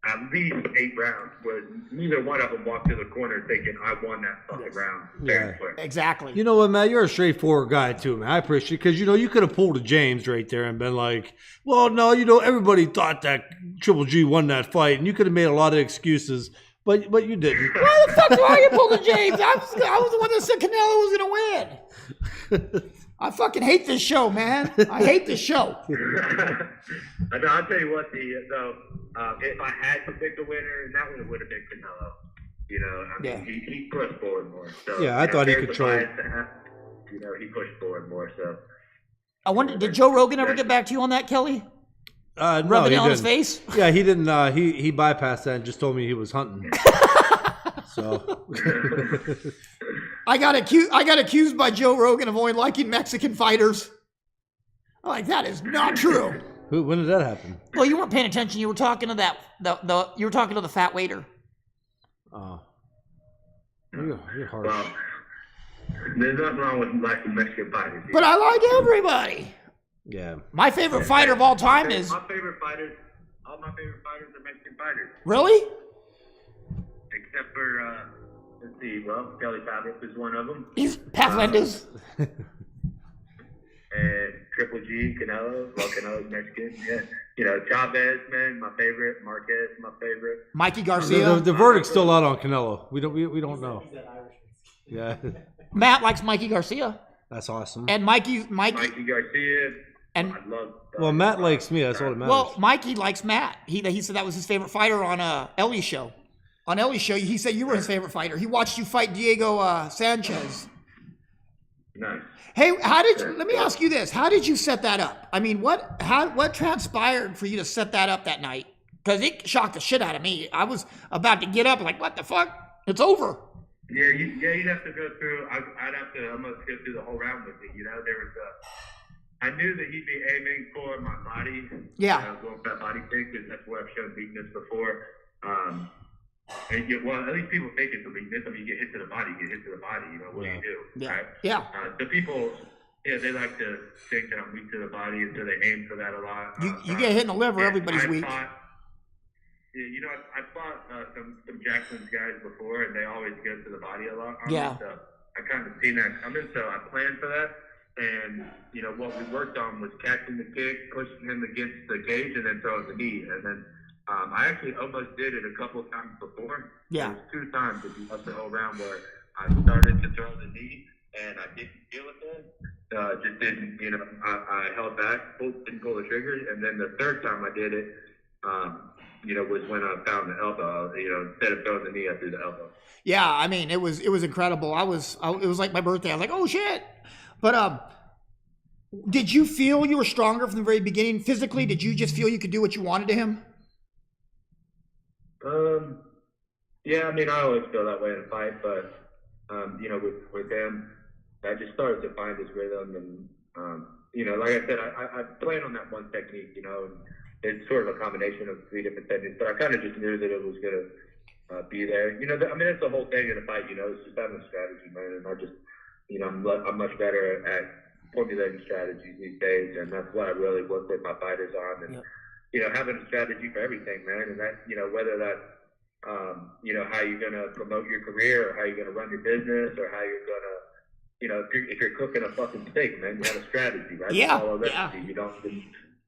at least 8 rounds where neither one of them walked to the corner thinking, I won that fucking round. Fair and quick. Exactly. You know what, Matt? You're a straightforward guy, too, man. I appreciate it because, you could have pulled a James right there and been like, well, no, everybody thought that Triple G won that fight, and you could have made a lot of excuses, but you didn't. Why the fuck do I get pulled a James? I was the one that said Canelo was going to win. I fucking hate this show, man. I hate this show. I'll tell you what, if I had to pick a winner, that one would have been Canelo. You know, I mean, he pushed forward more. So yeah, I thought he controlled. You know, he pushed forward more. So I wonder, did Joe Rogan ever get back to you on that, Kelly? No, Rubbing he it on his didn't. face? Yeah, he didn't. He bypassed that and just told me he was hunting. So I got accused by Joe Rogan of only liking Mexican fighters. I'm like, that is not true. when did that happen? Well, you weren't paying attention. You were talking to you were talking to the fat waiter. Oh, you're harsh. Well, there's nothing wrong with liking Mexican fighters. But I like everybody. Yeah. My favorite fighter of all time is. All my favorite fighters are Mexican fighters. Really? Except for, let's see, well, Kelly Fabrik is one of them. He's Pathlanders. And Triple G, Canelo. Well, Canelo's Mexican. Yeah. You know, Chavez, man, my favorite. Marquez, my favorite. Mikey Garcia. The verdict's still out on Canelo. We don't know. Yeah. Matt likes Mikey Garcia. That's awesome. And Mikey Garcia. and I love. Well, Matt likes me. That's all that matters. well, Mikey likes Matt. He said that was his favorite fighter on Ellie's show. On Ellie's show, he said you were his favorite fighter. He watched you fight Diego Sanchez. Nice. Hey, let me ask you this. How did you set that up? I mean, what transpired for you to set that up that night? Because it shocked the shit out of me. I was about to get up like, what the fuck? It's over. Yeah, you'd have to go through. I'd have to almost go through the whole round with it. You know, there was I knew that he'd be aiming for my body. Yeah. Going for that body kick, because that's where I've shown weakness before. Well, at least people think it's a weakness. I mean, you get hit to the body, you know, what do you do, Yeah. right? Yeah. The people, they like to think that I'm weak to the body, and so they aim for that a lot. You get hit in the liver, everybody's weak. You know, I fought some Jackson's guys before, and they always go to the body a lot. Yeah. So I kind of seen that coming, so I planned for that. And, you know, what we worked on was catching the kick, pushing him against the cage, and then throwing the knee. And then I actually almost did it a couple of times before. Yeah. There was 2 times up the whole round where I started to throw the knee, and I didn't feel it then. Just didn't, you know, I held back, didn't pull the trigger. And then the 3rd time I did it, you know, was when I found the elbow. You know, instead of throwing the knee, I threw the elbow. Yeah, I mean, it was incredible. It was like my birthday. I was like, oh shit. But did you feel you were stronger from the very beginning physically? Did you just feel you could do what you wanted to him? Yeah, I mean, I always feel that way in a fight, but you know, with him, I just started to find his rhythm, and you know, like I said, I played on that one technique, you know, and it's sort of a combination of 3 different techniques, but I kind of just knew that it was gonna be there. You know, I mean, that's the whole thing in a fight. You know, it's just having a strategy, man, and I just, you know, I'm much better at formulating strategies these days, and that's what I really work with my fighters on, and you know, having a strategy for everything, man, and that, you know, whether that's you know, how you're gonna promote your career, or how you're gonna run your business, or how you're gonna, you know, if you're cooking a fucking steak, man, you have a strategy, right? Yeah. Follow a recipe.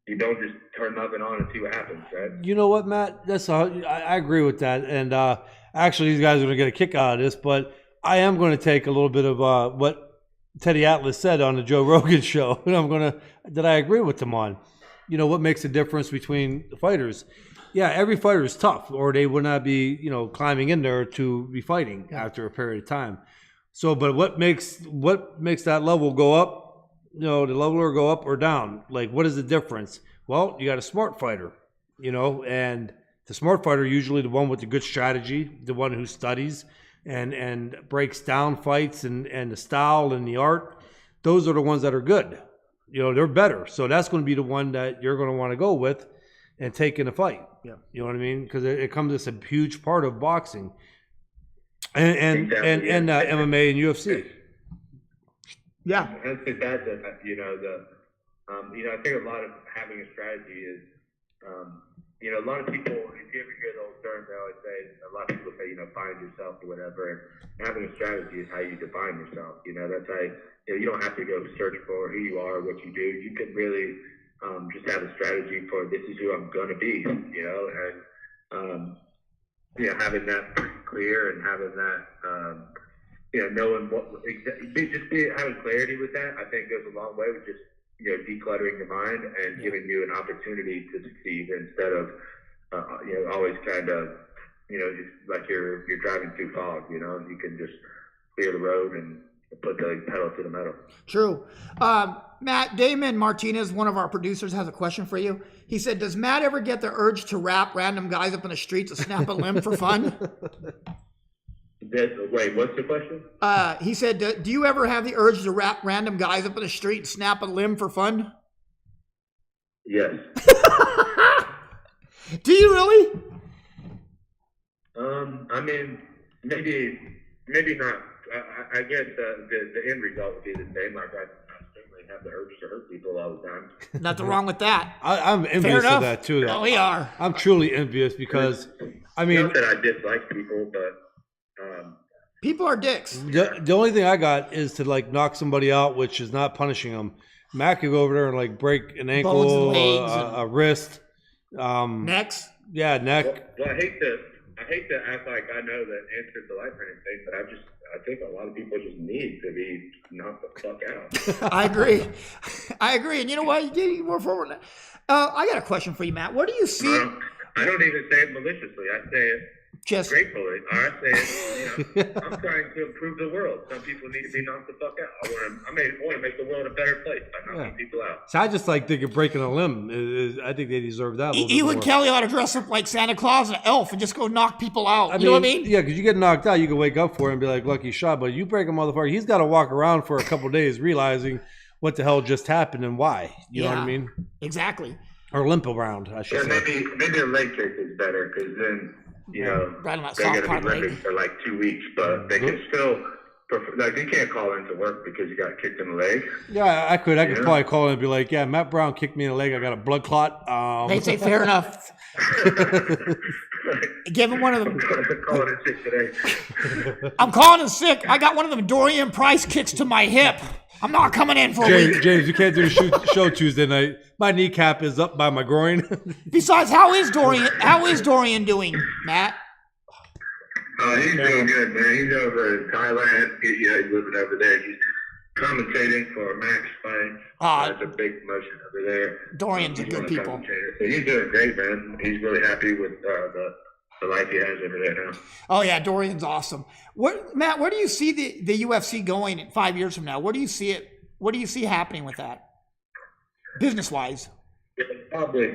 You don't just turn the oven on and see what happens, right? You know what, Matt? I agree with that, and actually, these guys are going to get a kick out of this, but I am going to take a little bit of what Teddy Atlas said on the Joe Rogan show, and that I agree with him on. You know, what makes the difference between the fighters? Yeah, every fighter is tough, or they would not be, you know, climbing in there to be fighting after a period of time. So, but what makes that level go up? You know, the leveler go up or down? Like, what is the difference? Well, you got a smart fighter, you know, and the smart fighter usually the one with the good strategy, the one who studies and breaks down fights and the style and the art. Those are the ones that are good. You know, they're better. So that's going to be the one that you're going to want to go with and take in a fight. Yeah. You know what I mean? Because it comes as a huge part of boxing and MMA and UFC. Yeah. I think that you know, you know, I think a lot of having a strategy is, you know, a lot of people, if you ever hear the old term, they always say, a lot of people say, you know, find yourself or whatever. And having a strategy is how you define yourself. You know, that's how, you know, you don't have to go search for who you are, what you do. You can really just have a strategy for this is who I'm going to be, you know, and, you know, having that pretty clear and having that, you know, knowing what having clarity with that, I think goes a long way with just, you know, decluttering your mind and giving you an opportunity to succeed instead of, you know, always kind of just like you're driving through fog. You can just clear the road and put the pedal to the metal. True. Matt, Damon Martinez, one of our producers, has a question for you. He said, does Matt ever get the urge to rap random guys up in the street to snap a limb for fun? Wait, what's the question? He said, do you ever have the urge to rap random guys up in the street and snap a limb for fun? Yes. Do you really? I mean, maybe not. I guess the end result would be the same. Like I certainly have the urge to hurt people all the time. Nothing wrong with that. I'm envious of that too. Oh, we are. I'm truly envious because, I mean, Not that I dislike people, but people are dicks. the only thing I got is to like knock somebody out, which is not punishing them. Matt could go over there and like break an ankle, Bones and legs a wrist, Necks. yeah, neck. well, I hate to act like I know the answer to life or anything, but I think a lot of people just need to be knocked the fuck out. I agree. I agree. And you know what? You more forward. I got a question for you, Matt. What do you see? I don't even say it maliciously. I say it Just gratefully. I say it, I'm trying to improve the world. Some people need to be knocked the fuck out. I want to make the world a better place by knocking people out. So I just like think of breaking a limb. I think they deserve that. A little bit you and more. Kelly ought to dress up like Santa Claus and an elf and just go knock people out. You know what I mean? Yeah, because you get knocked out, you can wake up for it and be like, lucky shot. But you break a motherfucker, he's got to walk around for a couple of days realizing what the hell just happened and why. You know what I mean? Exactly. Or limp around, I should say. Maybe a leg kick is better because then, Right on that they're soft going part to be leg. limping for like 2 weeks, but they can still, like you can't call into work because you got kicked in the leg. Yeah, I could probably call in and be like, yeah, Matt Brown kicked me in the leg. I got a blood clot. They say fair enough. Give him one of them. Calling in sick today. I'm calling in sick. I got one of them Dorian Price kicks to my hip. I'm not coming in for a week. James, you can't do the show Tuesday night. My kneecap is up by my groin. Besides, how is Dorian doing, Matt? He's doing good, man. He's over in Thailand. He's living over there. He's commentating for Max Fight. That's a big promotion over there. Dorian's a He's good one of people. commentators. So he's doing great, man. He's really happy with the life he has over there now. Oh yeah, Dorian's awesome. Matt, where do you see the UFC going in 5 years from now? Where do you see it? What do you see happening with that, business wise? Yeah, probably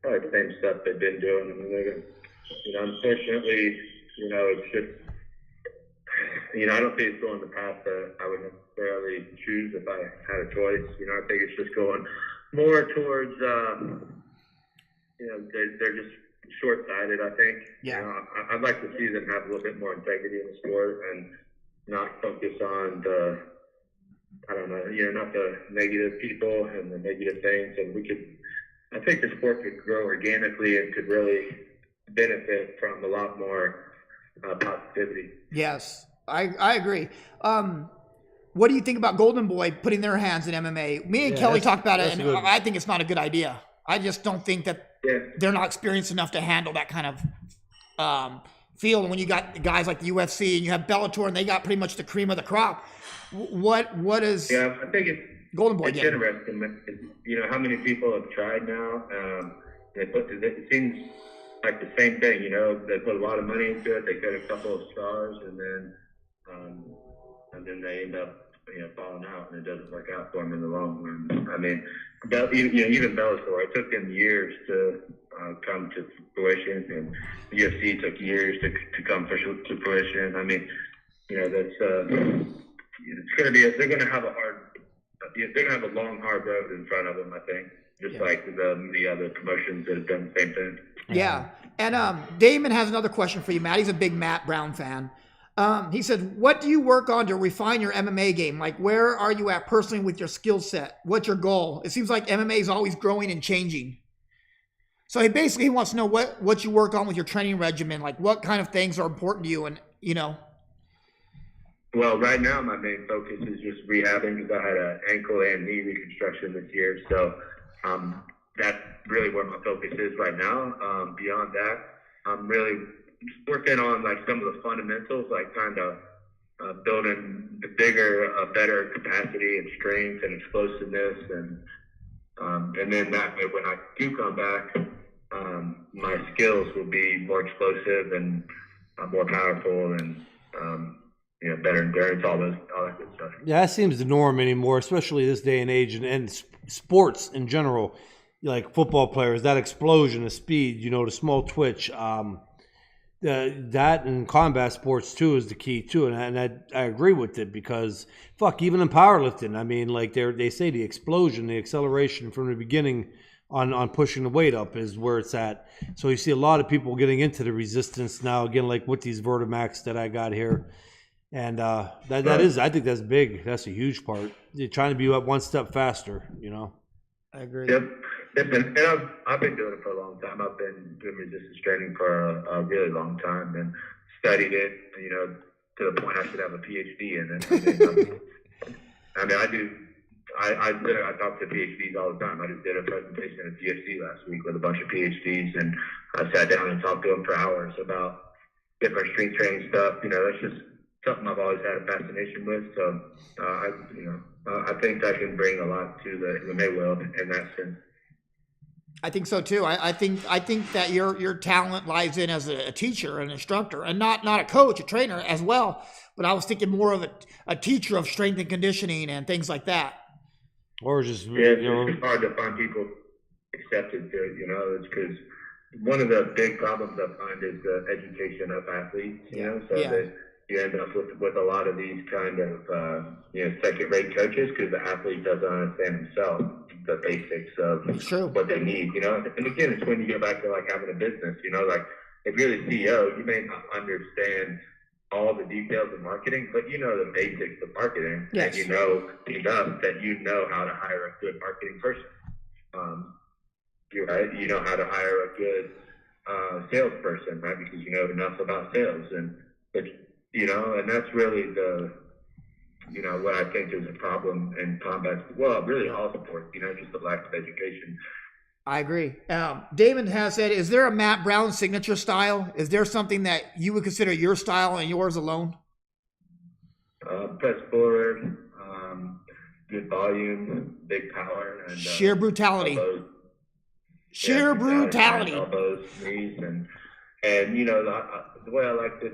the same stuff they've been doing. I mean, they're gonna, unfortunately, it's just, I don't think it's going the path that I would necessarily choose if I had a choice. I think it's just going more towards, they're just short-sighted, I think. Yeah. I'd like to see them have a little bit more integrity in the sport and not focus on the, not the negative people and the negative things. And I think the sport could grow organically and could really benefit from a lot more positivity. Yes, I agree. What do you think about Golden Boy putting their hands in MMA? Me and Kelly talked about it, and I think it's not a good idea. I just don't think that they're not experienced enough to handle that kind of field. And when you got guys like the UFC and you have Bellator, and they got pretty much the cream of the crop. What is? Yeah, I think it's Golden Boy. It's interesting. How many people have tried now? It seems like the same thing. They put a lot of money into it. They get a couple of stars, and then they end up falling out, and it doesn't work out for them in the long run. I mean, even Bellator, it took them years to come to fruition, and the UFC took years to come to fruition. I mean, that's it's going to be. They're going to have a long, hard road in front of them. I think, just like the other promotions that have done the same thing. Yeah, and Damon has another question for you, Matt. He's a big Matt Brown fan. He said, what do you work on to refine your MMA game? Like, where are you at personally with your skill set? What's your goal? It seems like MMA is always growing and changing. So he wants to know what you work on with your training regimen. Like, what kind of things are important to you? And, Well, right now my main focus is just rehabbing because I had an ankle and knee reconstruction this year. So that's really where my focus is right now. Beyond that, I'm really working on like some of the fundamentals, like kind of building a better capacity and strength and explosiveness, and then that way when I do come back, my skills will be more explosive and more powerful and better endurance, all that good stuff. Yeah, that seems the norm anymore, especially this day and age, and sports in general. Like football players, that explosion of speed, the small twitch, that in combat sports too is the key too, and I agree with it because even in powerlifting, I mean, like they say the explosion, the acceleration from the beginning on pushing the weight up is where it's at. So you see a lot of people getting into the resistance now again, like with these Vertimax that I got here. And that is, I think that's big. That's a huge part. You're trying to be up one step faster, I agree. Yep. And I've been doing it for a long time. I've been doing resistance training for a really long time and studied it, to the point I should have a PhD in it. I talk to PhDs all the time. I just did a presentation at GFC last week with a bunch of PhDs, and I sat down and talked to them for hours about different strength training stuff. That's just something I've always had a fascination with. So, I think I can bring a lot to the MMA world in that sense. I think so too. I think that your talent lies in as a teacher, an instructor, and not a coach, a trainer as well. But I was thinking more of a teacher of strength and conditioning and things like that. Or just it's hard to find people accepted to it. It's because one of the big problems I find is the education of athletes. That you end up with a lot of these kind of second-rate coaches because the athlete doesn't understand himself the basics of what they need. And again, it's when you go back to like having a business. Like if you're the CEO, you may not understand all the details of marketing, but the basics of marketing, and you know enough that you know how to hire a good marketing person. You know how to hire a good salesperson, right? Because you know enough about sales, and that's really what I think is a problem in combat. Well, really all sports, just the lack of education. I agree. Damon has said, is there a Matt Brown signature style? Is there something that you would consider your style and yours alone? Press forward, good volume, big power, and sheer brutality. Sheer brutality. Elbows, knees, and the way I like to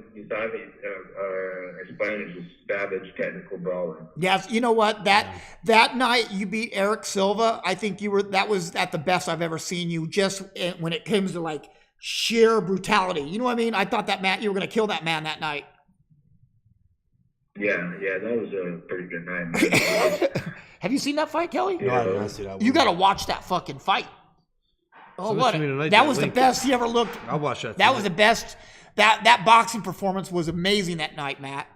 explain it is just savage technical brawling. Yes, you know what? That night you beat Eric Silva. I think that was at the best I've ever seen you. Just when it comes to like sheer brutality, you know what I mean? I thought you were going to kill that man that night. Yeah, that was a pretty good night. Have you seen that fight, Kelly? No, I didn't see that one. You got to watch that fucking fight. Oh, so what? That was the best he ever looked. I'll watch that. That was the best. That boxing performance was amazing that night, Matt.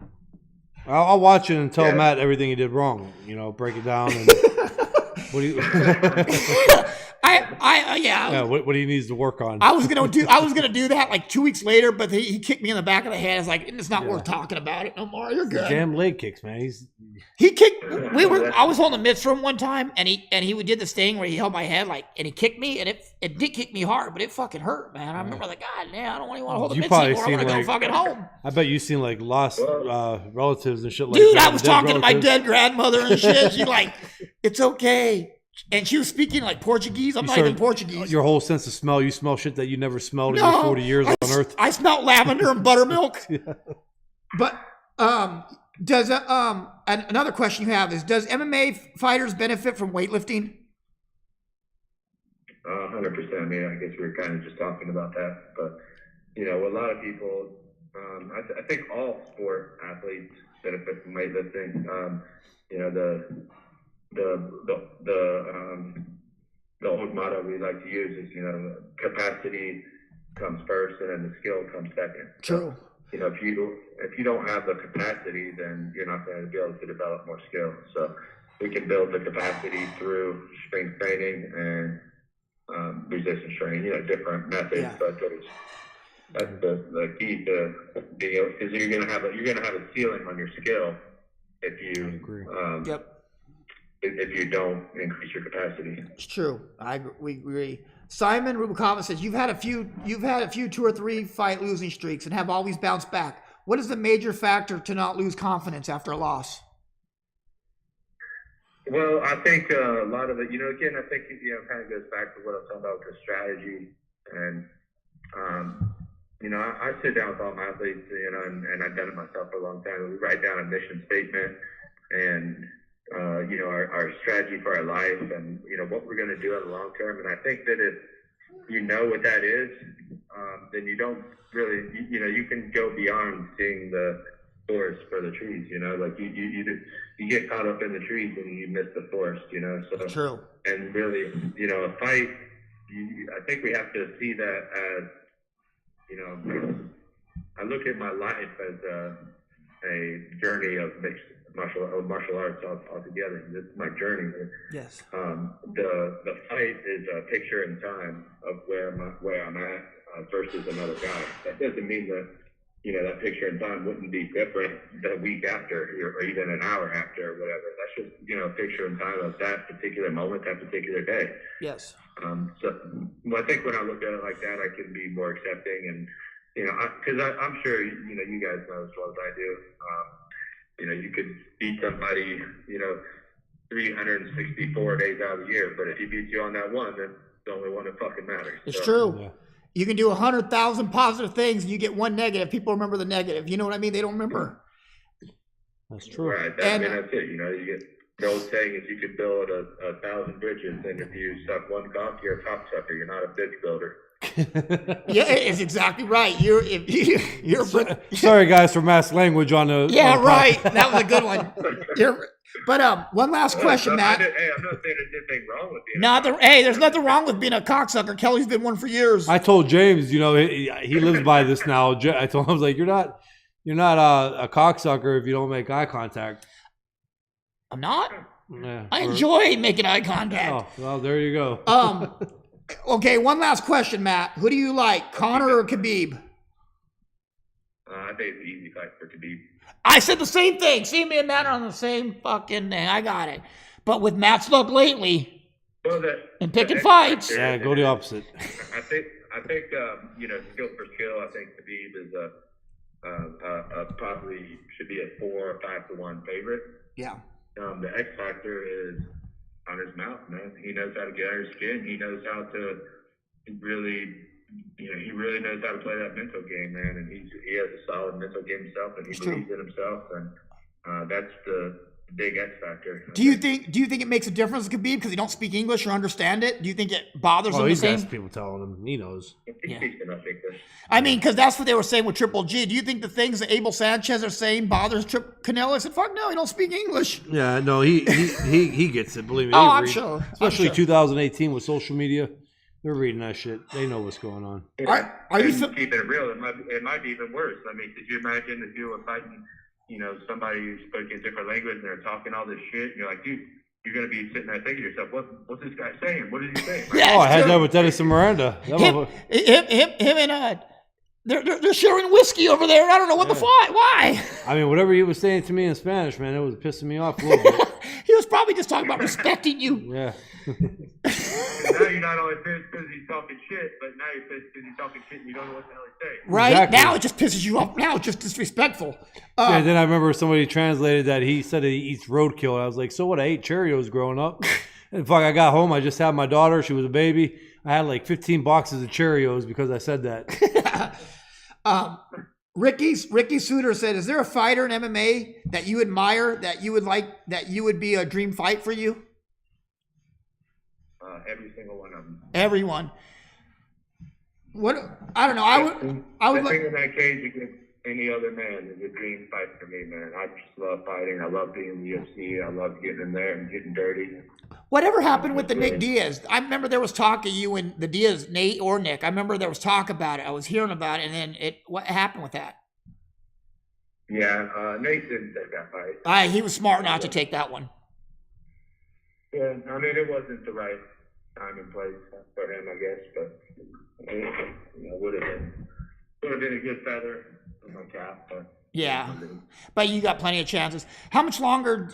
I'll watch it and tell Matt everything he did wrong. Break it down. And what do you? What he needs to work on. I was gonna do that like 2 weeks later, but he kicked me in the back of the head. It's like it's not worth talking about it no more. You're good. Damn leg kicks, man. He kicked. I was holding the mitts for him one time, and he did this thing where he held my head and he kicked me, and it did kick me hard, but it fucking hurt, man. I remember like, God damn, I don't even want to hold the mitts anymore. I want to go fucking home. I bet you seen like lost relatives and shit like that. Dude, I was talking to my dead grandmother and shit. She's like, it's okay. And she was speaking like Portuguese. I'm not even Portuguese. Your whole sense of smell. You smell shit that you never smelled in your 40 years on Earth. I smelled lavender and buttermilk. But does another question you have is, does MMA fighters benefit from weightlifting? 100%. I mean, I guess we were kind of just talking about that. But, a lot of people, I think all sport athletes benefit from weightlifting. The old motto we like to use is, capacity comes first and then the skill comes second. True. So, if you don't have the capacity, then you're not going to be able to develop more skill. So we can build the capacity through strength training and resistance training, different methods, but that's the key to being able, because you're going to have a ceiling on your skill if you if you don't increase your capacity. It's true. We agree. Simon Rubikava says, you've had a few 2 or 3 fight losing streaks and have always bounced back. What is the major factor to not lose confidence after a loss? Well, I think a lot of it, again, I think, kind of goes back to what I'm talking about with the strategy And you know, I sit down with all my athletes, you know, and I've done it myself for a long time. We write down a mission statement and you know, our strategy for our life, and you know what we're going to do in the long term. And I think that if you know what that is, then you don't really, you know, you can go beyond seeing the forest for the trees. You know, like you get caught up in the trees and you miss the forest. You know, so True. And really, you know, a fight. I think we have to see that as, you know, I look at my life as a journey of mixed martial arts altogether. This is my journey. Yes. The fight is a picture in time of where I'm at versus another guy. That doesn't mean that, you know, that picture in time wouldn't be different the week after or even an hour after or whatever. That's just, you know, a picture in time of that particular moment, that particular day. Yes. So I think when I look at it like that, I can be more accepting, and you know, because I'm sure you know, you guys know as well as I do. You know, you could beat somebody, you know, 364 days out of the year, but if he beats you on that one, then it's the only one that fucking matters. It's true. Yeah. You can do 100,000 positive things and you get one negative. People remember the negative. You know what I mean? They don't remember. That's true. Right. I mean, that's it. You know, you get the old saying is you could build 1,000 bridges, and if you suck one cock, you're a cocksucker. You're not a bridge builder. Yeah, it's exactly right. Sorry, guys, for mass language on the. Yeah, on the right. That was a good one. But one last question, Matt. Hey, I'm not saying there's anything wrong with being. Hey, there's nothing wrong with being a cocksucker. Kelly's been one for years. I told James, you know, he lives by this now. I told him, I was like, you're not a cocksucker if you don't make eye contact. I'm not. Yeah, I enjoy making eye contact. Oh, well, there you go. Okay, one last question, Matt. Who do you like, Conor or Khabib? I think it's an easy fight for Khabib. I said the same thing. See, me and Matt are on the same fucking thing. I got it. But with Matt's luck lately, and picking fights, yeah, go the opposite. I think you know, skill for skill. I think Khabib is probably should be a 4 or 5 to 1 favorite. Yeah. The X factor is on his mouth, man. He knows how to get under his skin. He knows how to really, you know, he really knows how to play that mental game, man. And he has a solid mental game himself, and he believes in himself, and that's the big X factor. Do you think it makes a difference, Khabib, because he don't speak English or understand it? Do you think it bothers him the same? He's got people telling him. He knows. He speaks enough English. I mean, because that's what they were saying with Triple G. Do you think the things that Abel Sanchez are saying bothers Canelo? I said, fuck no, he don't speak English. Yeah, no, he gets it. Believe me. Oh, I'm sure. Especially 2018 with social media, they're reading that shit. They know what's going on. Are you keeping it real? It might be even worse. I mean, could you imagine if you were fighting, you know, somebody who spoke a different language and they're talking all this shit, and you're like, dude, you're gonna be sitting there thinking to yourself, what's this guy saying? What is he saying? Yeah, I had that with Dennis and Miranda. Him and they're sharing whiskey over there. I don't know what the fuck. Why? I mean, whatever he was saying to me in Spanish, man, it was pissing me off a little bit. He was probably just talking about respecting you. Yeah. Now you're not only pissed because he's talking shit, but now you're pissed because he's talking shit and you don't know what the hell he's saying. Right? Exactly. Now it just pisses you off. Now it's just disrespectful. Yeah, then I remember somebody translated that he said he eats roadkill. I was like, so what? I ate Cheerios growing up. And fuck, I got home. I just had my daughter. She was a baby. I had like 15 boxes of Cheerios because I said that. Ricky Suter said, is there a fighter in MMA that you admire, that you would like, that you would be a dream fight for you? Every single one of them. Everyone. What? I don't know. I would like in that cage against any other man is a dream fight for me, man. I just love fighting. I love being in the UFC. I love getting in there and getting dirty. Whatever happened with the Nick Diaz? I remember there was talk of you and the Diaz, Nate or Nick. I remember there was talk about it. I was hearing about it, and then what happened with that? Yeah, Nate didn't take that fight. He was smart not to take that one. Yeah, I mean, it wasn't the right time and place for him, I guess, but you know, would have been a good feather in my cap. But yeah, but you got plenty of chances. How much longer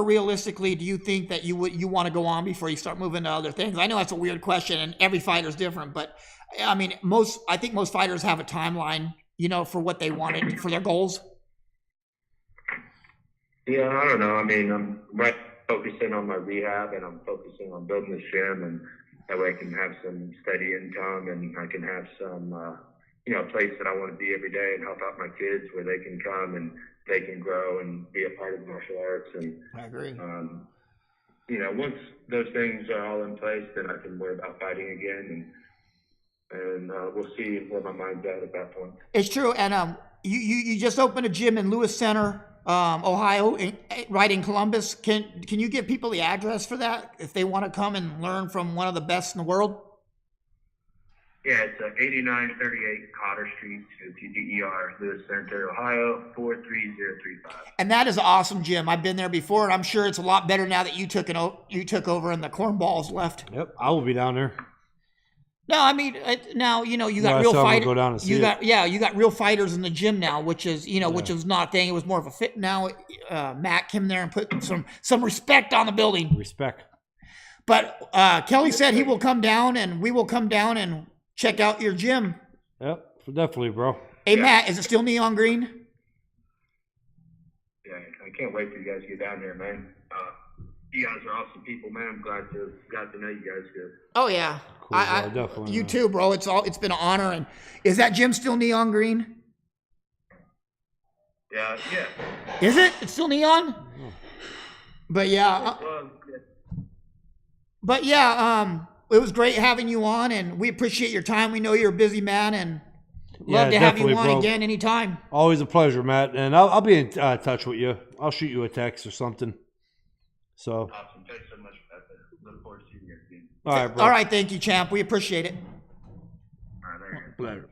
realistically do you think that you want to go on before you start moving to other things? I know that's a weird question, and every fighter's different, but I mean, I think most fighters have a timeline, you know, for what they wanted for their goals. Yeah, I don't know. I mean, I'm focusing on my rehab, and I'm focusing on building the gym, and That way I can have some steady income and I can have some, place that I want to be every day and help out my kids where they can come and they can grow and be a part of martial arts. And I agree. Once those things are all in place, then I can worry about fighting again, and we'll see where my mind's at that point. It's true, and you just opened a gym in Lewis Center, Ohio, right in Columbus. Can you give people the address for that if they want to come and learn from one of the best in the world? Yeah, it's 8938 Cotter Street, CDER, Lewis Center, Ohio, 43035. And that is an awesome gym. I've been there before, and I'm sure it's a lot better now that you took over and the cornballs left. Yep, I will be down there. No, I mean now you got real fighters. Go down and see you got real fighters in the gym now, which is which was not a thing. It was more of a fit. Now Matt came there and put some respect on the building. Respect. But Kelly said he will come down, and we will come down and check out your gym. Yep, definitely, bro. Hey, Matt, is it still neon green? Yeah, I can't wait for you guys to get down there, man. You guys are awesome people, man. I'm glad to know you guys good. Oh yeah, cool, I definitely. You too, bro. It's been an honor. And is that gym still neon green? Yeah. Is it? It's still neon. But yeah. But yeah, it was great having you on, and we appreciate your time. We know you're a busy man, and love to have you on again anytime. Always a pleasure, Matt. And I'll be in touch with you. I'll shoot you a text or something. So. Awesome. Thanks so much for that. Look forward to seeing you again. All right, bro. All right, thank you, champ. We appreciate it. All right, Later.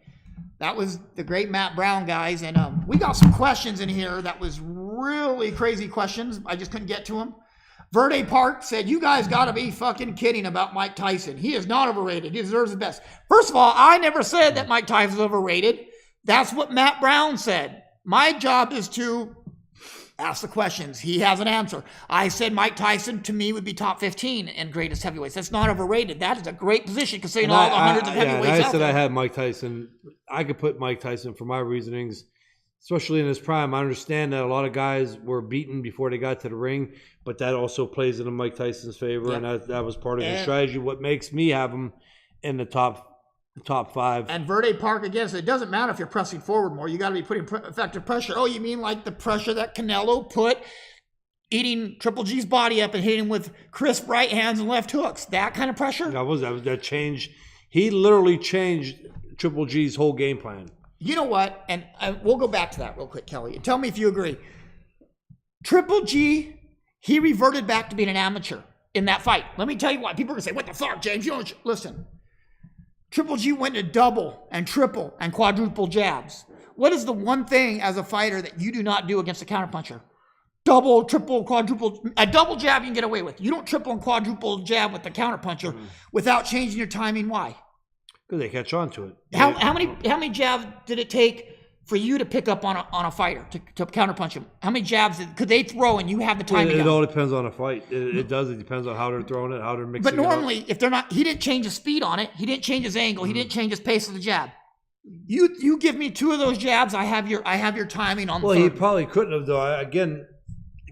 That was the great Matt Brown, guys, and we got some questions in here that was really crazy questions. I just couldn't get to them. Verde Park said, you guys got to be fucking kidding about Mike Tyson. He is not overrated. He deserves the best. First of all, I never said that Mike Tyson is overrated. That's what Matt Brown said. My job is to ask the questions. He has an answer. I said Mike Tyson, to me, would be top 15 in greatest heavyweights. That's not overrated. That is a great position considering all the hundreds of heavyweights I out said there. I had Mike Tyson. I could put Mike Tyson for my reasonings, especially in his prime. I understand that a lot of guys were beaten before they got to the ring, but that also plays into Mike Tyson's favor, and that was part of his strategy. What makes me have him in the top five. And Verde Park, again, so it doesn't matter if you're pressing forward more. You got to be putting effective pressure. Oh, you mean like the pressure that Canelo put eating Triple G's body up and hitting him with crisp right hands and left hooks? That kind of pressure? That changed. He literally changed Triple G's whole game plan. You know what? And we'll go back to that real quick, Kelly. Tell me if you agree. Triple G, he reverted back to being an amateur in that fight. Let me tell you why. People are going to say, what the fuck, James? You don't listen. Triple G went to double and triple and quadruple jabs. What is the one thing as a fighter that you do not do against a counterpuncher? Double, triple, quadruple. A double jab you can get away with. You don't triple and quadruple jab with the counterpuncher without changing your timing. Why? Because they catch on to it. How many jabs did it take for you to pick up on a fighter to counterpunch him? How many jabs could they throw and you have the timing? It all depends on a fight. It does. It depends on how they're throwing it, how they're mixing it. But normally, if they're not, he didn't change his speed on it. He didn't change his angle. He didn't change his pace of the jab. You give me two of those jabs, I have your timing on the third. He probably couldn't have though. Again,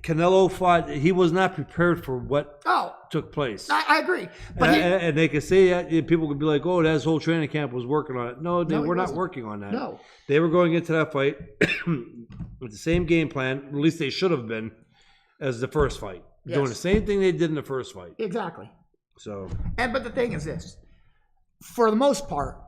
Canelo fought. He was not prepared for what took place. I agree. But and they could say that. People could be like, "Oh, that whole training camp was working on it." No, they were not working on that. No, they were going into that fight with the same game plan. At least they should have been as the first fight, doing the same thing they did in the first fight. Exactly. So, but the thing is this: for the most part,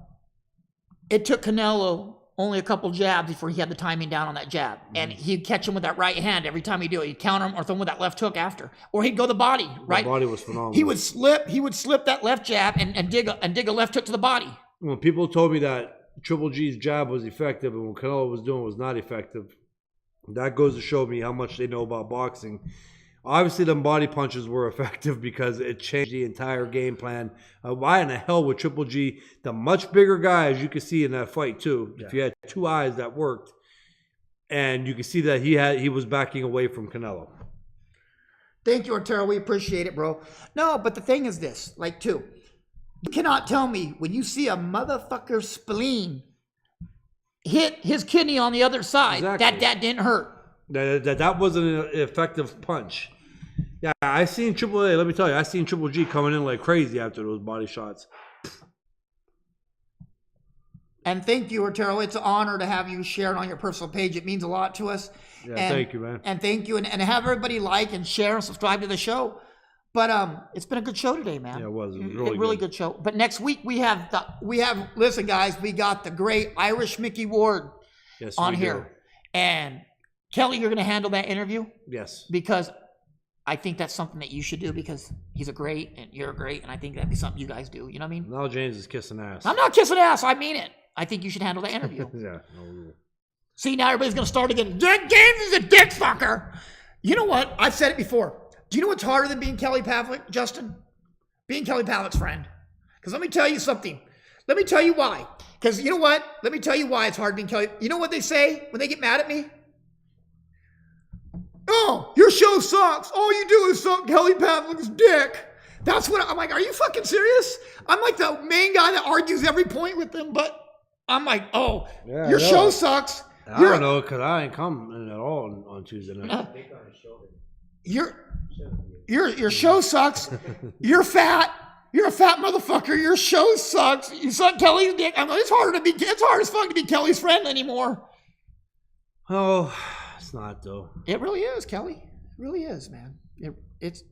it took Canelo only a couple jabs before he had the timing down on that jab. And he'd catch him with that right hand every time he'd do it. He'd counter him or throw him with that left hook after. Or he'd go the body, right? The body was phenomenal. He would slip that left jab and dig a left hook to the body. When people told me that Triple G's jab was effective and what Canelo was doing was not effective, that goes to show me how much they know about boxing. Obviously, them body punches were effective because it changed the entire game plan. Why in the hell would Triple G, the much bigger guy, as you can see in that fight too, if you had two eyes that worked, and you can see that he was backing away from Canelo. Thank you, Arturo. We appreciate it, bro. No, but the thing is this, you cannot tell me when you see a motherfucker spleen hit his kidney on the other side that didn't hurt. That wasn't an effective punch. Yeah, I seen Triple A. Let me tell you, I seen Triple G coming in like crazy after those body shots. And thank you, Arturo. It's an honor to have you share it on your personal page. It means a lot to us. Yeah, and, thank you, man. And thank you. And have everybody like and share and subscribe to the show. But it's been a good show today, man. Yeah, it was. It was really good show. But next week we have listen, guys, we got the great Irish Mickey Ward on here. And Kelly, you're going to handle that interview? Yes. Because I think that's something that you should do because he's a great and you're great. And I think that'd be something you guys do. You know what I mean? Now James is kissing ass. I'm not kissing ass. I mean it. I think you should handle the interview. Yeah. See, now everybody's going to start again. James is a dick fucker. You know what? I've said it before. Do you know what's harder than being Kelly Pavlik, Justin? Being Kelly Pavlik's friend. Because let me tell you something. Let me tell you why. Because you know what? Let me tell you why it's hard being Kelly. You know what they say when they get mad at me? Oh, your show sucks. All you do is suck Kelly Pavlik's dick. That's what I'm like. Are you fucking serious? I'm like the main guy that argues every point with them, but I'm like, oh, yeah, your show sucks. I don't know, because I ain't coming at all on Tuesday night. Your show sucks. You're fat. You're a fat motherfucker. Your show sucks. You suck Kelly's dick. I'm like, it's hard as fuck to be Kelly's friend anymore. Oh, it's not though. It really is, Kelly. It really is, man. It's.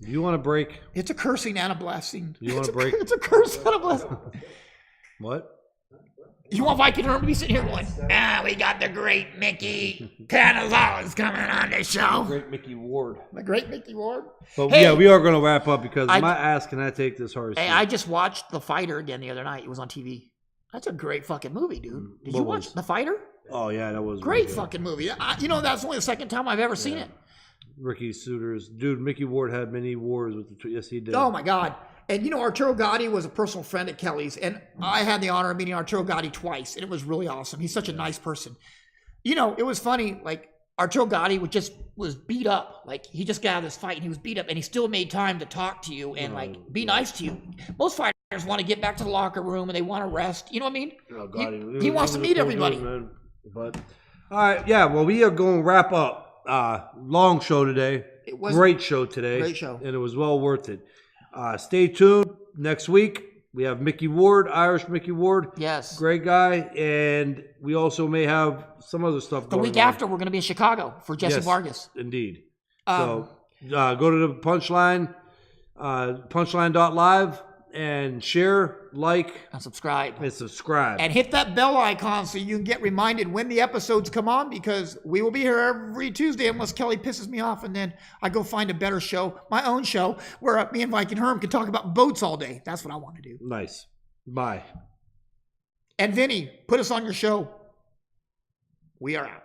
You want a break? It's a cursing and a blessing. You want a break? It's a curse and a blessing. What? You want Viking Herm to be sitting here going, we got the great Mickey Canizales coming on the show. The great Mickey Ward. The great Mickey Ward. But yeah, we are going to wrap up because my ass cannot take this horse. Hey, I just watched The Fighter again the other night. It was on TV. That's a great fucking movie, dude. Did you watch The Fighter? Oh, yeah, that was great fucking movie. That's only the second time I've ever seen it. Ricky Suitors. Dude, Mickey Ward had many wars with the yes, he did. Oh, my God. And, Arturo Gatti was a personal friend at Kelly's, and I had the honor of meeting Arturo Gatti twice, and it was really awesome. He's such a nice person. It was funny, like, Arturo Gatti was beat up. Like, he just got out of this fight, and he was beat up, and he still made time to talk to you and, be nice to you. Most fighters want to get back to the locker room, and they want to rest. You know what I mean? Oh, Gatti. He wants to meet everybody. But, all right, yeah, well, we are going to wrap up. Long show today. It was great show today. Great show. And it was well worth it. Stay tuned. Next week, we have Mickey Ward, Irish Mickey Ward. Yes. Great guy. And we also may have some other stuff going on. The week after, we're going to be in Chicago for Jesse Vargas. Indeed. So go to the Punchline, punchline.live, and share, like, and subscribe. And hit that bell icon so you can get reminded when the episodes come on, because we will be here every Tuesday unless Kelly pisses me off, and then I go find a better show, my own show, where me and Viking Herm can talk about boats all day. That's what I want to do. Nice. Bye. And Vinny, put us on your show. We are out.